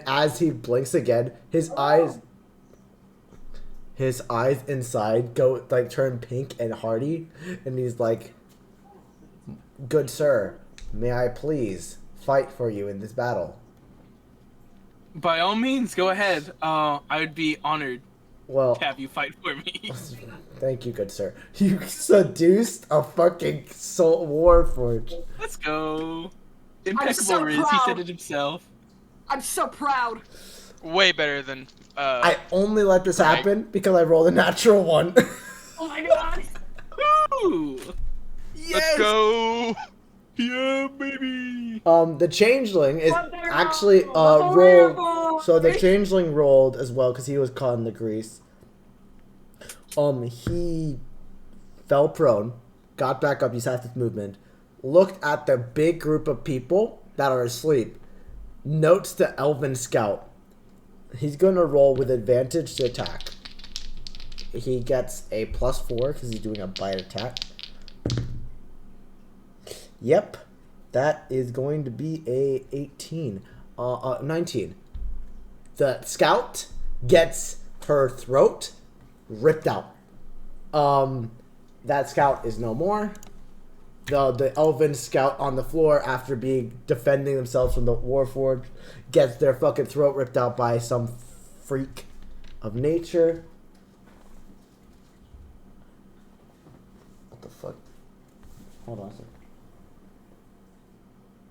as he blinks again, his eyes inside go like turn pink and hearty, and he's like, "Good sir, may I please fight for you in this battle? By all means, go ahead. I would be honored Well, to have you fight for me. thank you, good sir. You seduced a fucking soul warforged. Let's go. so Impeccable Riz, he said proud. it himself. I'm so proud. Way better than. I only let this Greg. happen because I rolled a natural one. Oh my god. Woo! Let's go. Yeah, baby. The changeling is Wonderful! actually rolled. Wonderful! So the changeling rolled as well because he was caught in the grease. He fell prone, got back up, used half his movement, looked at the big group of people that are asleep, notes the elven scout. He's gonna roll with advantage to attack. He gets a +4 because he's doing a bite attack. Yep, that is going to be a 19. The scout gets her throat ripped out. That scout is no more. The elven scout on the floor, after defending themselves from the warforged, gets their fucking throat ripped out by some freak of nature. What the fuck? Hold on a second.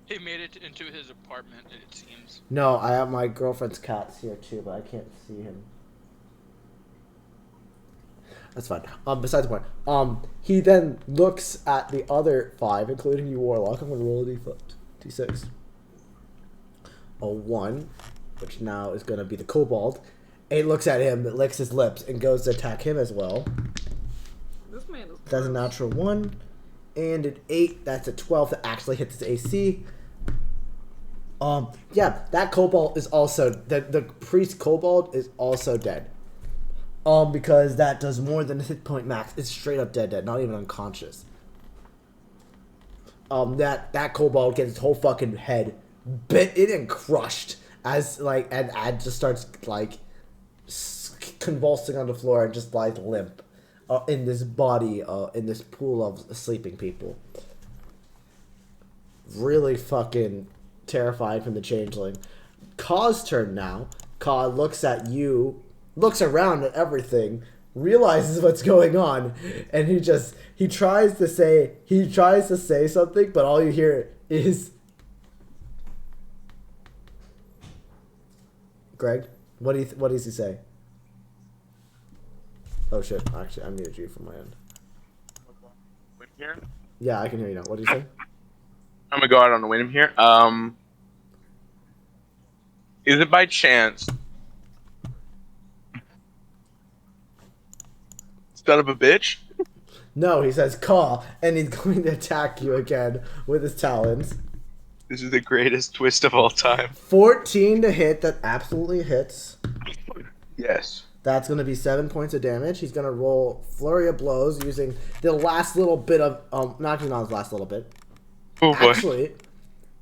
He made it into his apartment, it seems. No, I have my girlfriend's cats here too, but I can't see him. That's fine. Besides the point. He then looks at the other 5, including you, Warlock. I'm gonna roll a d6. A 1, which now is gonna be the kobold. And he looks at him, licks his lips, and goes to attack him as well. This man is. That's a natural 1. And an 8, that's a 12 that actually hits his AC. Yeah, that kobold is also, the priest kobold is also dead. Because that does more than a hit point max. It's straight up dead, not even unconscious. That kobold gets his whole fucking head bit and crushed as, like, and Ad just starts, like, convulsing on the floor and just lies limp. In this body, in this pool of sleeping people. Really fucking terrified from the changeling. Ka's turn now. Ka looks at you, looks around at everything, realizes what's going on, and he tries to say something, but all you hear is Greg. What does he say? Oh shit! Actually, I muted you from my end. Here? Yeah, I can hear you now. What did you say? I'm gonna go out on a whim here. Is it by chance? Son of a bitch. No, he says caw, and he's going to attack you again with his talons. This is the greatest twist of all time. 14 to hit, that absolutely hits. Yes. That's going to be 7 points of damage. He's going to roll Flurry of Blows using the last little bit of, not his last little bit. Oh boy. Actually,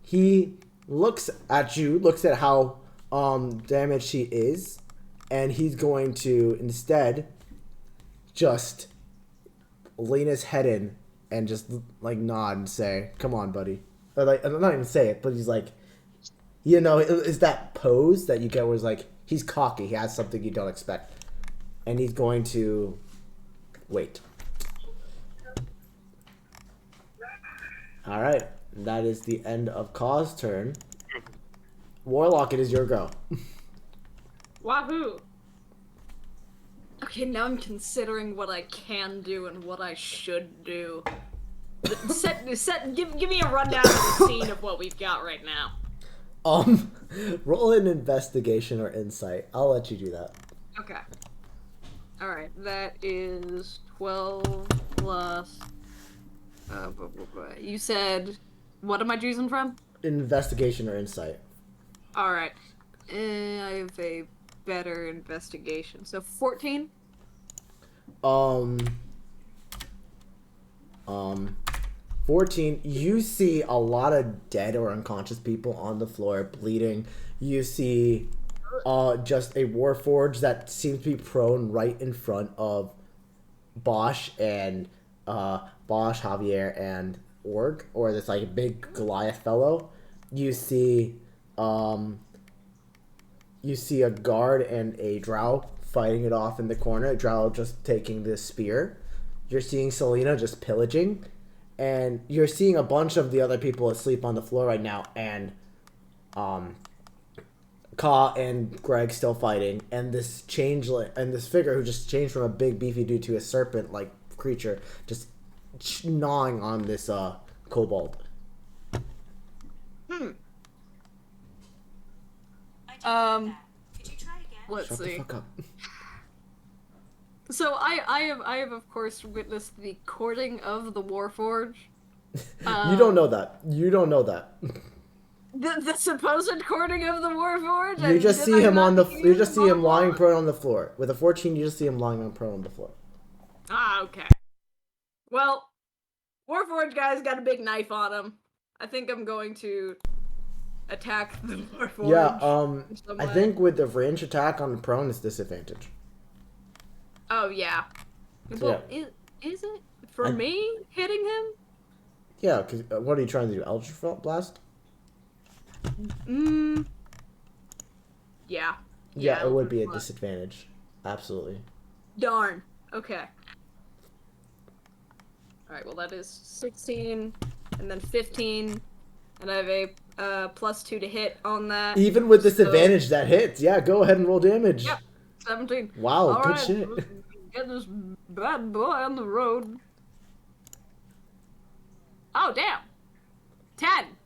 he looks at you, looks at how damaged he is, and he's going to instead just lean his head in and just like nod and say, "Come on, buddy." Or like, not even say it, but he's like, you know, is that pose that you get where it's like he's cocky, he has something you don't expect, and he's going to wait. All right, that is the end of Kaw's turn. Warlock, it is your go. Wahoo! Okay, now I'm considering what I can do and what I should do. Give me a rundown of the scene of what we've got right now. Roll an investigation or insight. I'll let you do that. Okay. Alright, that is 12 plus... You said... What am I choosing from? Investigation or insight. Alright. I have a better investigation. So 14? 14, you see a lot of dead or unconscious people on the floor bleeding. You see just a warforged that seems to be prone right in front of Bosch, Javier, and Org, or this like big Goliath fellow. you see a guard and a drow fighting it off in the corner. Drow just taking this spear. You're seeing Selena just pillaging, and you're seeing a bunch of the other people asleep on the floor right now, and Ka and Greg still fighting, and this changeling and this figure who just changed from a big beefy dude to a serpent like creature just gnawing on this kobold. Let's Shut see. the fuck up. So I have of course witnessed the courting of the Warforged. You don't know that. You don't know that. The supposed courting of the Warforged. You just Did see I him not on the. hear You just see him about lying that? prone on the floor. With a 14, you just see him lying prone on the floor. Ah, okay. Well, Warforged guy's got a big knife on him. I think I'm going to attack the Warforged. Yeah. some I way. think with the range attack on the prone, it's disadvantage. Oh yeah. So, Well, is it for me hitting him? Yeah. Cause what are you trying to do? Eldritch Blast? Yeah. Yeah, it would be a Eldritch Blast. disadvantage. Absolutely. Darn. Okay. Alright, well that is 16, and then 15, and I have a +2 to hit on that. Even with So- disadvantage, that hits. Yeah, go ahead and roll damage. Yep. 17. Wow, good Alright, shit. let's get this bad boy on the road. Oh, damn. 10.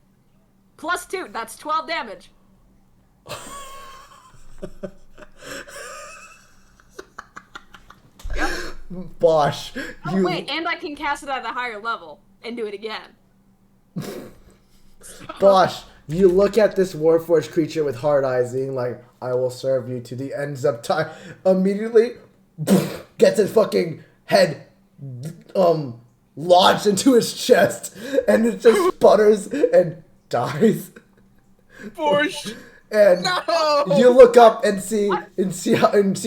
+2, that's 12 damage. Yep. Bosh. Oh, You. wait, and I can cast it at a higher level and do it again. Bosh. You look at this Warforged creature with hard eyes, being like, "I will serve you to the ends of time." Immediately, gets his fucking head, lodged into his chest, and it just sputters and dies. Borscht. And No! you look up and see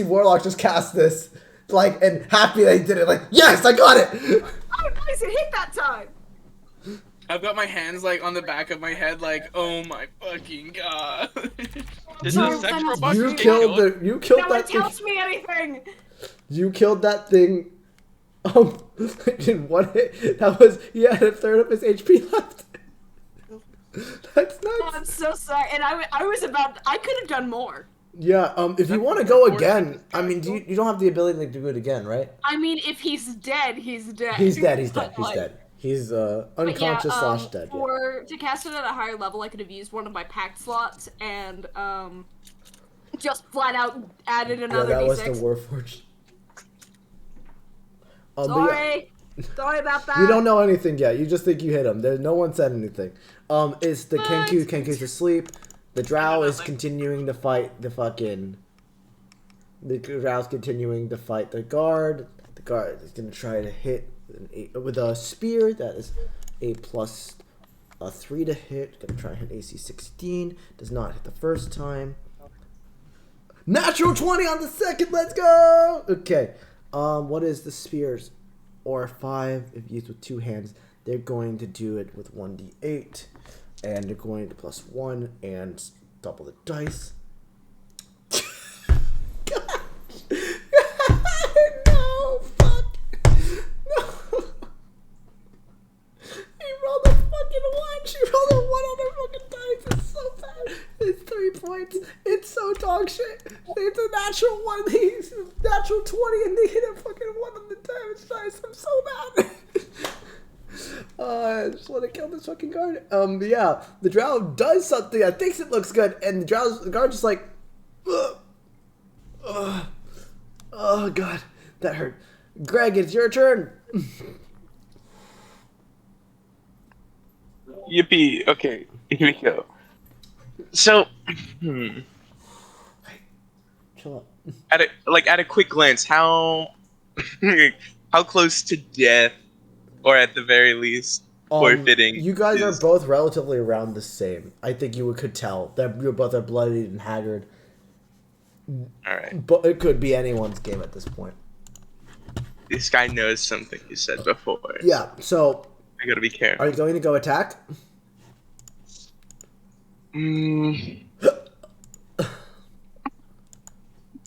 Warlock just cast this, like, and happy that he did it. Like, yes, I got it. Oh, nice, it hit that time! I've got my hands like on the back of my head, like, oh my fucking god. Did You- the sex robot You get killed killed? You killed No one that thing. tells me anything! You killed that thing. In one hit. That was, he had a third of his HP left. That's Oh, nuts. I'm so sorry, and I was about, I could have done more. Yeah. If you want to go again, I mean, you don't have the ability to do it again, right? I mean, if he's dead, he's dead. He's dead. He's dead. But, He's like, dead. He's but unconscious yeah, / dead. Yeah. To cast it at a higher level, I could have used one of my pact slots and just flat out added Yeah, another that was the d6. Warforged. But yeah. Sorry, sorry about that. You don't know anything yet. You just think you hit him. There's no one said anything. It's the Kenku. Kenku's asleep. The Drow is continuing to fight the fucking. The Drow's continuing to fight the guard. The guard is gonna try to hit with a spear. That is a +3 to hit. Gonna try and hit AC 16. Does not hit the first time. Natural 20 on the second. Let's go. Okay. What is the spears? Or 5 if used with 2 hands. They're going to do it with 1d8, and they're going to +1 and double the dice. God. No, fuck. No. He rolled a fucking 1. She rolled a 1 on her fucking dice. It's so bad. It's 3 points. It's so dog shit. It's a natural 1. He's natural 20, and they hit a fucking 1 on the damage dice. I'm so mad. I just want to kill this fucking guard. Yeah, the drow does something that thinks it looks good, and the guard's just like, ugh. Ugh. Oh god, that hurt. Greg, it's your turn. Yippee. Okay, here we go. So, Chill up. at a quick glance, how how close to death, or at the very least forfeiting? You guys are is- both relatively around the same. I think you could tell that you both are bloodied and haggard. All right. But it could be anyone's game at this point. This guy knows something he said before. Yeah. So, I gotta be careful. are you going to go attack? Mm,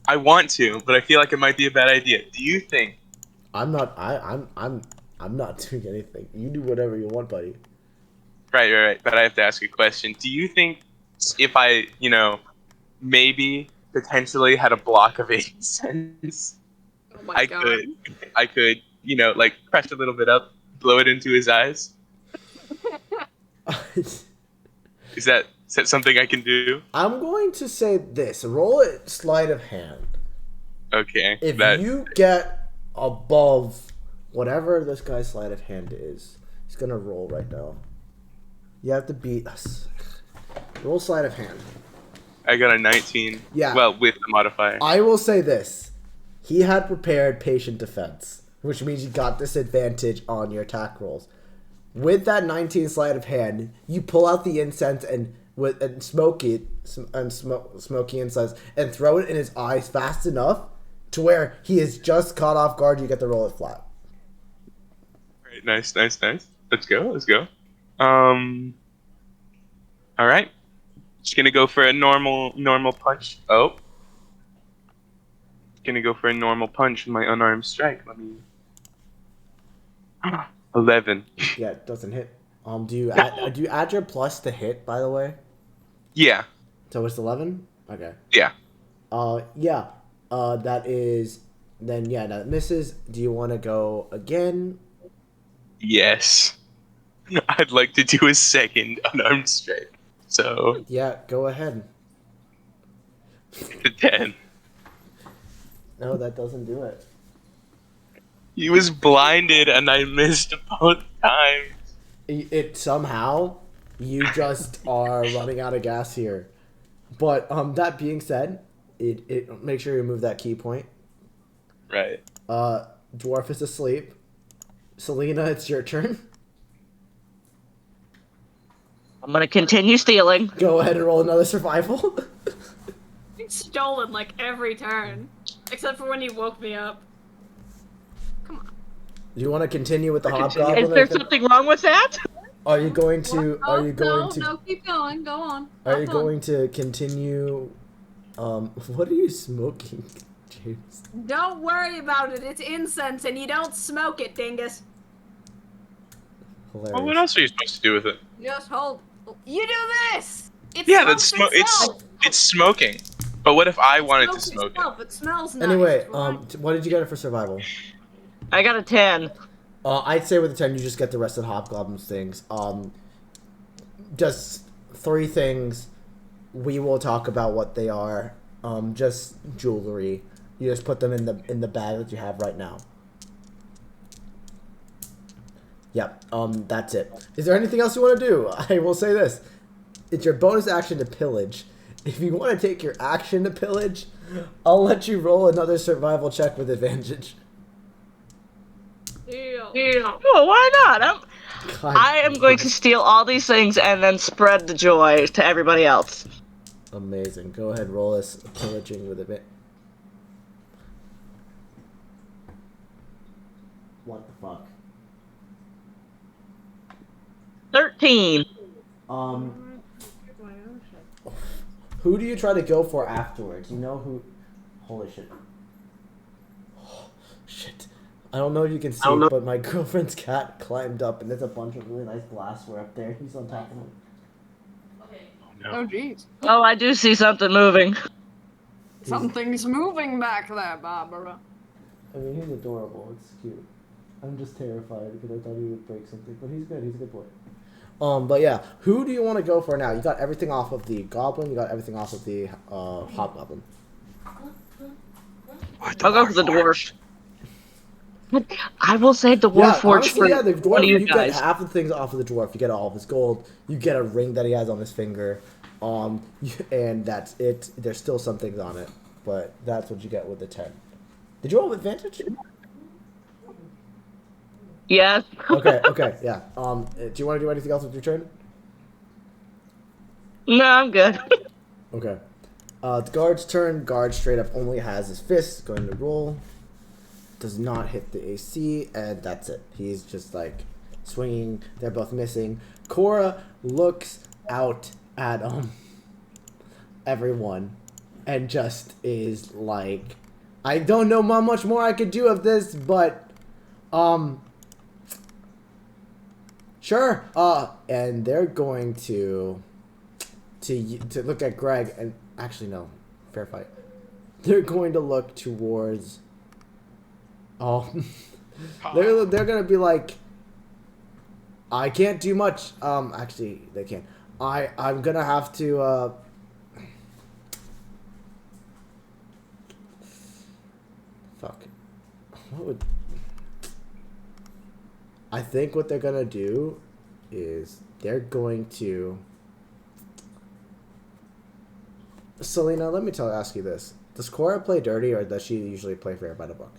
I want to, but I feel like it might be a bad idea. Do you think? I'm not. I'm not doing anything. You do whatever you want, buddy. Right. But I have to ask a question. Do you think if I, maybe potentially had a block of incense, Oh my I god. could, like press a little bit up, blow it into his eyes? Is that something I can do? I'm going to say this. Roll it sleight of hand. Okay. If That you get above whatever this guy's sleight of hand is, he's gonna roll right now. You have to beat us. Roll sleight of hand. I got a 19. Yeah. Well, with the modifier. I will say this. He had prepared patient defense, which means you got disadvantage on your attack rolls. With that 19 sleight of hand, you pull out the incense and smoke it and smoky incense and throw it in his eyes fast enough to where he is just caught off guard. You get to roll it flat. Right, nice. Let's go. All right. Just gonna go for a normal punch. Oh. Gonna go for a normal punch with my unarmed strike. Let me. 11. Yeah, it doesn't hit. Do you add your plus to hit, by the way? Yeah. So it's 11. Okay. Yeah. Yeah. That is. Then yeah, that misses. Do you want to go again? Yes. I'd like to do a second unarmed strike. So Yeah, go ahead. the 10. No, that doesn't do it. He was blinded and I missed both times. It somehow you just are running out of gas here. But that being said, it make sure you remove that key point. Right. Dwarf is asleep. Selena, it's your turn. I'm gonna continue stealing. Go ahead and roll another survival. It's stolen like every turn. Except for when you woke me up. Come on. Do you want to continue with the Is hobgoblin? there something wrong with that? Are you going to? Are you going to? No, keep going. Go on. Are you Have fun. going to continue? What are you smoking, James? Don't worry about it. It's incense and you don't smoke it, dingus. Hilarious. Well, what else are you supposed to do with it? Just hold. You do this! It Yeah, that's smokes itself. it's smoking. But what if I wanted to Smokes smoke it? itself. It smells nice. Anyway, right? what did you get for survival? I got a 10. I'd say with the 10, you just get the rest of the hobgoblin's things. Just 3 things. We will talk about what they are. Just jewelry. You just put them in the bag that you have right now. Yep. That's it. Is there anything else you want to do? I will say this: it's your bonus action to pillage. If you want to take your action to pillage, I'll let you roll another survival check with advantage. Deal. Oh, why not? God. I am going to steal all these things and then spread the joy to everybody else. Amazing. Go ahead, roll us pillaging with advantage. What the fuck? 13. Who do you try to go for afterwards? You know who? Holy shit. Oh, shit. I don't know if you can see, but my girlfriend's cat climbed up, and there's a bunch of really nice glassware up there. He's on top of him. Oh, jeez. Oh, I do see something moving. Something's moving back there, Barbara. I mean, he's adorable. It's cute. I'm just terrified because I thought he would break something, but he's good. He's a good boy. But yeah, who do you want to go for now? You got everything off of the goblin. You got everything off of the hobgoblin. I'll go for the dwarf. I will save the dwarf forge honestly, for yeah, the dwarf, one of you you get guys. half the things off of the dwarf. You get all of his gold. You get a ring that he has on his finger. And that's it. There's still some things on it, but that's what you get with the 10. Did you roll with advantage? Yes. Okay, yeah. Do you want to do anything else with your turn? No, I'm good. Okay. The guard's turn. Guard straight up only has his fist. Going to roll. Does not hit the AC, and that's it. He's just like swinging. They're both missing. Cora looks out at everyone, and just is like, I don't know how much more I could do of this, but sure. And they're going to look at Greg, and actually no, fair fight. They're going to look towards. They're gonna be like, I can't do much. Actually, they can't. I'm gonna have to. Fuck. What would? I think what they're gonna do is they're going to. Selena, let me ask you this: does Cora play dirty, or does she usually play fair by the book?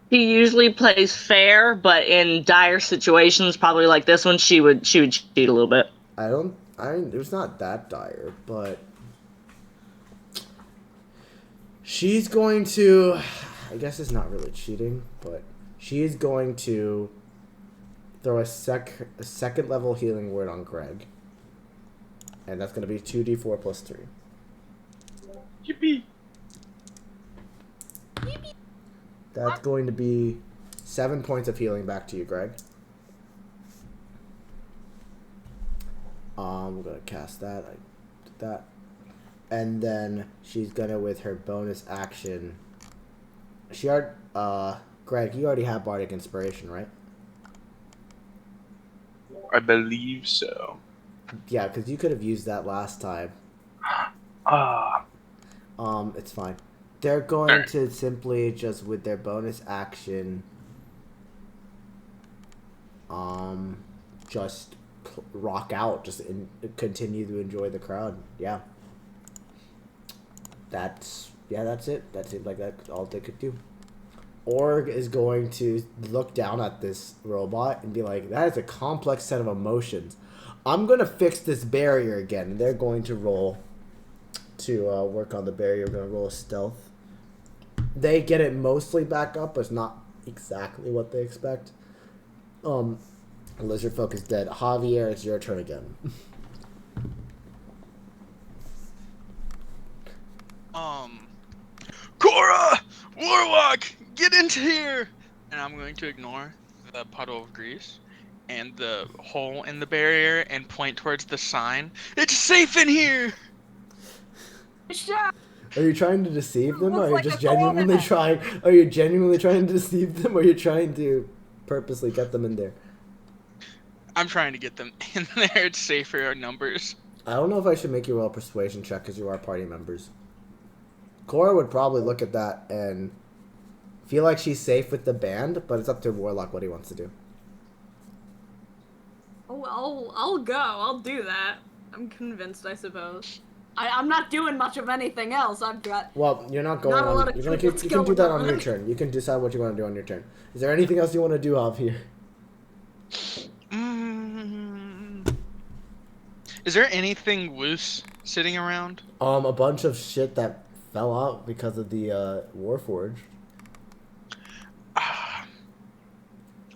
He usually plays fair, but in dire situations, probably like this one, she would cheat a little bit. It was not that dire, but she's going to. I guess it's not really cheating, but she's going to throw a second level healing word on Greg, and that's going to be 2d4 plus 3. Yippee! That's going to be 7 points of healing back to you, Greg. We're gonna cast that. I did that, and then she's gonna, with her bonus action. Greg, you already have Bardic Inspiration, right? I believe so. Yeah, because you could have used that last time. It's fine. They're going to simply just, with their bonus action, just rock out, continue to enjoy the crowd. Yeah. That's it. That seemed like that's all they could do. Org is going to look down at this robot and be like, that is a complex set of emotions. I'm going to fix this barrier again. And they're going to roll to work on the barrier. We're going to roll a stealth. They get it mostly back up, but it's not exactly what they expect. Lizard Folk is dead. Javier, it's your turn again. Cora! Warlock! Get into here! And I'm going to ignore the puddle of grease and the hole in the barrier and point towards the sign. It's safe in here! Are you trying to deceive them, or are you just genuinely trying? Are you genuinely trying to deceive them, or are you trying to purposely get them in there? I'm trying to get them in there. It's safer numbers. I don't know if I should make you roll a persuasion check because you are party members. Cora would probably look at that and feel like she's safe with the band, but it's up to Warlock what he wants to do. Oh, I'll go. I'll do that. I'm convinced, I suppose. I'm not doing much of anything else. I've got. Well, you're not going on. You're gonna keep, you can do that on your turn. You can decide what you want to do on your turn. Is there anything else you want to do off here? Is there anything loose sitting around? A bunch of shit that fell out because of the Warforged. I'm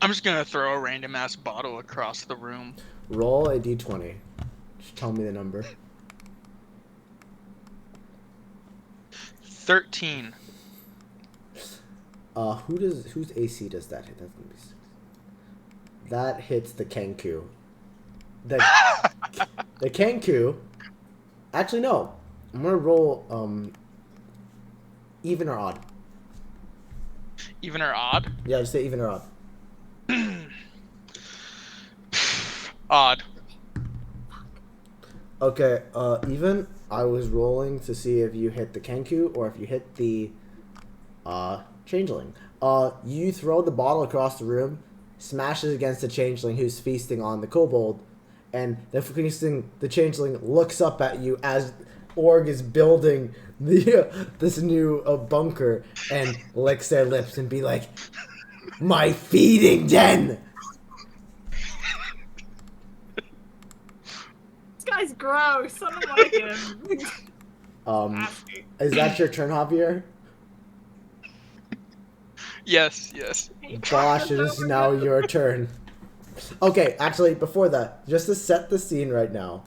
just gonna throw a random ass bottle across the room. Roll a d20. Just tell me the number. 13. Whose AC does that hit? That's gonna be 6. That hits the Kenku. The Kenku. Actually, no. I'm gonna roll even or odd. Even or odd? Yeah, just say even or odd. Odd. Okay, even. I was rolling to see if you hit the Kenku or if you hit the Changeling. You throw the bottle across the room, smashes against the Changeling who's feasting on the Kobold, and the Changeling looks up at you as Org is building this new bunker and licks their lips and be like, "My feeding den!" This guy's gross. I don't like him. Is that your turn, Javier? Yes. Bosh, it is now your turn. Okay, actually, before that, just to set the scene right now,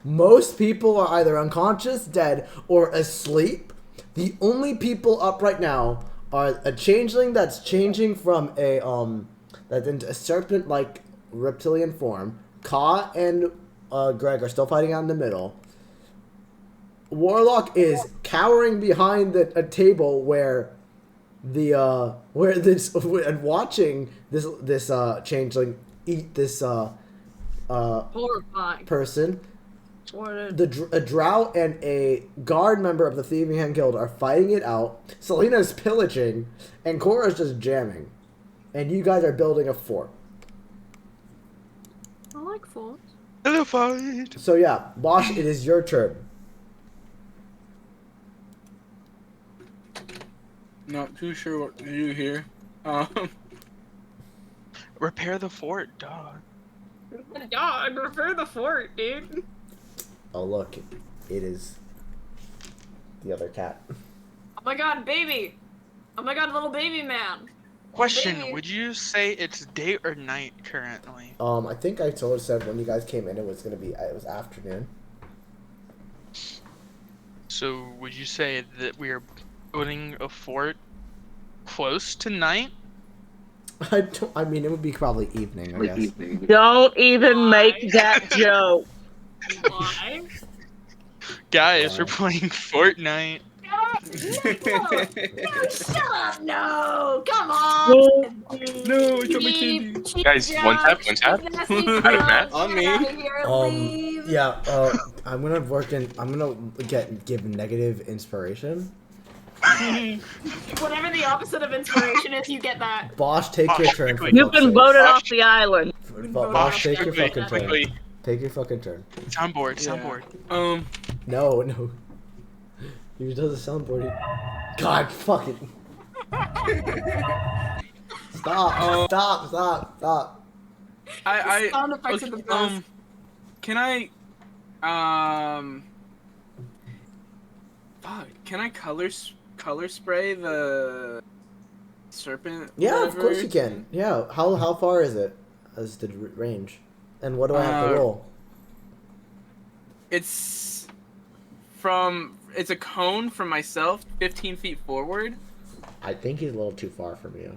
most people are either unconscious, dead, or asleep. The only people up right now are a changeling that's changing from that's into a serpent-like reptilian form. Ka and Greg are still fighting out in the middle. Warlock is cowering behind a table where where this and watching this changeling eat this Horrifying. person. What A drow and a guard member of the Thieving Hand Guild are fighting it out. Selena's pillaging, and Cora's just jamming. And you guys are building a fort. I like forts. Hello, fight. So yeah, Bosch, it is your turn. Not too sure what to do here. Repair the fort, dog. God, repair the fort, dude. Oh look, it is the other cat. Oh my god, baby! Oh my god, little baby man! Question: Baby. would you say it's day or night currently? I think I said when you guys came in it was afternoon. So would you say that we are building a fort close to night? I mean, it would be probably evening, I guess. Don't even make that joke. Why? Guys, we're playing Fortnite. No, shut up! No! Come on! No, it's on my candy. Guys, one tap. On me. Yeah. I'm gonna give negative inspiration. Whatever the opposite of inspiration is, you get that. Bosch, take your turn. For You've fuck's been sake. voted off the island. Bosch, take your Quickly, fucking turn. quickly. Take your fucking turn. Soundboard, soundboard. No. He does a soundboard. God, fucking. Stop. I Sound effects okay, are the best. Can I fuck, can I color spray the serpent? Yeah, of whatever? course you can. Yeah. How far is it as the range? And what do I have to roll? It's a cone from myself, 15 feet forward. I think he's a little too far from you.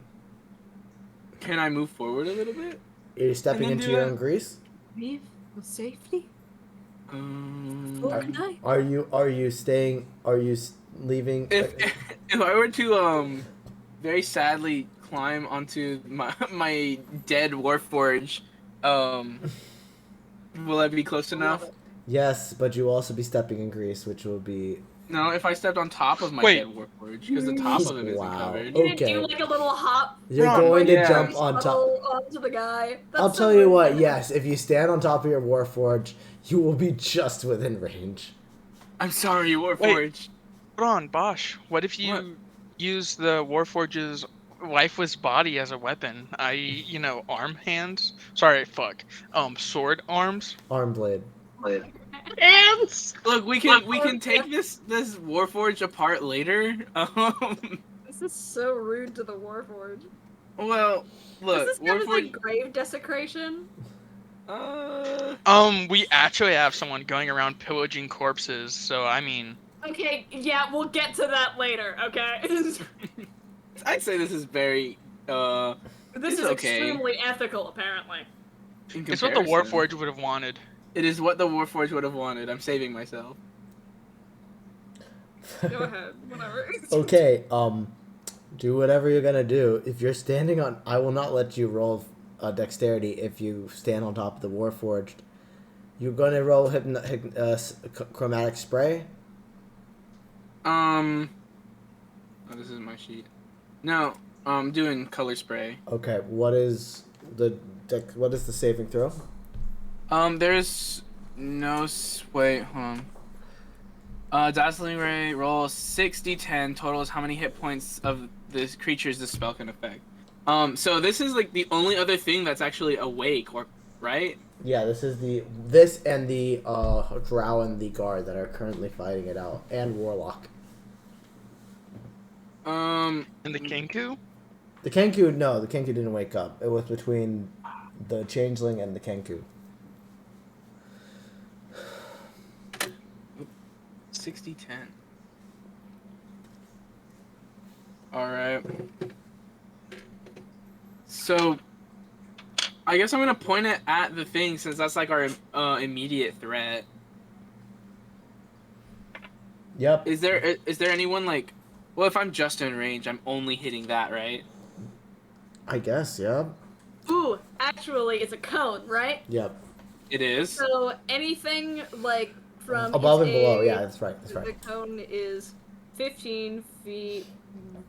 Can I move forward a little bit? Are you stepping then into do your that. own grease? Leave with safety. Are- Good night. Are you staying? Are you leaving? If I were to very sadly climb onto my dead warforge, will I be close enough? Yes, but you will also be stepping in grease, which will be. No, if I stepped on top of my Wait. dead warforge, because the top of it isn't Wow. covered. You're gonna Okay. do like a little hop. You're Ron, going to yeah. jump on top. Shuttle onto the guy. I'll tell you what. Yes, if you stand on top of your warforge, you will be just within range. I'm sorry, warforge. Hold on, Bosch. What if you What? use the Warforge's lifeless body as a weapon? Arm hands? Sorry, fuck. Sword arms? Arm blade. Ants! Look, we can take this warforge apart later. This is so rude to the Warforged. Well, look, Does this count as like warforge. grave desecration? We actually have someone going around pillaging corpses, so I mean... Okay, yeah, we'll get to that later, okay? I'd say this is very This It's is okay. extremely ethical, apparently. in It's what the comparison. Warforged would have wanted. It is what the warforge would have wanted. I'm saving myself. Go ahead, whatever. Okay. Do whatever you're gonna do. If you're standing on, I will not let you roll dexterity if you stand on top of the warforged. You're gonna roll chromatic spray. Oh, this isn't my sheet. No, I'm doing color spray. Okay. What is the saving throw? There's no wait, hold on. Dazzling Ray, roll 6d10. Total is how many hit points of this creatures this spell can affect. So this is like the only other thing that's actually awake, or right? Yeah, this and the drow and the guard that are currently fighting it out, and warlock. And the Kenku? The Kenku, no, the Kenku didn't wake up. It was between The Changeling and the Kenku. 60-10. Alright. So, I guess I'm gonna point it at the thing since that's like our immediate threat. Yep. Is there anyone like... Well, if I'm just in range, I'm only hitting that, right? I guess, yeah. Ooh, actually, it's a cone, right? Yep. It is? So anything like from Above its and below, age, yeah, that's right, that's the right. cone is 15 feet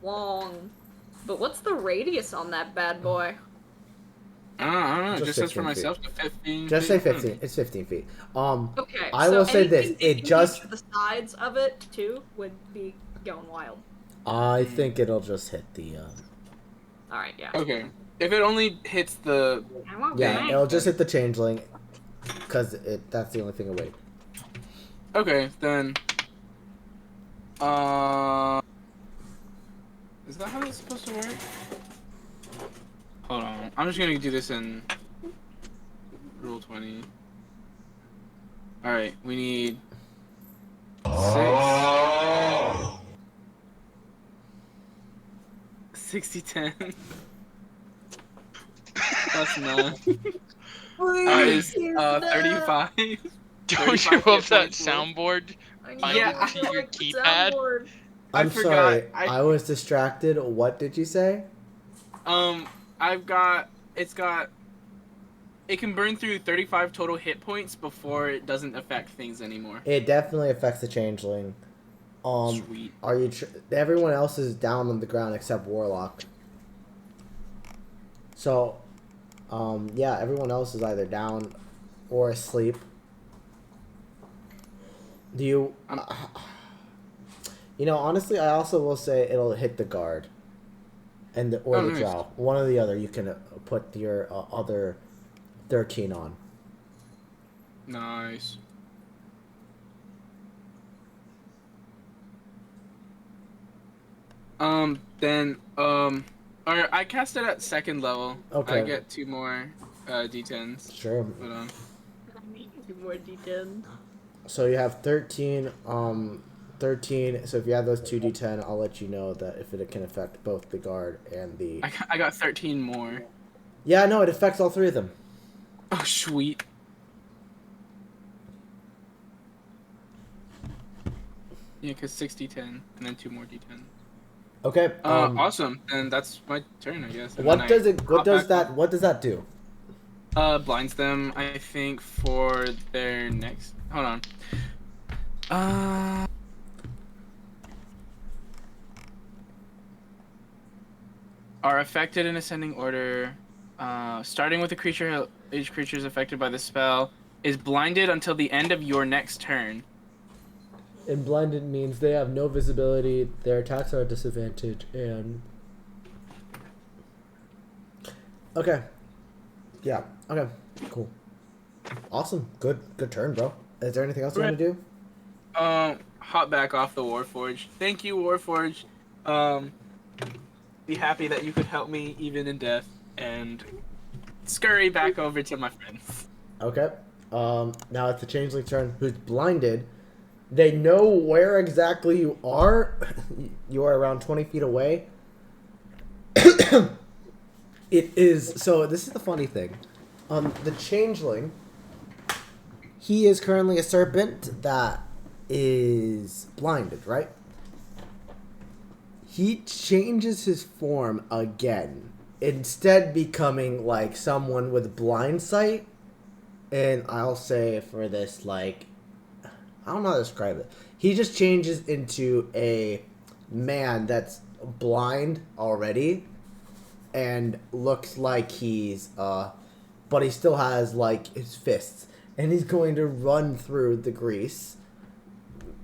long. But what's the radius on that bad boy? I don't know. It Just just says for 15 feet. myself to 15 Just say feet. 15. It's 15 feet. Okay, I so will say this. anything It digging just... into the sides of it too would be going wild. I think it'll just hit the... All right, yeah. Okay. If it only hits the... I'm okay. Yeah, it'll just hit the Changeling. Because that's the only thing awake. Okay, then... Is that how it's supposed to work? Hold on. I'm just gonna do this in... Rule 20. Alright, we need... 60-10. Plus 9. Is 35. Don't 35 you love hit that points left. soundboard? Bind Yeah, it to your keypad. I'm forgot. sorry. I was distracted. What did you say? It can burn through 35 total hit points before it doesn't affect things anymore. It definitely affects the Changeling. Sweet. Are you... everyone else is down on the ground except Warlock. So, yeah, everyone else is either down or asleep. Do you... you know, honestly, I also will say it'll hit the guard. And the, or the nice. drow. One or the other you can put your other 13 on. Nice. Alright, I cast it at second level. Okay. I get 2 more D10s. Sure. Hold on. I need 2 more D10. So you have 13, 13. So if you add those 2d10, I'll let you know that if it can affect both the guard and the... I got 13 more. Yeah, no, it affects all 3 of them. Oh, sweet. Yeah, because 60-10, and then 2 more D10. Okay. Awesome. And that's my turn, I guess. And What then does I it? What hop does back that? What does that do? Blinds them, I think, for their next... Hold on. Are affected in ascending order. Starting with a creature, each creature is affected by the spell is blinded until the end of your next turn. And blinded means they have no visibility. Their attacks are at disadvantage, and... Okay. Yeah. Okay. Cool. Awesome. Good turn, bro. Is there anything else you want to do? Hop back off the Warforge. Thank you, Warforge. Be happy that you could help me even in death, and scurry back over to my friends. Okay. Now it's the Changeling turn, who's blinded. They know where exactly you are. You are around 20 feet away. It is... So, this is the funny thing. The Changeling, he is currently a serpent that is blinded, right? He changes his form again, instead becoming like someone with blind sight. And I'll say for this, like, I don't know how to describe it. He just changes into a man that's blind already and looks like he's but he still has like his fists, and he's going to run through the grease,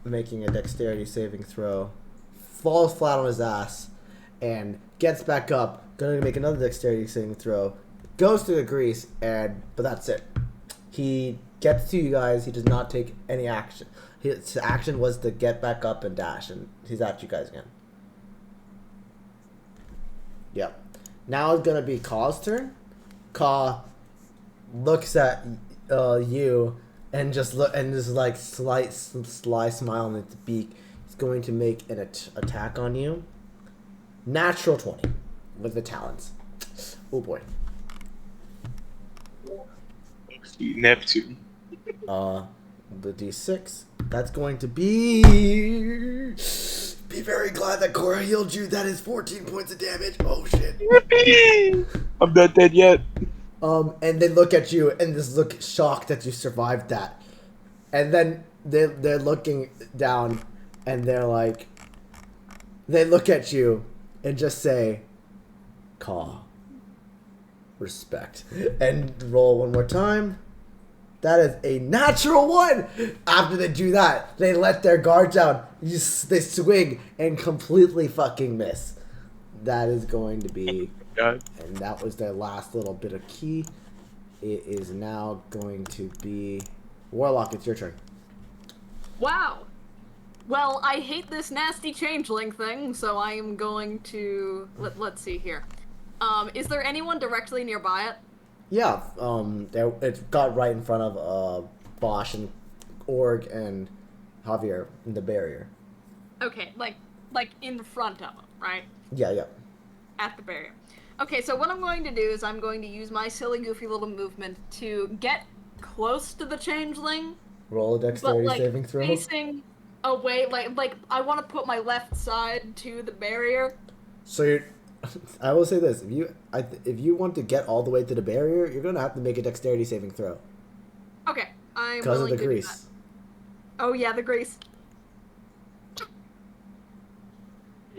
making a dexterity saving throw, falls flat on his ass, and gets back up, gonna make another dexterity saving throw, goes through the grease, but that's it. He gets to you guys. He does not take any action. His action was to get back up and dash, and he's at you guys again. Yep. Now it's gonna be Kaw's turn. Kaw, looks at you and just like sly smile on its beak. It's going to make an attack on you. Natural 20 with the talons. Oh boy. Neptune. The D6. That's going to be. Be very glad that Cora healed you. That is 14 points of damage. Oh shit. Yippee! I'm not dead yet. And they look at you and just look shocked that you survived that. And then they're looking down and they're like, they look at you and just say, "Caw, respect," and roll one more time. That is a natural 1. After they do that, they let their guard down. They swing and completely fucking miss. That is going to be, God. and that was their last little bit of key. It is now going to be Warlock. It's your turn. Wow. Well, I hate this nasty changeling thing, so I am going to let's see here. Is there anyone directly nearby it? Yeah, it got right in front of Bosch and Org and Javier in the barrier. Okay, like in front of them, right? Yeah. At the barrier. Okay, so what I'm going to do is I'm going to use my silly goofy little movement to get close to the changeling, Roll a dexterity but saving throw. facing away, like I want to put my left side to the barrier. So you're. I will say this: if you want to get all the way to the barrier, you're gonna have to make a dexterity saving throw Okay, I'm because of willing the to do grease. that. Oh yeah, the grease.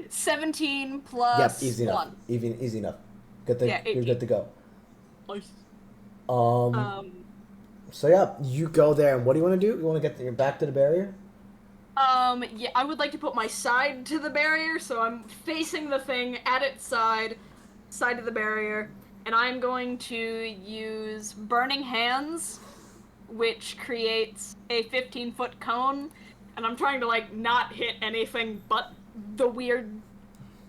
17 plus Yep, easy enough. 1. Easy enough. Good to, Yeah, you're good to go. Nice. So yeah, you go there, and what do you want to do? You want to get your back to the barrier? Yeah, I would like to put my side to the barrier, so I'm facing the thing at its side of the barrier, and I'm going to use Burning Hands, which creates a 15-foot cone, and I'm trying to, like, not hit anything but the weird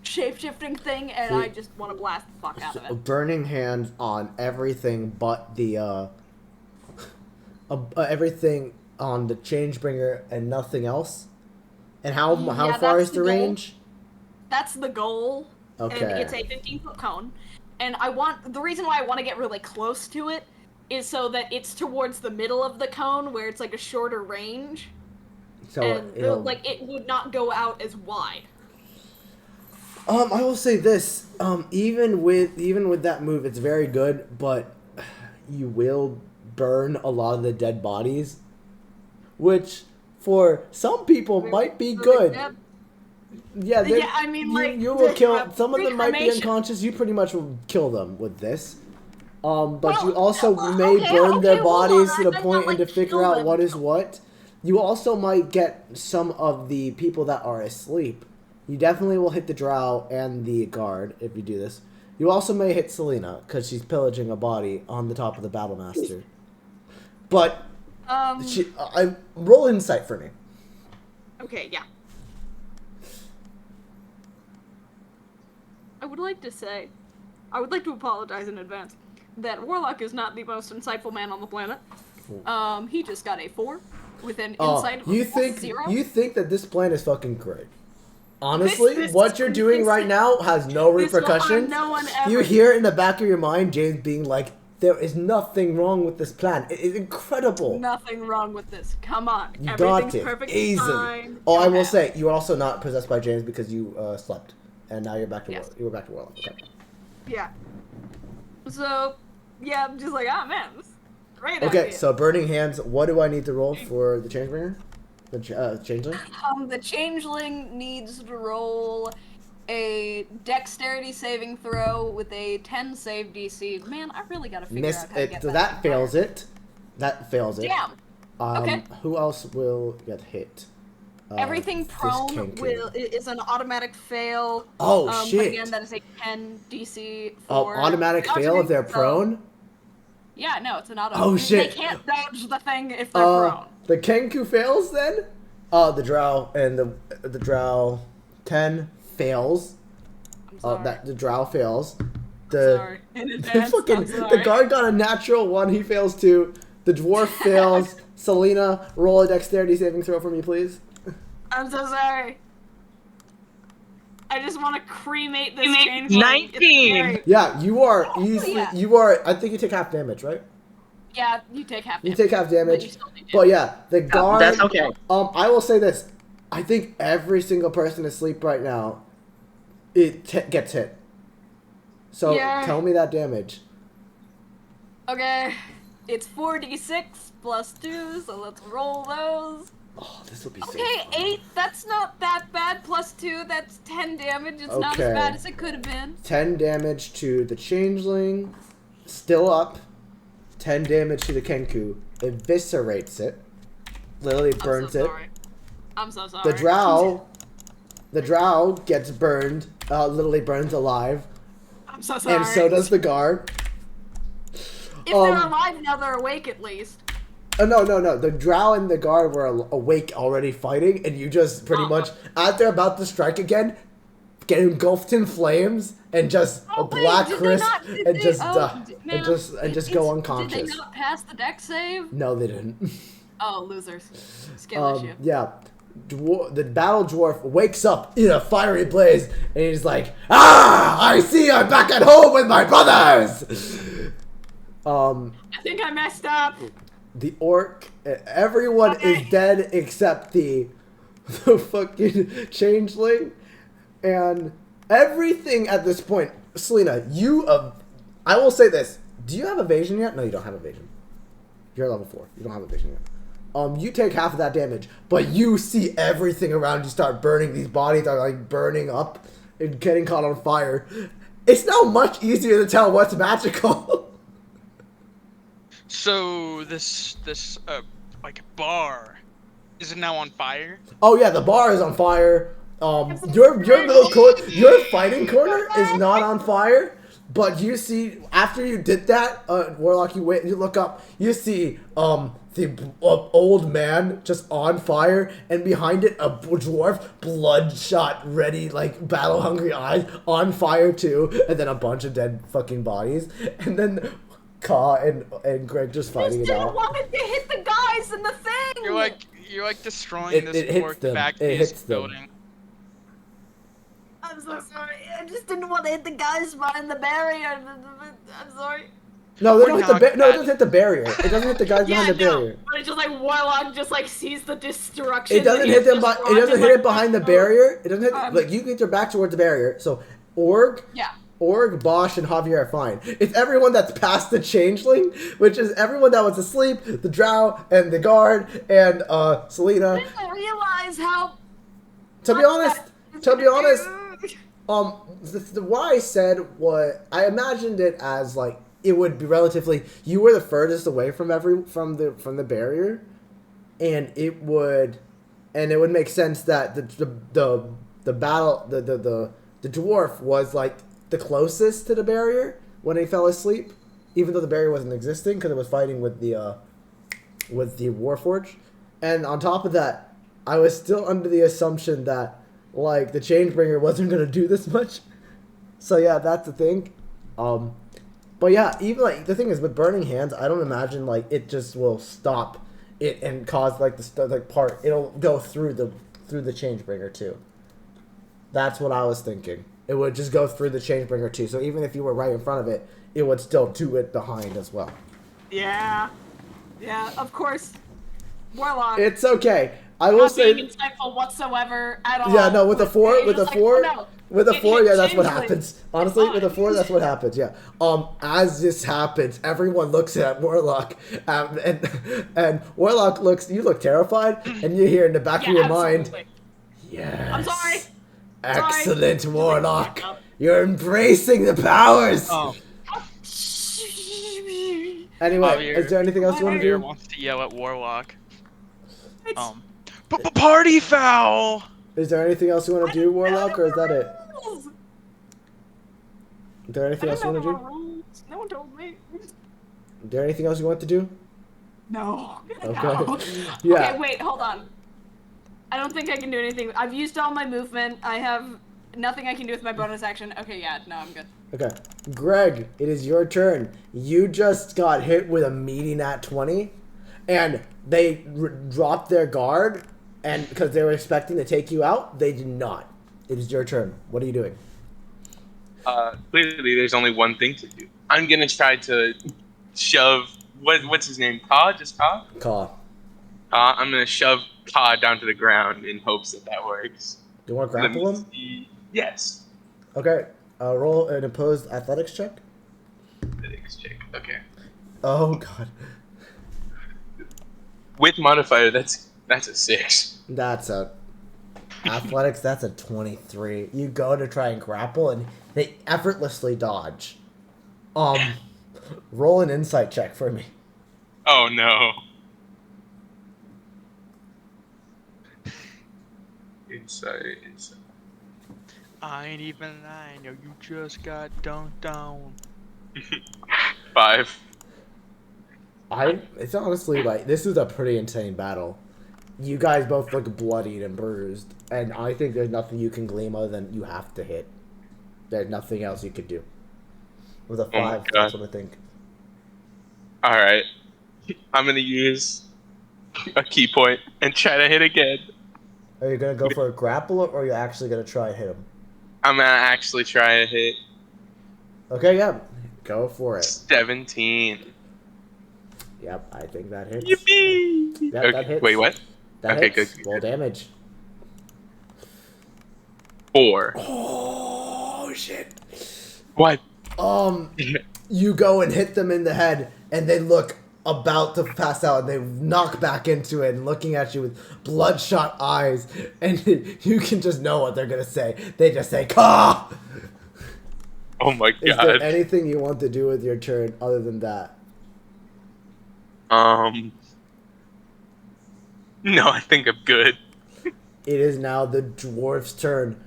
shape-shifting thing, and I just want to blast the fuck out of it. Burning hands on everything but the everything on the Changebringer and nothing else. And how Yeah, far that's is the the goal. range? That's the goal. Okay. And it's a 15-foot cone. And the reason why I want to get really close to it is so that it's towards the middle of the cone where it's like a shorter range. So And it'll, like it would not go out as wide. I will say this, even with that move, it's very good, but you will burn a lot of the dead bodies, which for some people might be good. Yeah, Yeah, I mean, you will kill some of them. Might be cremation. unconscious. You pretty much will kill them with this. But Well, you also may okay, burn their hold bodies on, to I the might point not, and to like, figure kill out them. what is what. You also might get some of the people that are asleep. You definitely will hit the drow and the guard if you do this. You also may hit Selena because she's pillaging a body on the top of the battle master. But I roll insight for me. Okay, yeah. I would like to apologize in advance that Warlock is not the most insightful man on the planet. He just got a 4 with an insight of you a think 0. you think that this plan is fucking great? Honestly, This what is you're doing right amazing. now has no This will harm repercussions. no one ever. You hear in the back of your mind James being like, "There is nothing wrong with this plan. It is incredible. Nothing wrong with this. Come on. You got Everything's it perfectly easily." fine. Oh, I Come will on. say you are also not possessed by James because you slept, and now you're back to Yes. you were back to Warlock. Okay. Yeah. So, yeah, I'm just like, ah, man, this is a great Okay, idea. so burning hands. What do I need to roll for the Changebringer? The changeling. The changeling needs to roll a dexterity saving throw with a 10 save DC. Man, I really gotta figure Miss out how to it. get So that. that fails it. That fails it. Damn. Okay. Who else will get hit? Everything this prone Kenku. is an automatic fail. Oh, But shit. again, that is a 10 DC Oh, for automatic fail if dodging, they're so- prone? Yeah, no, it's an auto. Oh, shit. They can't dodge the thing if they're prone. The Kenku fails then? The drow and the drow 10 fails. I'm sorry. The drow fails. The Sorry. In advance, fucking I'm sorry. the guard got a natural 1. He fails 2. The dwarf fails. Selena, roll a dexterity saving throw for me, please. I'm so sorry. I just want to cremate this changeling. 19. Yeah, you are easily. yeah. You are. I think you take half damage, right? Yeah, you take half You damage. take half But you damage. still need But yeah, the guard. That's okay. I will say this. I think every single person asleep right now, it gets hit. So Yeah. tell me that damage. Okay, it's 4d6 plus 2, so let's roll those. Oh, this will be so Okay, fun. 8, that's not that bad. Plus 2, that's 10 damage. It's not Okay. as bad as it could have been. 10 damage to the changeling, still up. 10 damage to the Kenku, eviscerates it. Literally burns I'm so it. sorry. I'm so sorry. The drow gets burned, literally burns alive, I'm so sorry. and so does the guard. If they're alive now, they're awake at least. No. The drow and the guard were awake already fighting, and you just pretty much, as they're about to strike again, get engulfed in flames and just a black crisp and just go unconscious. Did they not pass the deck save? No, they didn't. Oh, losers. Skill issue. Yeah. The battle dwarf wakes up in a fiery blaze, and he's like, "Ah! I see I'm back at home with my brothers!" I think I messed up. The orc, everyone is dead except the fucking changeling, and everything at this point. Selena, I will say this. Do you have evasion yet? No, you don't have evasion. You're level 4. You don't have evasion yet. You take half of that damage, but you see everything around you start burning. These bodies are like burning up and getting caught on fire. It's now much easier to tell what's magical. So this like bar, is it now on fire? Oh yeah, the bar is on fire. Your fighting corner is not on fire, but you see after you did that, Warlock, you look up, you see the old man just on fire, and behind it a dwarf, bloodshot, ready, like battle hungry eyes, on fire too, and then a bunch of dead fucking bodies, and then Ka and Greg just fighting it out. I wanted to hit the guys in the thing. You're like destroying this poor fact-based building. I'm so sorry. I just didn't want to hit the guys behind the barrier. I'm sorry. No, they don't hit it doesn't hit the barrier. It doesn't hit the guys behind the barrier. But it's just like Warlock just like sees the destruction. It doesn't hit them. It doesn't hit it behind the barrier. It doesn't hit. Like you get your back towards the barrier. So Org, Bosch, and Javier are fine. It's everyone that's past the changeling, which is everyone that was asleep, the drow, and the guard, and Selena. I didn't realize how. To be honest, what I said was, I imagined it as like, it would be relatively, you were the furthest away from the barrier, and it would make sense that the dwarf was like the closest to the barrier when he fell asleep, even though the barrier wasn't existing because it was fighting with the Warforged. And on top of that, I was still under the assumption that like the Changebringer wasn't gonna do this much. So yeah, that's the thing. But yeah, even like the thing is with burning hands, I don't imagine like it just will stop it and cause like part. It'll go through the Changebringer too. That's what I was thinking. It would just go through the Changebringer too. So even if you were right in front of it, it would still do it behind as well. Yeah, of course. Warlock. It's okay. I will not say. being insightful whatsoever at all. Yeah, no, with a 4, You're with a just 4. like, oh, no. With a 4, yeah, that's what changeling. happens. Honestly, with a 4, that's what happens. Yeah. As this happens, everyone looks at Warlock, and Warlock looks. You look terrified, and you hear in the back of your mind, "Yes, I'm sorry. Excellent, Warlock. You're embracing the powers." Anyway, Javier, is there anything else you want to Javier do? wants to yell at Warlock. Party foul! Is there anything else you want to do, Warlock, or is that it? Is there anything else you want to do? No one told me. Is there anything else you want to do? No. Okay. No. Yeah. Okay, wait, hold on. I don't think I can do anything. I've used all my movement. I have Nothing I can do with my bonus action. Okay, yeah, no, I'm good. Okay. Greg, it is your turn. You just got hit with a meaty nat 20, and they dropped their guard, and because they were expecting to take you out, they did not. It is your turn. What are you doing? Clearly, there's only one thing to do. I'm gonna try to shove. What's his name? Ka? Just Ka? Call. I'm gonna shove Ka down to the ground in hopes that works. Do you want to Let me grapple him? see. Yes. Okay. Roll an opposed athletics check. Athletics check. Okay. Oh, God. With modifier, that's a 6. That's a... Athletics, that's a 23. You go to try and grapple, and they effortlessly dodge. Roll an insight check for me. Oh no. Insight. I ain't even lying, yo. You just got dunked down. 5. It's honestly like, this is a pretty insane battle. You guys both look bloodied and bruised, and I think there's nothing you can glean other than you have to hit. There's nothing else you could do. With a 5, that's what I think. Alright. I'm gonna use a key point and try to hit again. Are you gonna go for a grapple, or are you actually gonna try and hit him? I'm gonna actually try to hit Okay, yeah. Go for it. 17. Yep, I think that hits. Yippee! Yep, Okay, that hits. wait, what? That Okay, hits. good. Roll damage. 4. Oh, shit. What? You go and hit them in the head, and they look about to pass out, and they knock back into it, and looking at you with bloodshot eyes, and you can just know what they're gonna say. They just say, "Caw!" Oh my Is there god. anything you want to do with your turn other than that? No, I think I'm good. It is now the dwarf's turn.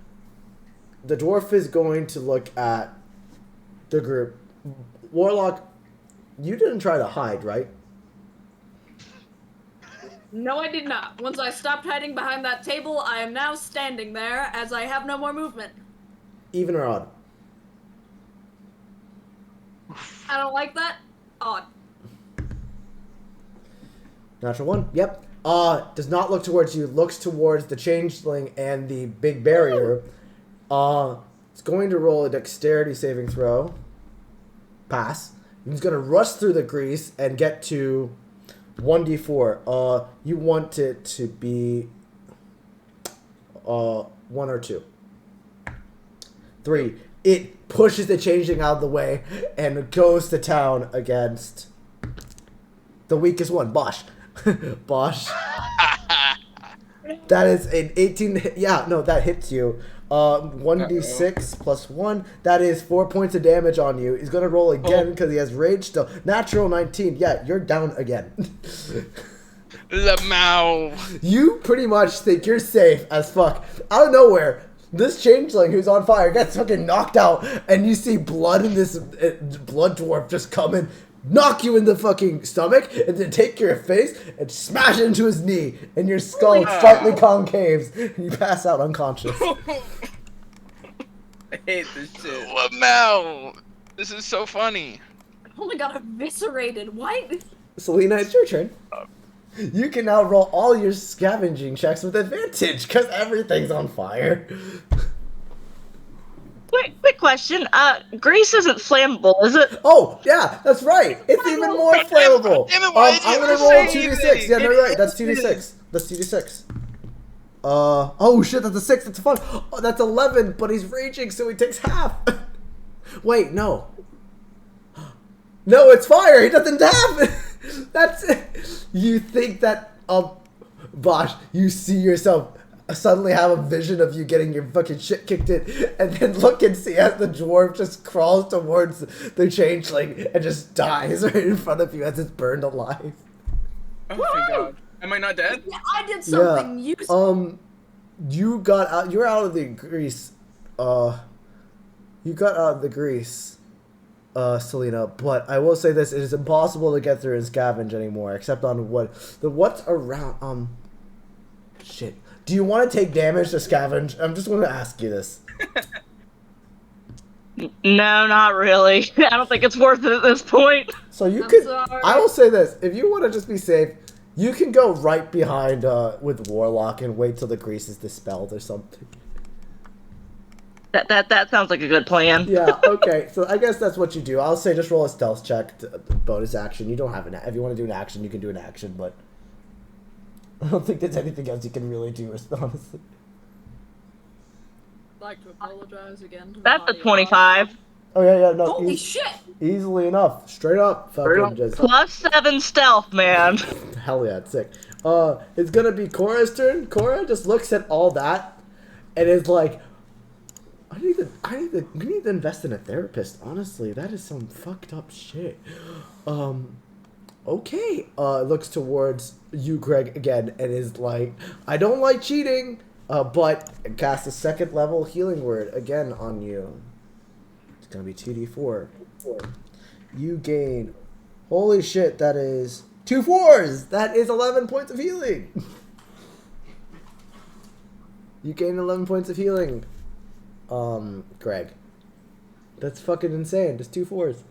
The dwarf is going to look at the group. Warlock, you didn't try to hide, right? No, I did not. Once I stopped hiding behind that table, I am now standing there as I have no more movement. Even or odd? I don't like that. Odd. Natural 1. Yep. Does not look towards you. Looks towards the changeling and the big barrier. It's going to roll a dexterity saving throw. Pass. He's going to rush through the grease and get to 1d4. You want it to be 1 or 2. 3. It pushes the changeling out of the way and goes to town against the weakest one, Bosch. Bosch. That is an 18. Yeah, no, that hits you. 1d6 plus 1. That is 4 points of damage on you. He's gonna roll again because he has rage still. Natural 19. Yeah, you're down again. Lamau. You pretty much think you're safe as fuck. Out of nowhere, this changeling who's on fire gets fucking knocked out, and you see blood in this blood dwarf just come in, knock you in the fucking stomach, and then take your face and smash it into his knee, and your skull slightly concaves, and you pass out unconscious. I hate this shit. Lamau. This is so funny. I only got eviscerated. What? Selena, it's your turn. You can now roll all your scavenging checks with advantage, because everything's on fire. Quick question. Grease isn't flammable, is it? Oh, yeah, that's right. It's even more flammable. Damn it, why did you I'm gonna ever roll say 2d6. anything? Yeah, no, you're right. That's 2d6. That's 2d6. Oh shit, that's a 6. That's fun. Oh, that's 11, but he's raging, so he takes half. Wait, no. No, it's fire. He doesn't have. That's it. You think that, Bosch, you see yourself suddenly have a vision of you getting your fucking shit kicked in, and then look and see as the dwarf just crawls towards the changeling and just dies right in front of you as it's burned alive. Oh my god. Am I not dead? Yeah, I did something useful. You got out. You're out of the grease. You got out of the grease, Selena. But I will say this: it is impossible to get through and scavenge anymore, except on wood. What's around? Shit. Do you want to take damage to scavenge? I'm just going to ask you this. No, not really. I don't think it's worth it at this point. So you I'm could. sorry. I will say this: if you want to just be safe, you can go right behind with Warlock and wait till the grease is dispelled or something. That sounds like a good plan. Yeah. Okay. So I guess that's what you do. I'll say just roll a stealth check, bonus action. You don't have an. If you want to do an action, you can do an action, but I don't think there's anything else you can really do. Honestly. I'd like to apologize again to the That's a party. 25. Oh yeah, no. Holy shit! Easily enough, straight up, fucking just. Plus 7 stealth, man. Hell yeah, it's sick. It's gonna be Cora's turn. Cora just looks at all that, and is like, we need to invest in a therapist. Honestly, that is some fucked up shit. Okay. Looks towards you, Greg, again, and is like, I don't like cheating. But cast a second level healing word again on you. It's gonna be 2d4. You gain. Holy shit, that is 2 4s. That is 11 points of healing. You gain 11 points of healing. Greg. That's fucking insane. Just 2 4s.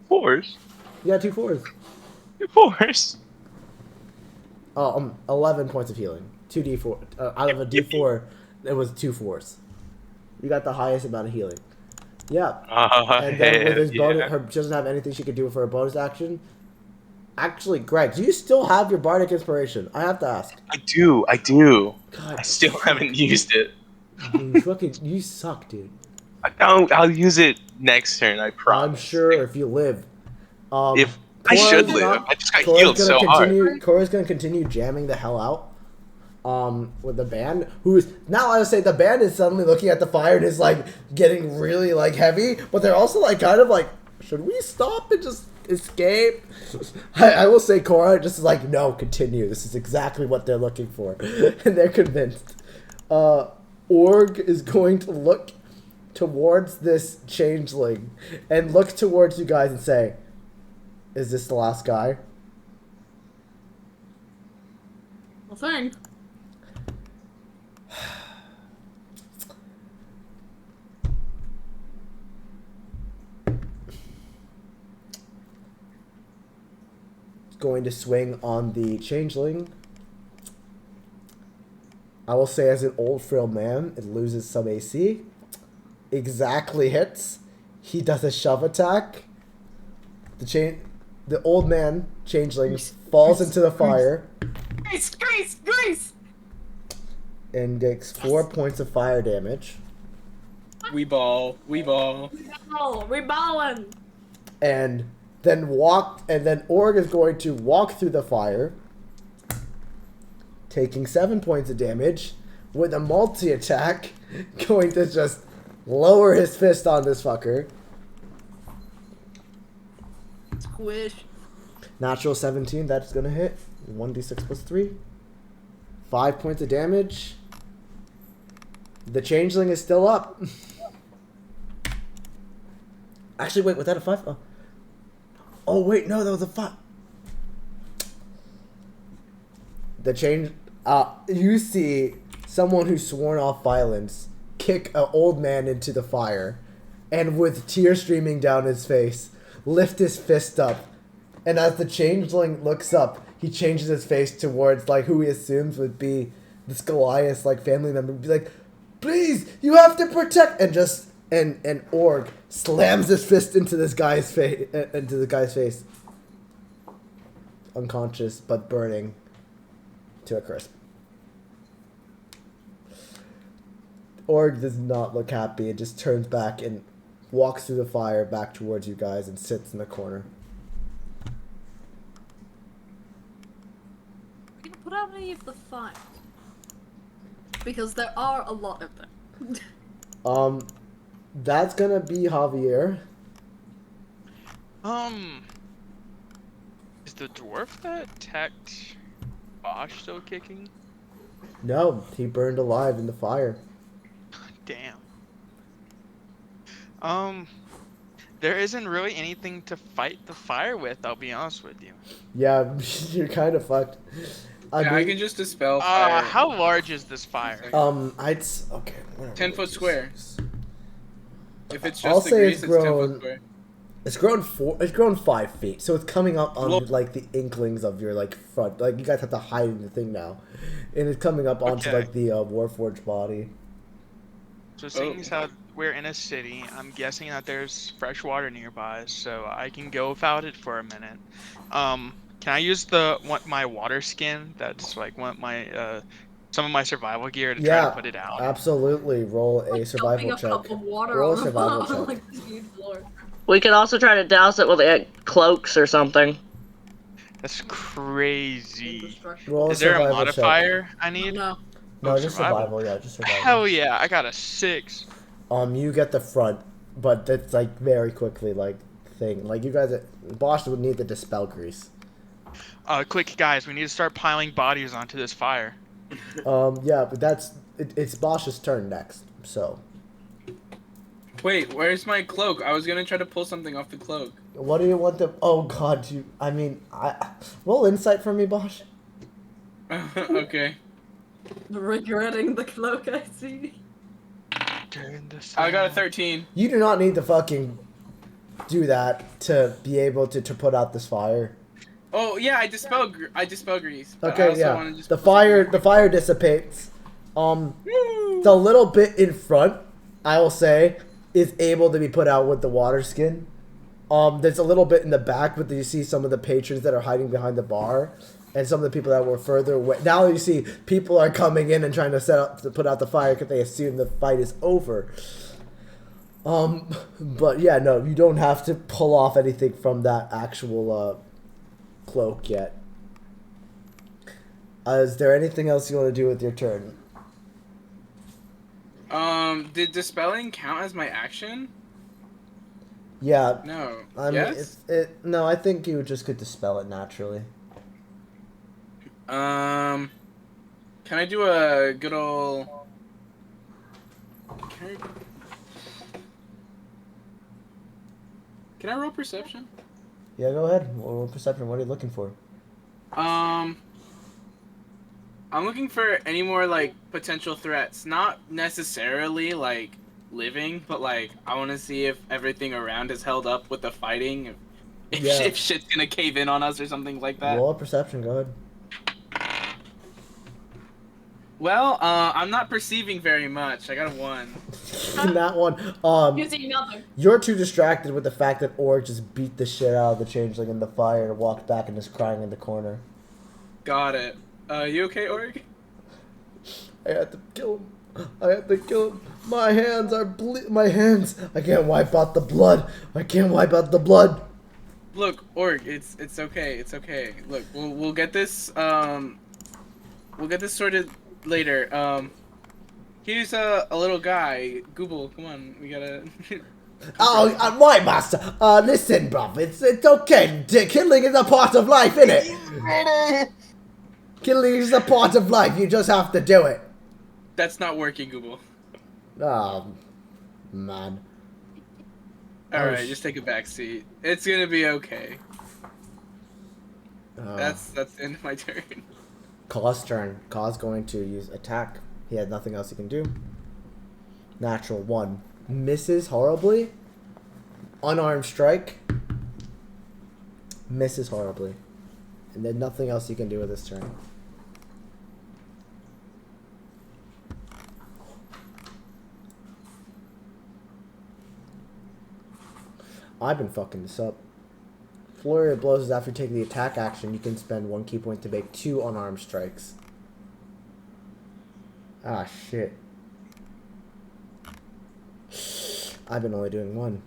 4s? Yeah, 2 4s. 4s? 11 points of healing. 2d4. Out of a d4, it was 2 4s. You got the highest amount of healing. Yeah. And then with his bonus, her, she doesn't have anything she could do for a bonus action. Actually, Greg, do you still have your bardic inspiration? I have to ask. I do. God, I still haven't used it. You suck, dude. I'll use it next turn, I promise. I'm sure if you live. If I should live. I just got healed so hard. Cora's gonna continue jamming the hell out. With the band, who's now I would say the band is suddenly looking at the fire and is like getting really like heavy, but they're also like kind of like, should we stop and just escape? I will say Cora just is like, no, continue. This is exactly what they're looking for, and they're convinced. Org is going to look towards this changeling and look towards you guys and say, "Is this the last guy?" Well, thanks. Going to swing on the changeling. I will say as an old frail man, it loses some AC. Exactly hits. He does a shove attack. The old man, changeling, falls into the fire. Grace! And takes 4 points of fire damage. We ball. We ballin'. And then Org is going to walk through the fire, taking 7 points of damage, with a multi-attack, going to just lower his fist on this fucker. Squish. Natural 17, that's gonna hit. 1d6 plus 3. 5 points of damage. The changeling is still up. Actually, wait, was that a 5? Oh wait, no, that was a 5. You see someone who's sworn off violence kick an old man into the fire, and with tears streaming down his face, lift his fist up. And as the changeling looks up, he changes his face towards like who he assumes would be this Goliath like family member. Be like, "Please, you have to protect," and just and Org slams his fist into this guy's face, unconscious but burning to a crisp. Org does not look happy. It just turns back and walks through the fire back towards you guys and sits in the corner. Are you gonna put out any of the fires? Because there are a lot of them. That's gonna be Javier. Is the dwarf that attacked Bosch still kicking? No, he burned alive in the fire. Damn. There isn't really anything to fight the fire with, I'll be honest with you. Yeah, you're kind of fucked. I Yeah, I mean, can just dispel fire. How large is this fire? okay. whatever, 10-foot square. If it's I'll just the say grease, it's 10-foot square. It's grown 5 feet, so it's coming up on Whoa. like the inklings of your like front. Like you guys have to hide in the thing now, and it's coming up onto Okay. like the Warforged body. So seeing as how we're in a city, I'm guessing that there's fresh water nearby, so I can go without it for a minute. Can I use my water skin? That's like my some of my survival gear to try to put it out. Absolutely. Roll a Like survival dumping a check. cup of water Roll a on survival on, check. like this huge floor. We could also try to douse it with cloaks or something. That's crazy. Indestructible. Roll a Is there a survival modifier I need? No. No, Oh, just survival. Yeah, just survival. Hell yeah, I got a 6. You get the front, but that's like very quickly like thing. Like you guys, Bosch would need the dispel grease. Quick guys, we need to start piling bodies onto this fire. Yeah, but it's Bosch's turn next. So, Wait, where's my cloak? I was gonna try to pull something off the cloak. what do you want the? Oh God, roll insight for me, Bosch. Okay. Regretting the cloak, I see. I got a 13. You do not need to fucking do that to be able to put out this fire. Oh yeah, I dispel grease. But I Okay, also yeah. wanna just The put something fire, the fire dissipates. The little bit in front, I will say, is able to be put out with the water skin. There's a little bit in the back, but you see some of the patrons that are hiding behind the bar, and some of the people that were further away. Now you see people are coming in and trying to put out the fire because they assume the fight is over. But yeah, no, you don't have to pull off anything from that actual cloak yet. Is there anything else you want to do with your turn? Did dispelling count as my action? Yeah. No. I mean, Yes? no, I think you just could dispel it naturally. Can I do a good old... Can I roll perception? Yeah, go ahead. Roll perception. What are you looking for? I'm looking for any more, like, potential threats. Not necessarily, like, living, but, like, I want to see if everything around is held up with the fighting. If shit's gonna cave in on us or something like that. Roll a perception. Go ahead. Well, I'm not perceiving very much. I got a 1. That one. You see nothing. You're too distracted with the fact that Org just beat the shit out of the changeling in the fire and walked back and is crying in the corner. Got it. You okay, Org? I had to kill him. I had to kill him. My hands are my hands. I can't wipe out the blood. I can't wipe out the blood. Look, Org, it's okay. It's okay. Look, we'll get this sorted later. Here's a little guy. Greebo, come on, we gotta. Oh, my master. Listen, bruv. It's okay. Killing is a part of life, innit? Killing is a part of life. You just have to do it. That's not working, Greebo. Oh, man. Alright, just take a back seat. It's gonna be okay. That's the end of my turn. Kaw's turn. Kaw's going to use attack. He has nothing else he can do. Natural 1. Misses horribly. Unarmed strike. Misses horribly. And then nothing else he can do with his turn. I've been fucking this up. Flurry of blows is after taking the attack action. You can spend 1 key point to make 2 unarmed strikes. Ah, shit. I've been only doing 1.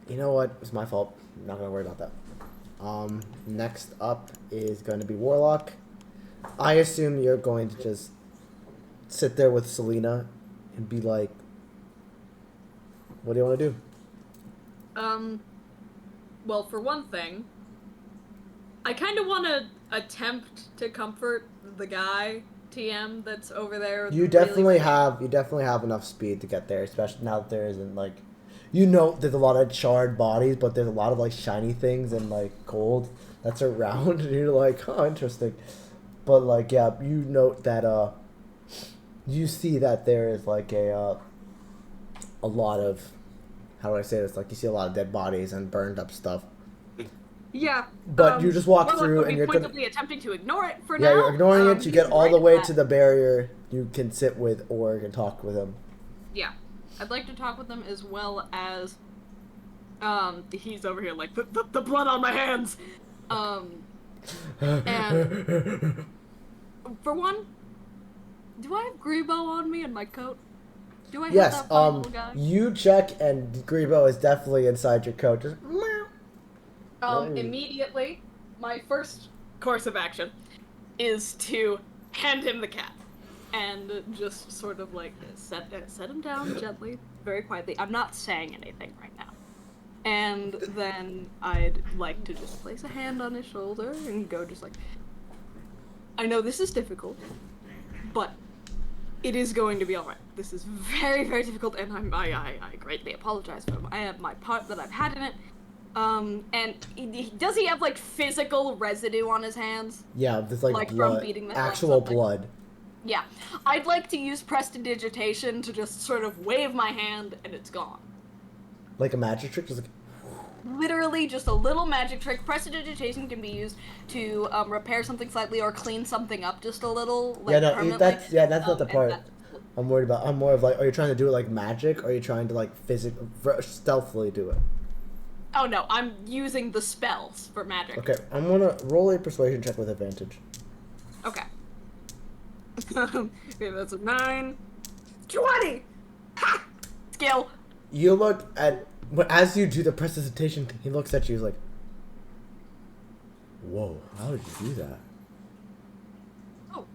You know what? It's my fault. I'm not gonna worry about that. Next up is going to be Warlock. I assume you're going to just sit there with Selena and be like, what do you want to do? Well, for one thing, I kind of want to attempt to comfort the guy, TM, that's over there. You definitely have enough speed to get there, especially now that there isn't, like, You know, there's a lot of charred bodies, but there's a lot of like shiny things and like gold that's around, and you're like, oh, interesting. But like, yeah, you note that you see that there is like a lot of, how do I say this? Like you see a lot of dead bodies and burned up stuff. Yeah. But you just walk Warlock through would and be you're pointedly attempting to ignore it for yeah, now. you're ignoring it. You He's get all right the way at to that. the barrier. You can sit with Org and talk with him. Yeah. I'd like to talk with them as well as he's over here like the blood on my hands. And for one, do I have Greebo on me in my coat? Do I have Yes, that funny little guy? you check and Greebo is definitely inside your coat. Just Immediately, my first course of action is to hand him the cat. And just sort of like set him down gently, very quietly. I'm not saying anything right now. And then I'd like to just place a hand on his shoulder and go just like, I know this is difficult, but it is going to be alright. This is very, very difficult, and I greatly apologize for him. I have my part that I've had in it. And does he have like physical residue on his hands? yeah, there's like Like from blood, beating the actual something? blood. Yeah. I'd like to use prestidigitation to just sort of wave my hand and it's gone. Like a magic trick, just like Literally just a little magic trick. Prestidigitation can be used to repair something slightly or clean something up just a little. Like, yeah, no, permanently. that's not the And part that's- I'm worried about. I'm more of like, are you trying to do it like magic, or are you trying to like stealthily do it? Oh no, I'm using the spells for magic. Okay, I'm gonna roll a persuasion check with advantage. Okay. Okay, that's a 9. 20! Ha! Skill. You look at, but as you do the prestidigitation thing, he looks at you, he's like, whoa, how did you do that? Oh,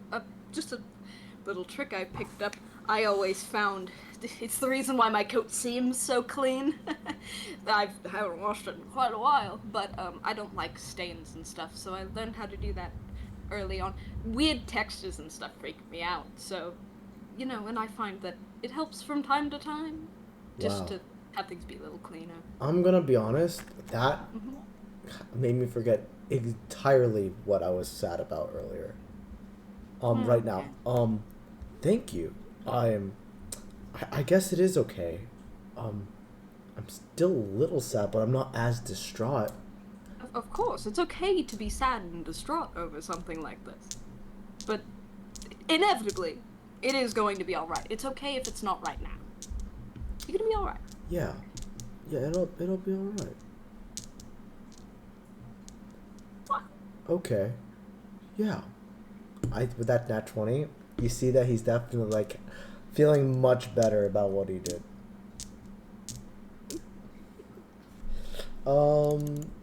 just a little trick I picked up. I always found it's the reason why my coat seems so clean. I haven't washed it in quite a while, but I don't like stains and stuff, so I learned how to do that early on. Weird textures and stuff freak me out, so you know, and I find that it helps from time to time, just Wow. to have things be a little cleaner. I'm gonna be honest, that made me forget entirely what I was sad about earlier. Right now. Thank you. I guess it is okay. I'm still a little sad, but I'm not as distraught. Of course, it's okay to be sad and distraught over something like this. But inevitably, it is going to be alright. It's okay if it's not right now. You're gonna be alright. Yeah. Yeah, it'll be alright. Okay. Yeah. With that nat 20, you see that he's definitely like feeling much better about what he did.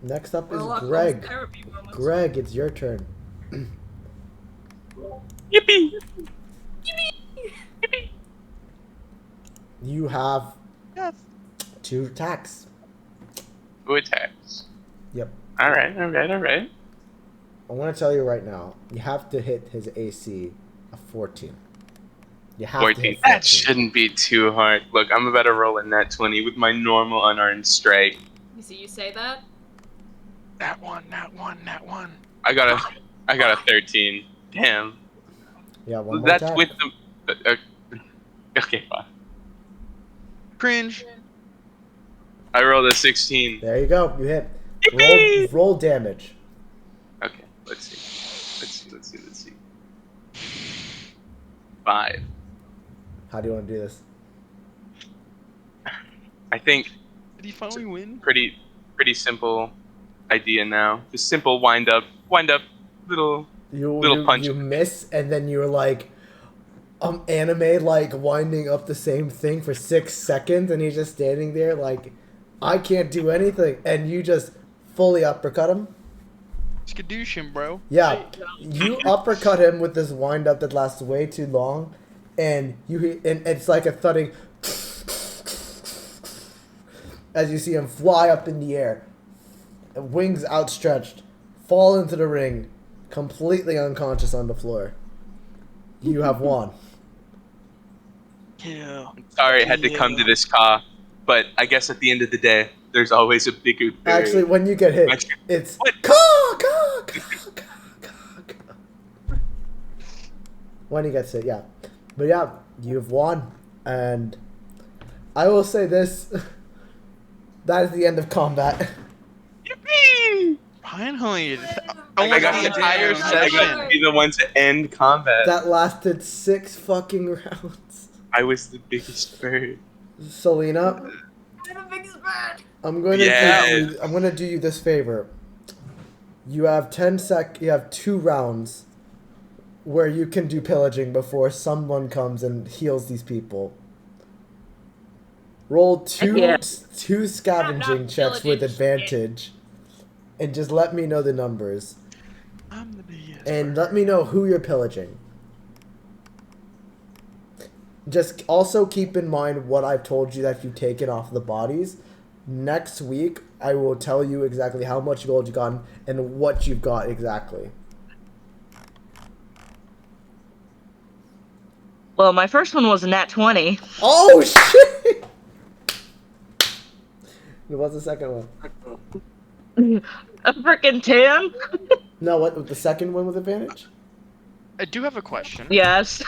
Next up is Warlock loves Greg. therapy moments. Greg, it's your turn. Yippee! You have Yes. 2 attacks. Who attacks? Yep. Alright. I want to tell you right now, you have to hit his AC of 14. You have to 14. hit 14. That shouldn't be too hard. Look, I'm about to roll a nat 20 with my normal unarmed strike. You see, you say that? That one. I got a 13. Damn. Yeah, one more That's attack. with the. Okay, fine. Cringe. I rolled a 16. There you go. You hit. Yippee! Roll damage. Okay, let's see. 5. How do you want to do this? I think Did he finally win? pretty simple idea now. Just simple wind up, little punch. You miss, and then you're like, anime like winding up the same thing for 6 seconds, and he's just standing there like, I can't do anything, and you just fully uppercut him. Skadoosh him, bro. Yeah, you uppercut him with this wind up that lasts way too long, and it's like a thudding as you see him fly up in the air, wings outstretched, fall into the ring, completely unconscious on the floor. You have won. Yeah. Sorry, I had to come to this car. But I guess at the end of the day, there's always a bigger. Actually, when you get hit, Actually, it's what? when he gets hit, yeah. But yeah, you've won, and I will say this: that is the end of combat. Yippee! Finally, I almost got the to entire I got to session. be the one to end combat. That lasted 6 fucking rounds. I was the biggest bird. Selena, I'm the biggest bird. I'm going to Yes. I'm going to do you this favor. You have 2 rounds where you can do pillaging before someone comes and heals these people. Roll two Yeah. scavenging checks with pillaging advantage, and just let me know the numbers. I'm the biggest. And let me know who you're pillaging. Just also keep in mind what I've told you that you've taken off the bodies. Next week, I will tell you exactly how much gold you've gotten and what you've got exactly. Well, my first one was a nat 20. Oh, shit! What's the second one? A freaking 10? No, what the second one with advantage? I do have a question. Yes.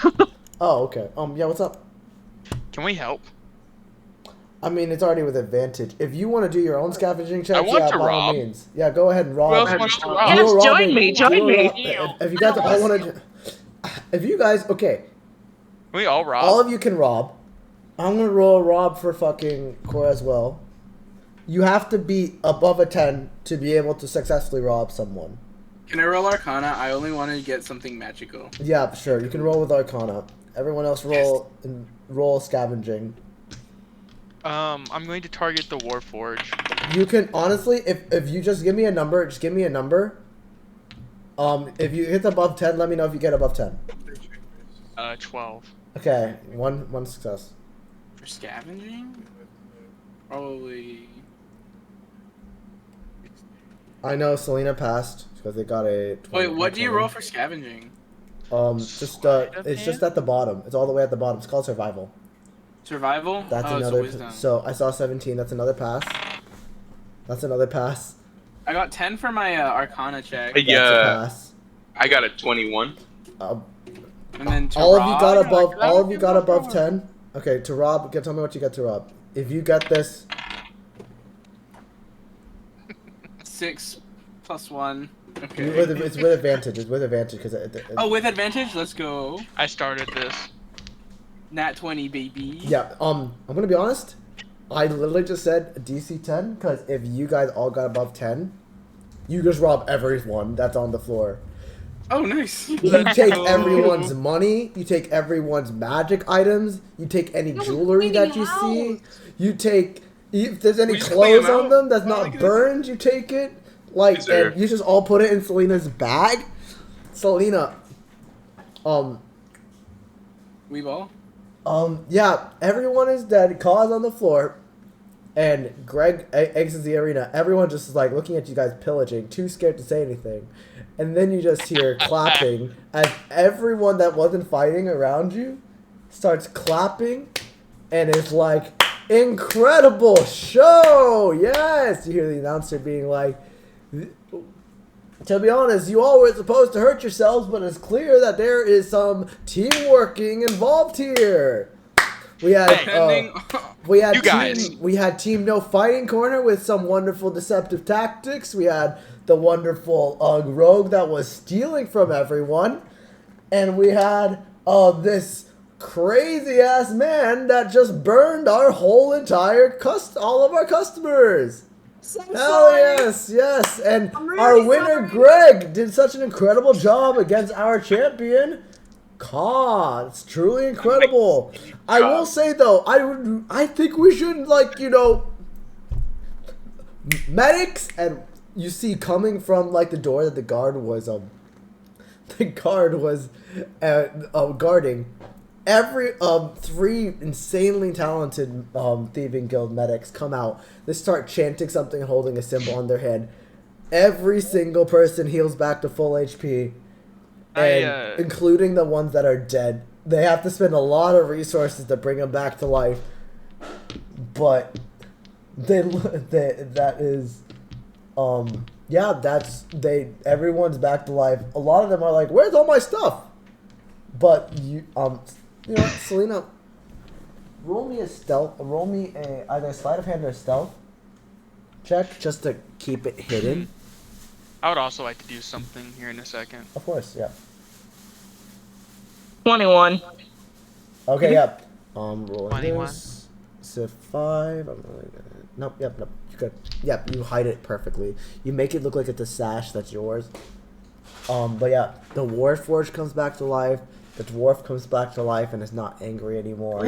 Oh, okay. Yeah, what's up? Can we help? I mean, it's already with advantage. If you want to do your own scavenging checks, want yeah, to by all rob. means. Yeah, go ahead and rob. Who else wants to rob? Yes, Do a join robbing. me, Do join a me. rob- If you guys all want to, if you guys, okay, Can we all rob? all of you can rob. I'm gonna roll a rob for fucking Cora as well. You have to be above a 10 to be able to successfully rob someone. Can I roll Arcana? I only want to get something magical. Yeah, sure. You can roll with Arcana. Everyone else roll scavenging. I'm going to target the Warforge. You can honestly, if you just give me a number, just give me a number. If you hit above 10, let me know if you get above 10. 12. Okay, one success. For scavenging? Probably. I know Selena passed because they got a. 20, Wait, what do you 20. roll for scavenging? Just it's just at the bottom. It's all the way at the bottom. It's called survival. Survival? That's oh, another. It's wisdom. So I saw 17. That's another pass. That's another pass. I got 10 for my Arcana check. That's a pass. I got a 21. And then to All rob, of you got above. I All of you don't got give a above fuck. 10. Okay, to Rob, tell me what you got to Rob. If you get this, 6 plus 1. Okay. it's with advantage. It's with advantage because Oh, with advantage? Let's go. I started this. Nat 20, baby. yeah. I'm gonna be honest. I literally just said DC 10 because if you guys all got above 10, you just rob everyone that's on the floor. Oh, nice. You take everyone's money. You take everyone's magic items. You take any No, jewelry that you cleaning see. You take if there's any We just clean clothes them on out. them that's Why not like this? burned. You take it. Like Yes, sir. and you just all put it in Selena's bag. Selena, Weeball? yeah, everyone is dead. Kaw's on the floor, and Greg exits the arena. Everyone just is like looking at you guys pillaging, too scared to say anything. And then you just hear clapping as everyone that wasn't fighting around you starts clapping, and it's like, incredible show! Yes! You hear the announcer being like, to be honest, you all were supposed to hurt yourselves, but it's clear that there is some team working involved here. We had Depending. we had You guys. we had Team No Fighting Corner with some wonderful deceptive tactics. We had the wonderful rogue that was stealing from everyone, and we had this crazy ass man that just burned our whole entire all of our customers. So Hell sorry. yes, and I'm really our winner sorry. Greg did such an incredible job against our champion. Ka, it's truly incredible. I will say though, I think we should medics, and you see coming from the door that the guard was guarding. Every 3 insanely talented thieving guild medics come out. They start chanting something, holding a symbol on their head. Every single person heals back to full HP, and including the ones that are dead. They have to spend a lot of resources to bring them back to life. but that is yeah, everyone's back to life. A lot of them are like, where's all my stuff? But you know what, Selena, roll me either a sleight of hand or a stealth check just to keep it hidden. I would also like to do something here in a second. Of course, yeah. 21. Okay, yep. Rolling 21. this. So 5. Nope, yep. You good. Yep, you hide it perfectly. You make it look like it's a sash that's yours. But yeah, the Warforged comes back to life. The dwarf comes back to life and is not angry anymore.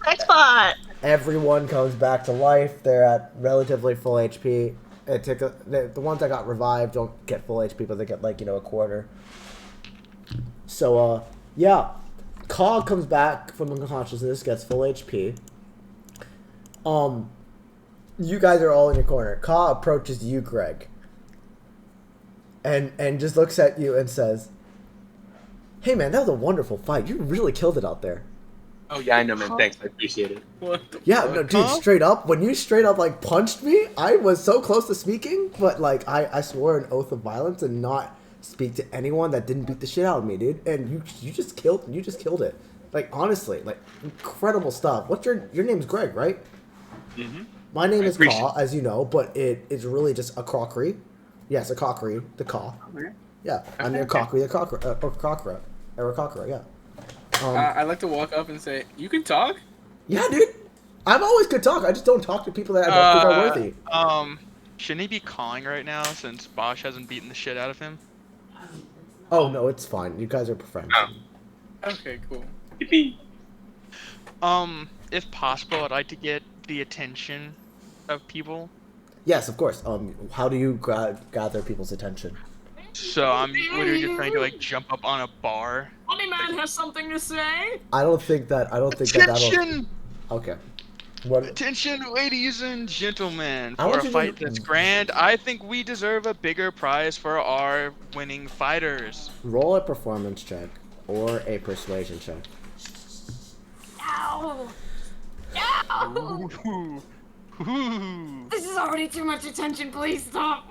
X-Bot! Everyone comes back to life. They're at relatively full HP. The ones that got revived don't get full HP, but they get like, a quarter. So yeah, Ka comes back from unconsciousness, gets full HP. You guys are all in your corner. Ka approaches you, Greg, and just looks at you and says, "Hey man, that was a wonderful fight. You really killed it out there." Oh yeah, I know, man. Thanks, I appreciate it. What the Yeah, fuck? no, dude, straight up, when you straight up like punched me, I was so close to speaking, but like I swore an oath of violence and not speak to anyone that didn't beat the shit out of me, dude. And you just killed it. Like honestly, like incredible stuff. What's your name's Greg, right? Mm-hmm. My name is appreciate Ka, as you know, but it's really just a crockery. Yes, a crockery, the Ka. Yeah, I'm your crockery, the crockery, or crockery, yeah. I like to walk up and say, "You can talk." Yeah, dude. I'm always good talk. I just don't talk to people that I don't think are worthy. Shouldn't he be calling right now since Bosch hasn't beaten the shit out of him? Oh no, it's fine. You guys are friends. Oh. Okay, cool. Yippee. If possible, I'd like to get the attention of people. Yes, of course. How do you gather people's attention? So I'm literally just trying to like jump up on a bar. Funny man has something to say. I don't think that'll. Attention! Okay. What? Attention, ladies and gentlemen, I for want a you to- fight that's grand, I think we deserve a bigger prize for our winning fighters. Roll a performance check or a persuasion check. Ow! Ow! Ooh. This is already too much attention. Please stop.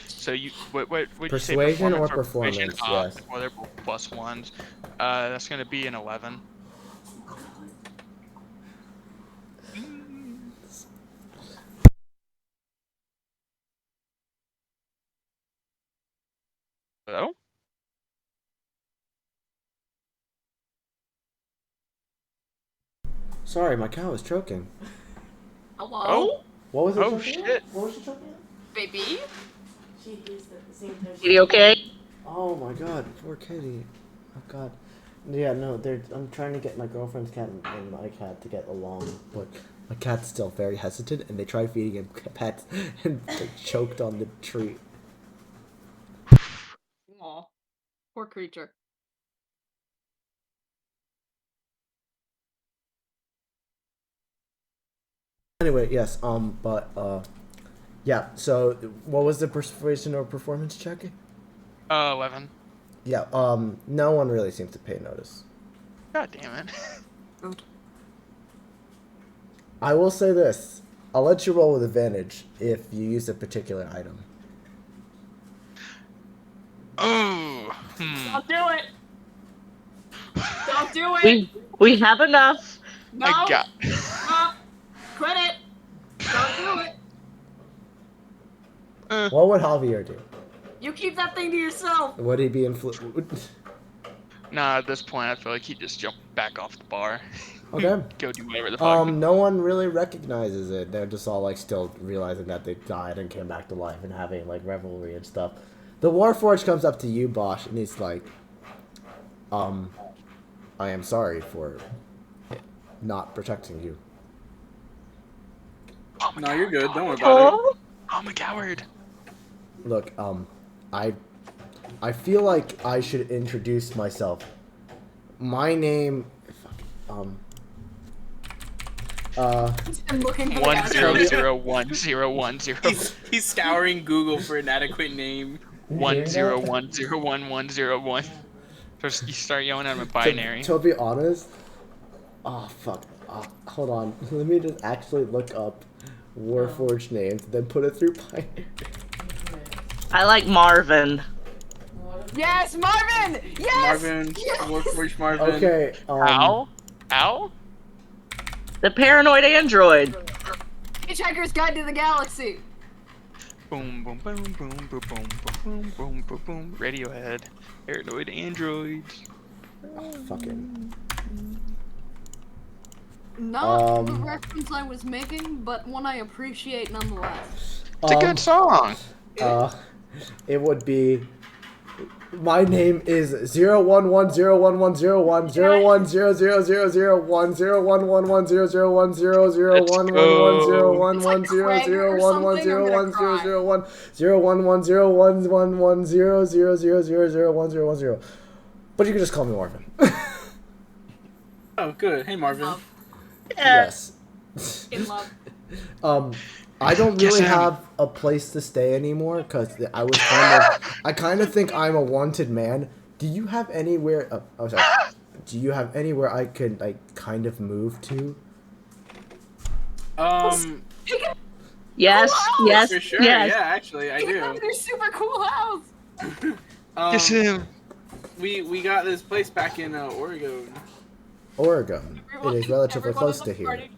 So what would you say? Persuasion or persuasion? performance, yes. Well, they're both +1s. That's gonna be an 11. Hello? Sorry, my cow is choking. Hello, Oh, What was it? Oh, choking at? shit. What was she choking at? baby. Kitty okay? Oh my god, poor kitty. Oh god. Yeah, no, I'm trying to get my girlfriend's cat and my cat to get along, but my cat's still very hesitant, and they tried feeding him pets and they choked on the tree. Aw, poor creature. Anyway, yes, yeah, so what was the persuasion or performance check? 11. Yeah, no one really seems to pay notice. God damn it. I will say this. I'll let you roll with advantage if you use a particular item. Oh. Don't do it. Don't do it. We have enough. No. I got. No. Quit it. Don't do it. What would Javier do? You keep that thing to yourself. Would he be Nah, at this point, I feel like he just jumped back off the bar. Okay. Go do whatever the fuck. No one really recognizes it. They're just all like still realizing that they died and came back to life and having like revelry and stuff. The Warforged comes up to you, Bosch, and he's like, I am sorry for not protecting you. No, you're good. Don't worry about it. Oh, I'm a coward. Look, I feel like I should introduce myself. My name, I'm looking for 1001010. He's scouring Google for an adequate name. 1010101. First, you start yelling at him in binary. To be honest, oh fuck, Hold on. Let me just actually look up Warforged names, then put it through Pioneer. I like Marvin. Yes, Marvin! Yes! Marvin, Yes! Warforged Marvin. Okay. Ow? Ow? The paranoid android. Hitchhiker's Guide to the Galaxy. Boom, boom, boom, boom, boom, boom, boom, boom, boom, boom, boom. Radiohead. Paranoid androids. Oh, fucking. Not the reference I was making, but one I appreciate nonetheless. It's a good song. It would be. My name is 0110101010101010101010101010101010101010101010101. But you can just call me Marvin. Oh, good. Hey, Marvin. Yes. In love. I don't Yes, really I am. have a place to stay anymore because I kind of think I'm a wanted man. Do you have anywhere? Oh, sorry. Do you have anywhere I could like kind of move to? Yes, Cool yes, For sure. yes. Yeah, actually, I You have do. their super cool house. Kiss him. We got this place back in Oregon. Oregon. It is relatively Everyone close in to the here. party.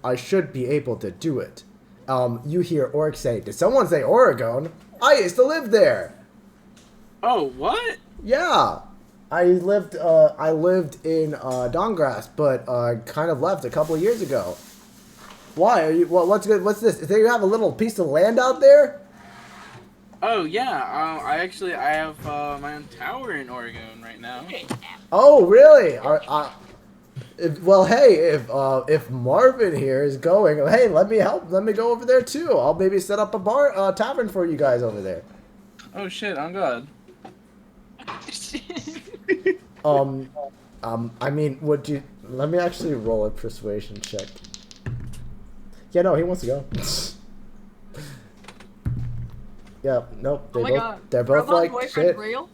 I should be able to do it. You hear Orc say, "Did someone say Oregon? I used to live there." Oh, what? Yeah, I lived in Dongrass, but kind of left a couple of years ago. Why are you? What's good? What's this? Do you have a little piece of land out there? Oh yeah. I have my own tower in Oregon right now. Oh, really? If Marvin here is going, hey, let me help. Let me go over there too. I'll maybe set up a tavern for you guys over there. Oh shit, on God. I mean, would you? Let me actually roll a persuasion check. Yeah, no, he wants to go. Yeah, nope. Oh my god. They're both Robot like boyfriend shit. real?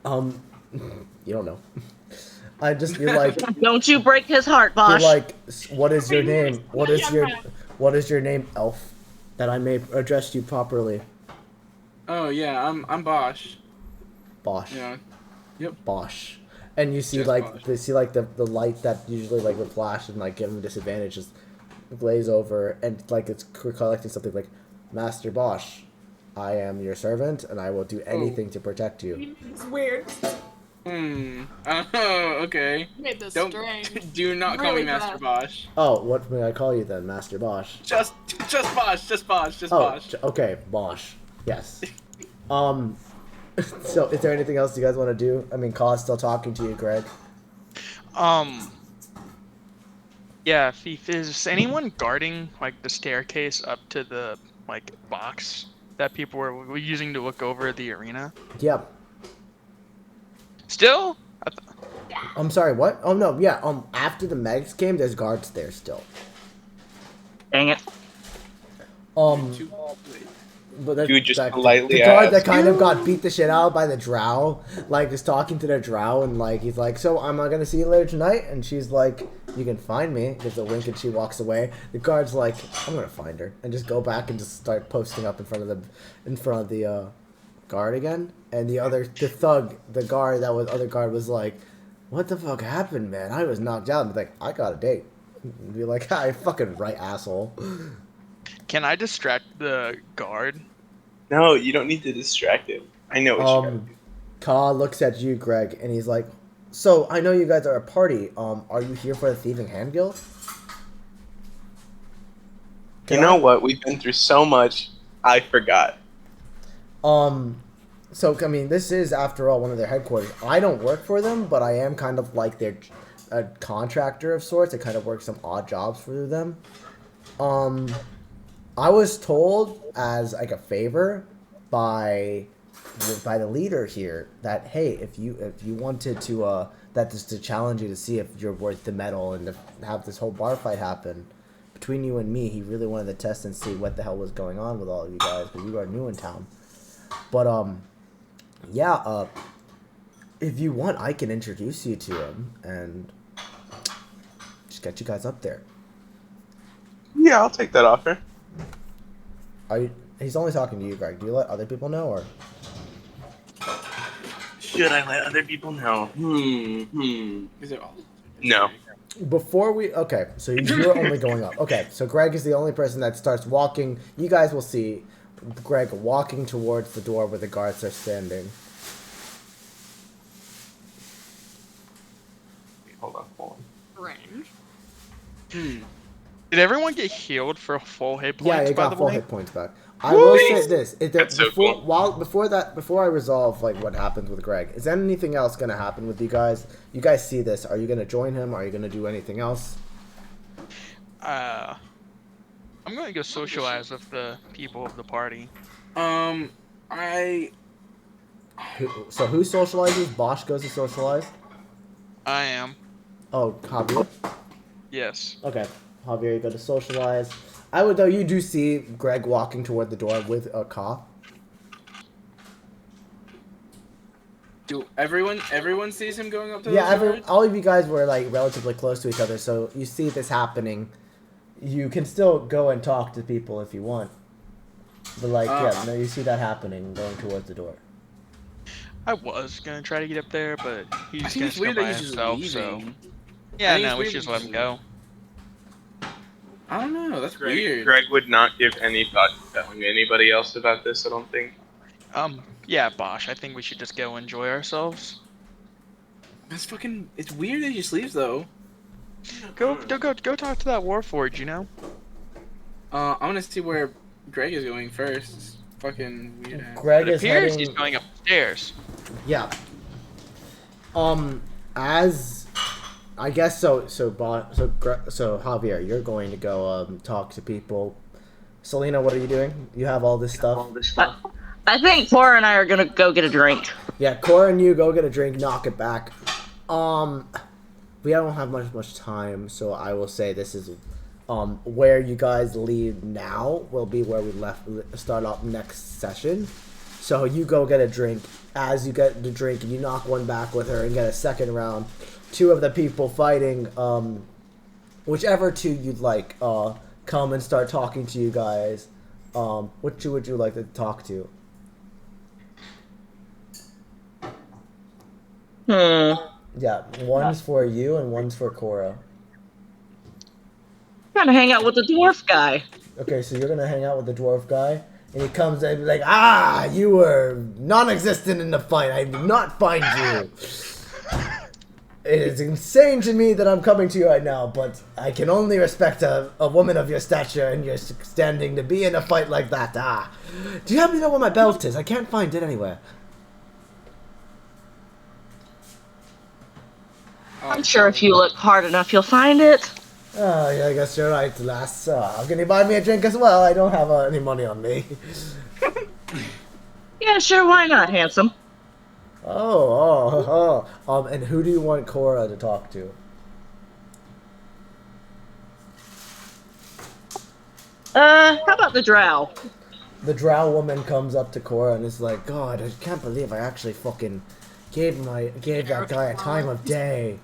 You don't know. You're like, Don't you break his heart, you're Bosh. like, what is your name? What is your name, elf? That I may address you properly. Oh yeah, I'm Bosh. Bosh. Yeah. Bosh. And you see Just like Bosh. they see like the light that usually like would flash and like give them disadvantage just glaze over and like it's collecting something like, Master Bosh, I am your servant and I will do anything to protect you. It's weird. Oh, okay. Made this Don't strange. do not call Really me Master bad. Bosh. Oh, what may I call you then, Master Bosh? Just Bosh, just Bosh, just Oh, Bosh. okay, Bosh. Yes. So is there anything else you guys want to do? I mean, Kaw's still talking to you, Greg. Yeah, Fief, is anyone guarding like the staircase up to the like box that people were using to look over the arena? Yep. Still? I'm sorry, what? Oh no, yeah. After the Megs came, there's guards there still. Dang it. But the, You would just the politely guard that ask. kind of got beat the shit out by the drow, like, is talking to the drow, and, like, he's like, so, I'm not gonna see you later tonight? And she's like, you can find me. Gives a wink, and she walks away. The guard's like, I'm gonna find her. And just go back and just start posting up in front of the guard again. And the other guard was like, what the fuck happened, man? I was knocked out. And be like, I got a date. And be like, I fucking right, asshole. Can I distract the guard? No, you don't need to distract him. I know what you gotta do. Ka looks at you, Greg, and he's like, so, I know you guys are a party. Are you here for the Thieving Hand Guild? You know what? We've been through so much. I forgot. So, I mean, this is, after all, one of their headquarters. I don't work for them, but I am kind of like a contractor of sorts. I kind of work some odd jobs for them. I was told as like a favor by the leader here that, hey, if you wanted to that just to challenge you to see if you're worth the medal and to have this whole bar fight happen between you and me, he really wanted to test and see what the hell was going on with all of you guys because you are new in town. But yeah, if you want, I can introduce you to him and just get you guys up there. Yeah, I'll take that offer. He's only talking to you, Greg. Do you let other people know, or? Should I let other people know? Is it all? No. Before we so you're only going up. Okay, so Greg is the only person that starts walking. You guys will see Greg walking towards the door where the guards are standing. Hold on. Range. Did everyone get healed for full hit points? Yeah, you by got the full way? hit points back. I will say Nice. this: That's so before cool. before I resolve like what happens with Greg, is anything else gonna happen with you guys? You guys see this? Are you gonna join him? Are you gonna do anything else? I'm going to go socialize with the people of the party. I So who socializes? Bosch goes to socialize. I am. Oh, Javier. Yes. Okay, Javier, you go to socialize. I would though. You do see Greg walking toward the door with a cop. do everyone sees him going up to Yeah, those guards? all of you guys were like relatively close to each other, so you see this happening. You can still go and talk to people if you want, but like, no, you see that happening going towards the door. I was going to try to get up there, but I he's think going it's to go weird by that he's just himself, leaving. so... Yeah, I think no, it's we weird should just that let he's him go. I don't know. That's weird. Greg would not give any thought to telling anybody else about this, I don't think. Yeah, Bosch, I think we should just go enjoy ourselves. That's fucking. It's weird that he just leaves though. Go talk to that Warforged, you know? I want to see where Greg is going first. It's fucking weird. Greg It is appears heading. he's going upstairs. Yeah. As I guess so. So Javier, you're going to go talk to people. Selena, what are you doing? You have all this stuff. I think Cora and I are gonna go get a drink. Yeah, Cora and you go get a drink, knock it back. We don't have much time, so I will say this is where you guys leave now will be where we start up next session. So you go get a drink. As you get the drink, and you knock one back with her and get a second round. Two of the people fighting, whichever two you'd like, come and start talking to you guys. Which two would you like to talk to? Yeah, one's for you and one's for Cora. Trying to hang out with the dwarf guy. Okay, so you're gonna hang out with the dwarf guy, and he comes in like, "Ah, you were non-existent in the fight. I did not find you. It is insane to me that I'm coming to you right now, but I can only respect a woman of your stature and your standing to be in a fight like that. Ah, do you happen to know where my belt is? I can't find it anywhere." I'm sure if you look hard enough, you'll find it. Oh, yeah, I guess you're right, lass. Can you buy me a drink as well? I don't have any money on me. Yeah, sure, why not, handsome? And who do you want Cora to talk to? How about the drow? The drow woman comes up to Cora and is like, "God, I can't believe I actually fucking gave that guy a time of day."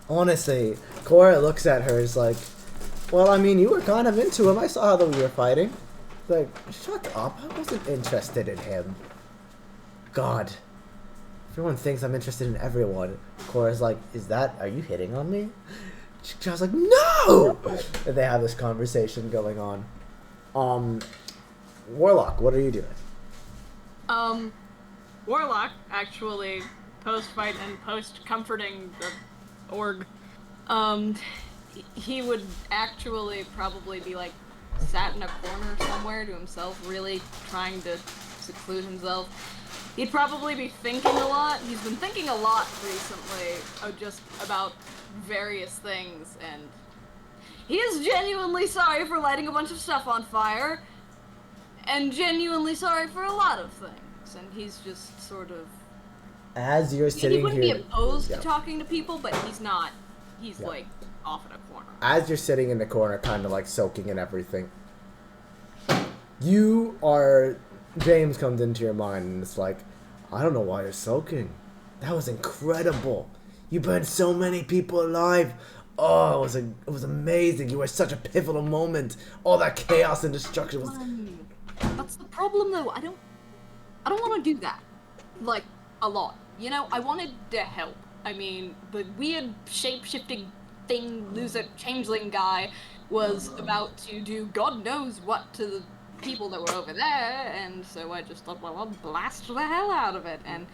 Honestly, Cora looks at her is like, "Well, I mean, you were kind of into him. I saw how we were fighting." Like, shut up. I wasn't interested in him. God. Everyone thinks I'm interested in everyone. Cora's like, are you hitting on me? John's like, no! And they have this conversation going on. Warlock, what are you doing? Warlock, actually, post-fight and post-comforting the org, he would actually probably be, like, sat in a corner somewhere to himself, really trying to seclude himself. He'd probably be thinking a lot. He's been thinking a lot recently, just about various things, and he is genuinely sorry for lighting a bunch of stuff on fire, and genuinely sorry for a lot of things, and he's just sort of... As you're he sitting wouldn't here... be opposed yeah. to talking to people, but he's not. He's, Yeah. like, off in a corner. As you're sitting in the corner, kind of like soaking in everything, you are... James comes into your mind and it's like, "I don't know why you're soaking. That was incredible. You burned so many people alive. Oh, it was amazing. You were such a pivotal moment. All that chaos and destruction was. That's the problem, though. I don't want to do that. Like, a lot. You know, I wanted to help. I mean, the weird shape-shifting thing, loser, changeling guy was about to do God knows what to the people that were over there, and so I just thought, well, I'll blast the hell out of it, and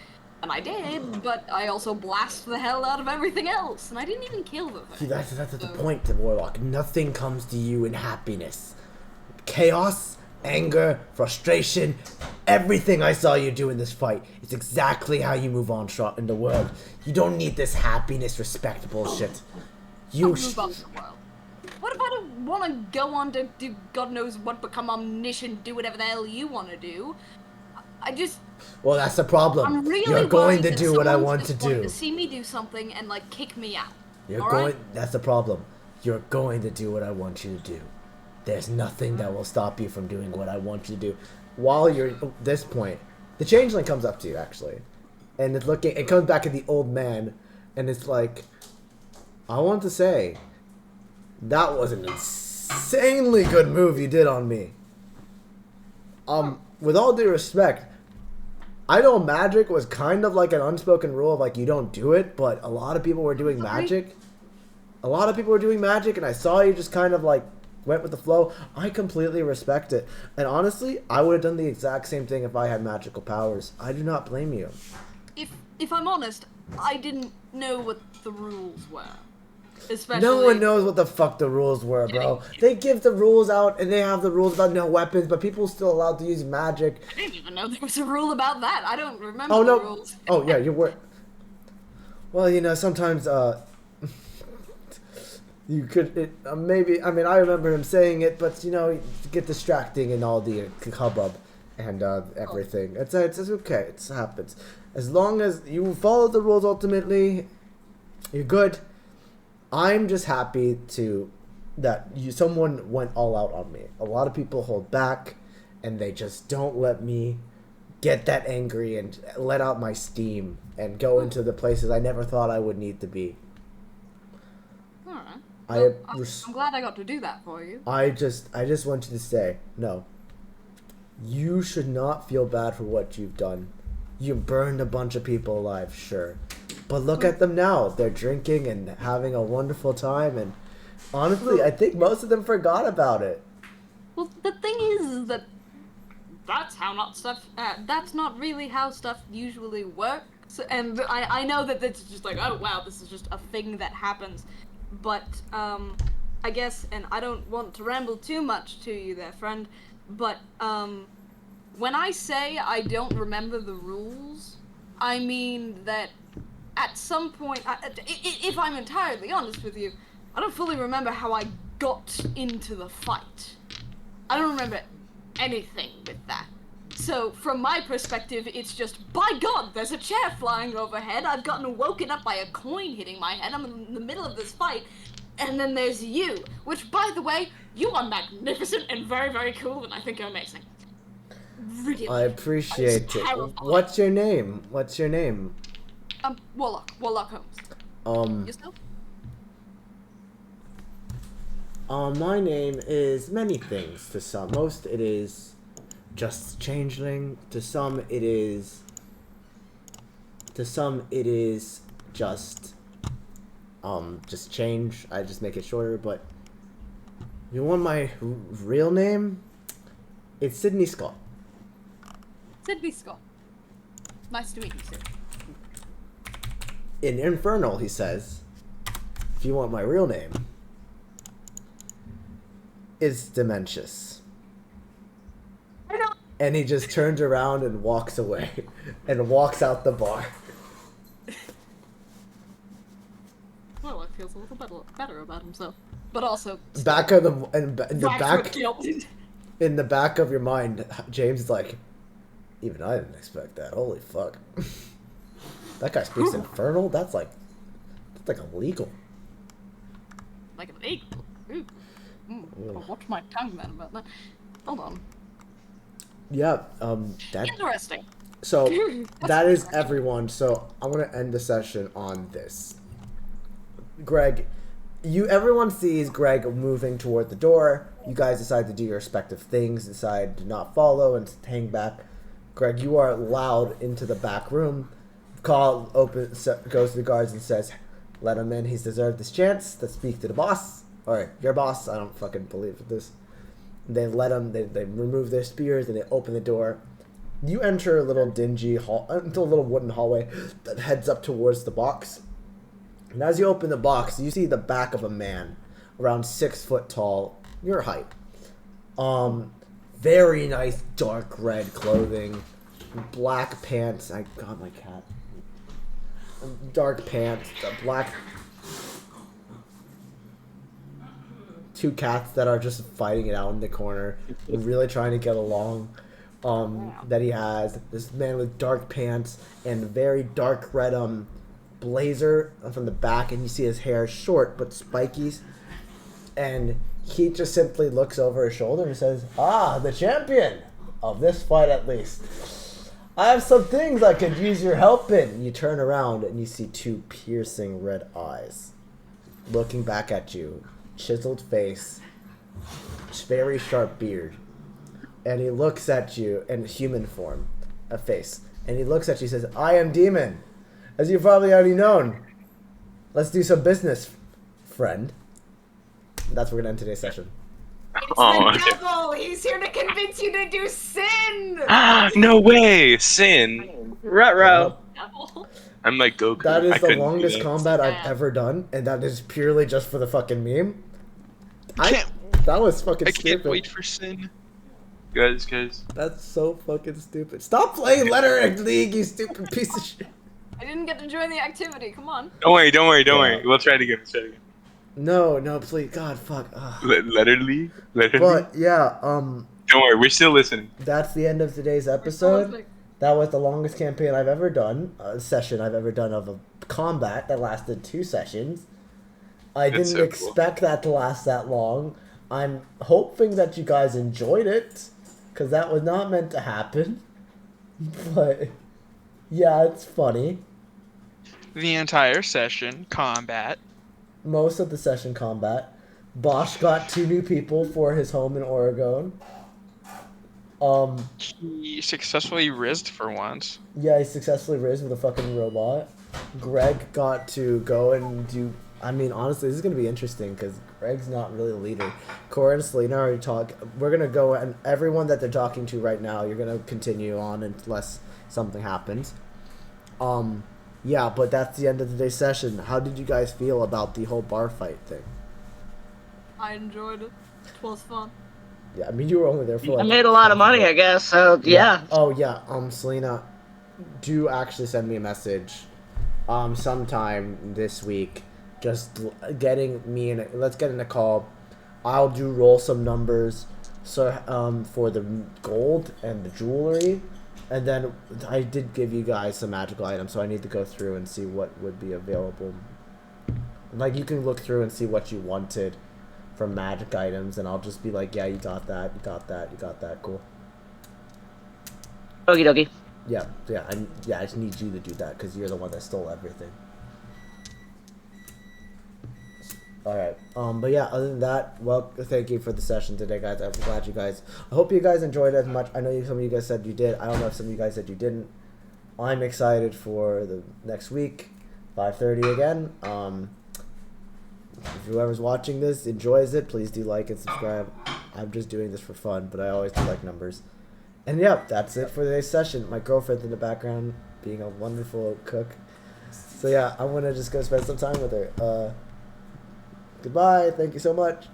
I did, but I also blast the hell out of everything else, and I didn't even kill the See, thing. that's the point, Warlock. Nothing comes to you in happiness. Chaos, anger, frustration, everything I saw you do in this fight is exactly how you move on in the world. You don't need this happiness, respect bullshit. You Move on in the world. What if I don't want to go on to do God knows what, become omniscient, do whatever the hell you want to do? I just... Well, that's the problem. I'm really You're going worried to that do what I someone's want to just wanting do. to see me do something and, like, kick me out. You're All going. right? That's the problem. You're going to do what I want you to do. There's nothing that will stop you from doing what I want you to do. While you're at this point, the changeling comes up to you actually, and it's looking. It comes back at the old man, and it's like, I want to say, that was an insanely good move you did on me. With all due respect, I know magic was kind of like an unspoken rule of like you don't do it, but a lot of people were doing magic. A lot of people were doing magic, and I saw you just kind of like went with the flow. I completely respect it. And honestly, I would have done the exact same thing if I had magical powers. I do not blame you. If I'm honest, I didn't know what the rules were. Especially... No one knows what the fuck the rules were, bro. They give the rules out, and they have the rules about no weapons, but people are still allowed to use magic. I didn't even know there was a rule about that. I don't remember Oh, the no. rules. Oh, yeah, you were... Well, you know, sometimes, you could, maybe, I mean, I remember him saying it, but, you know, you get distracting and all the hubbub and everything. It's okay. It happens. As long as you follow the rules ultimately, you're good. I'm just happy that someone went all out on me. A lot of people hold back, and they just don't let me get that angry and let out my steam and go into the places I never thought I would need to be. Alright. Well, I'm glad I got to do that for you. I just want you to say, no. You should not feel bad for what you've done. You burned a bunch of people alive, sure. But look at them now. They're drinking and having a wonderful time, and honestly, I think most of them forgot about it. Well, the thing is that that's not really how stuff usually works. And I know that it's just like, oh wow, this is just a thing that happens. But, I guess, and I don't want to ramble too much to you there, friend, but, when I say I don't remember the rules, I mean that at some point, if I'm entirely honest with you, I don't fully remember how I got into the fight. I don't remember anything with that. So, from my perspective, it's just, by God, there's a chair flying overhead, I've gotten woken up by a coin hitting my head, I'm in the middle of this fight, and then there's you, which, by the way, you are magnificent and very, very cool, and I think you're amazing. Really. I appreciate it. Terrifying. What's your name? What's your name? Warlock Holmes. Yourself? My name is many things to some. Most it is just changeling. To some it is just change. I just make it shorter, but you want my real name? It's Sydney Scott. Sydney Scott. Nice to meet you, sir. In Infernal, he says, if you want my real name, it's Dementius. I know. And he just turns around and walks away and walks out the bar. Well, it feels a little better about himself, but also Back of in the racked back with guilt. in the back of your mind, James is like, even I didn't expect that. Holy fuck. That guy speaks Infernal? That's like illegal. Like an eagle. Ooh. I'll watch my tongue then about that. Hold on. Yeah, that Interesting. so that is everyone. So I'm gonna end the session on this. Greg, Everyone sees Greg moving toward the door. You guys decide to do your respective things, decide to not follow and hang back. Greg, you are loud into the back room. Goes to the guards and says, let him in. He's deserved this chance to speak to the boss. Or your boss. I don't fucking believe this. They let him. They remove their spears and they open the door. You enter a little dingy hall, into a little wooden hallway that heads up towards the box. And as you open the box, you see the back of a man, around 6 foot tall, your height. Very nice dark red clothing, black pants. I got my cat. Dark pants, black. 2 cats that are just fighting it out in the corner, really trying to get along. That he has this man with dark pants and very dark red blazer from the back, and you see his hair short but spiky, and he just simply looks over his shoulder and says, the champion of this fight at least. I have some things I could use your help in. You turn around and you see 2 piercing red eyes looking back at you, chiseled face, very sharp beard, and he looks at you in human form, a face, and he looks at you and says, I am Demon. As you've probably already known, let's do some business, friend. That's where we're going to end today's session. It's the devil! He's here to convince you to do sin! No way! Sin! Ruh-roh. Devil. I'm like Goku. That is I the couldn't do longest that. combat I've ever done, and that is purely just for the fucking meme. Can't- That was fucking I stupid. can't wait for sin. Guys. That's so fucking stupid. Stop playing Letter League, you stupid piece of shit. I didn't get to join the activity, come on. Don't worry. We'll try it again. No, please. God, fuck. Ugh. Letter League? But, yeah, Don't worry, we're still listening. that's the end of today's episode. That was the longest campaign I've ever done, session I've ever done of a combat that lasted 2 sessions. I That's didn't so cool. expect that to last that long. I'm hoping that you guys enjoyed it, because that was not meant to happen. But, yeah, it's funny. The entire session, combat. Most of the session combat. Bosch got 2 new people for his home in Oregon. He successfully rizzed for once. Yeah, he successfully raised with a fucking robot. Greg got to go and do. I mean, honestly, this is gonna be interesting because Greg's not really a leader. Cora and Selena are We're gonna go, and everyone that they're talking to right now, you're gonna continue on unless something happens. Yeah, but that's the end of today's session. How did you guys feel about the whole bar fight thing? I enjoyed it. It was fun. Yeah, I mean, you were only there for I like. made a lot of money, I guess, so yeah. Oh yeah. Selena, do actually send me a message, sometime this week. Just getting me in. Let's get in a call. I'll roll some numbers, so for the gold and the jewelry, and then I did give you guys some magical items, so I need to go through and see what would be available. Like, you can look through and see what you wanted from magic items, and I'll just be like, yeah, you got that, you got that, you got that, cool. Okie dokie. Yeah, I just need you to do that because you're the one that stole everything. Alright, but yeah, other than that, well, thank you for the session today, guys. I'm glad you guys, I hope you guys enjoyed it as much. I know some of you guys said you did. I don't know if some of you guys said you didn't. I'm excited for the next week, 5:30 again. If whoever's watching this enjoys it, please do like and subscribe. I'm just doing this for fun, but I always do like numbers. And yeah, that's it for today's session. My girlfriend's in the background being a wonderful cook. So yeah, I'm gonna just go spend some time with her. Goodbye. Thank you so much.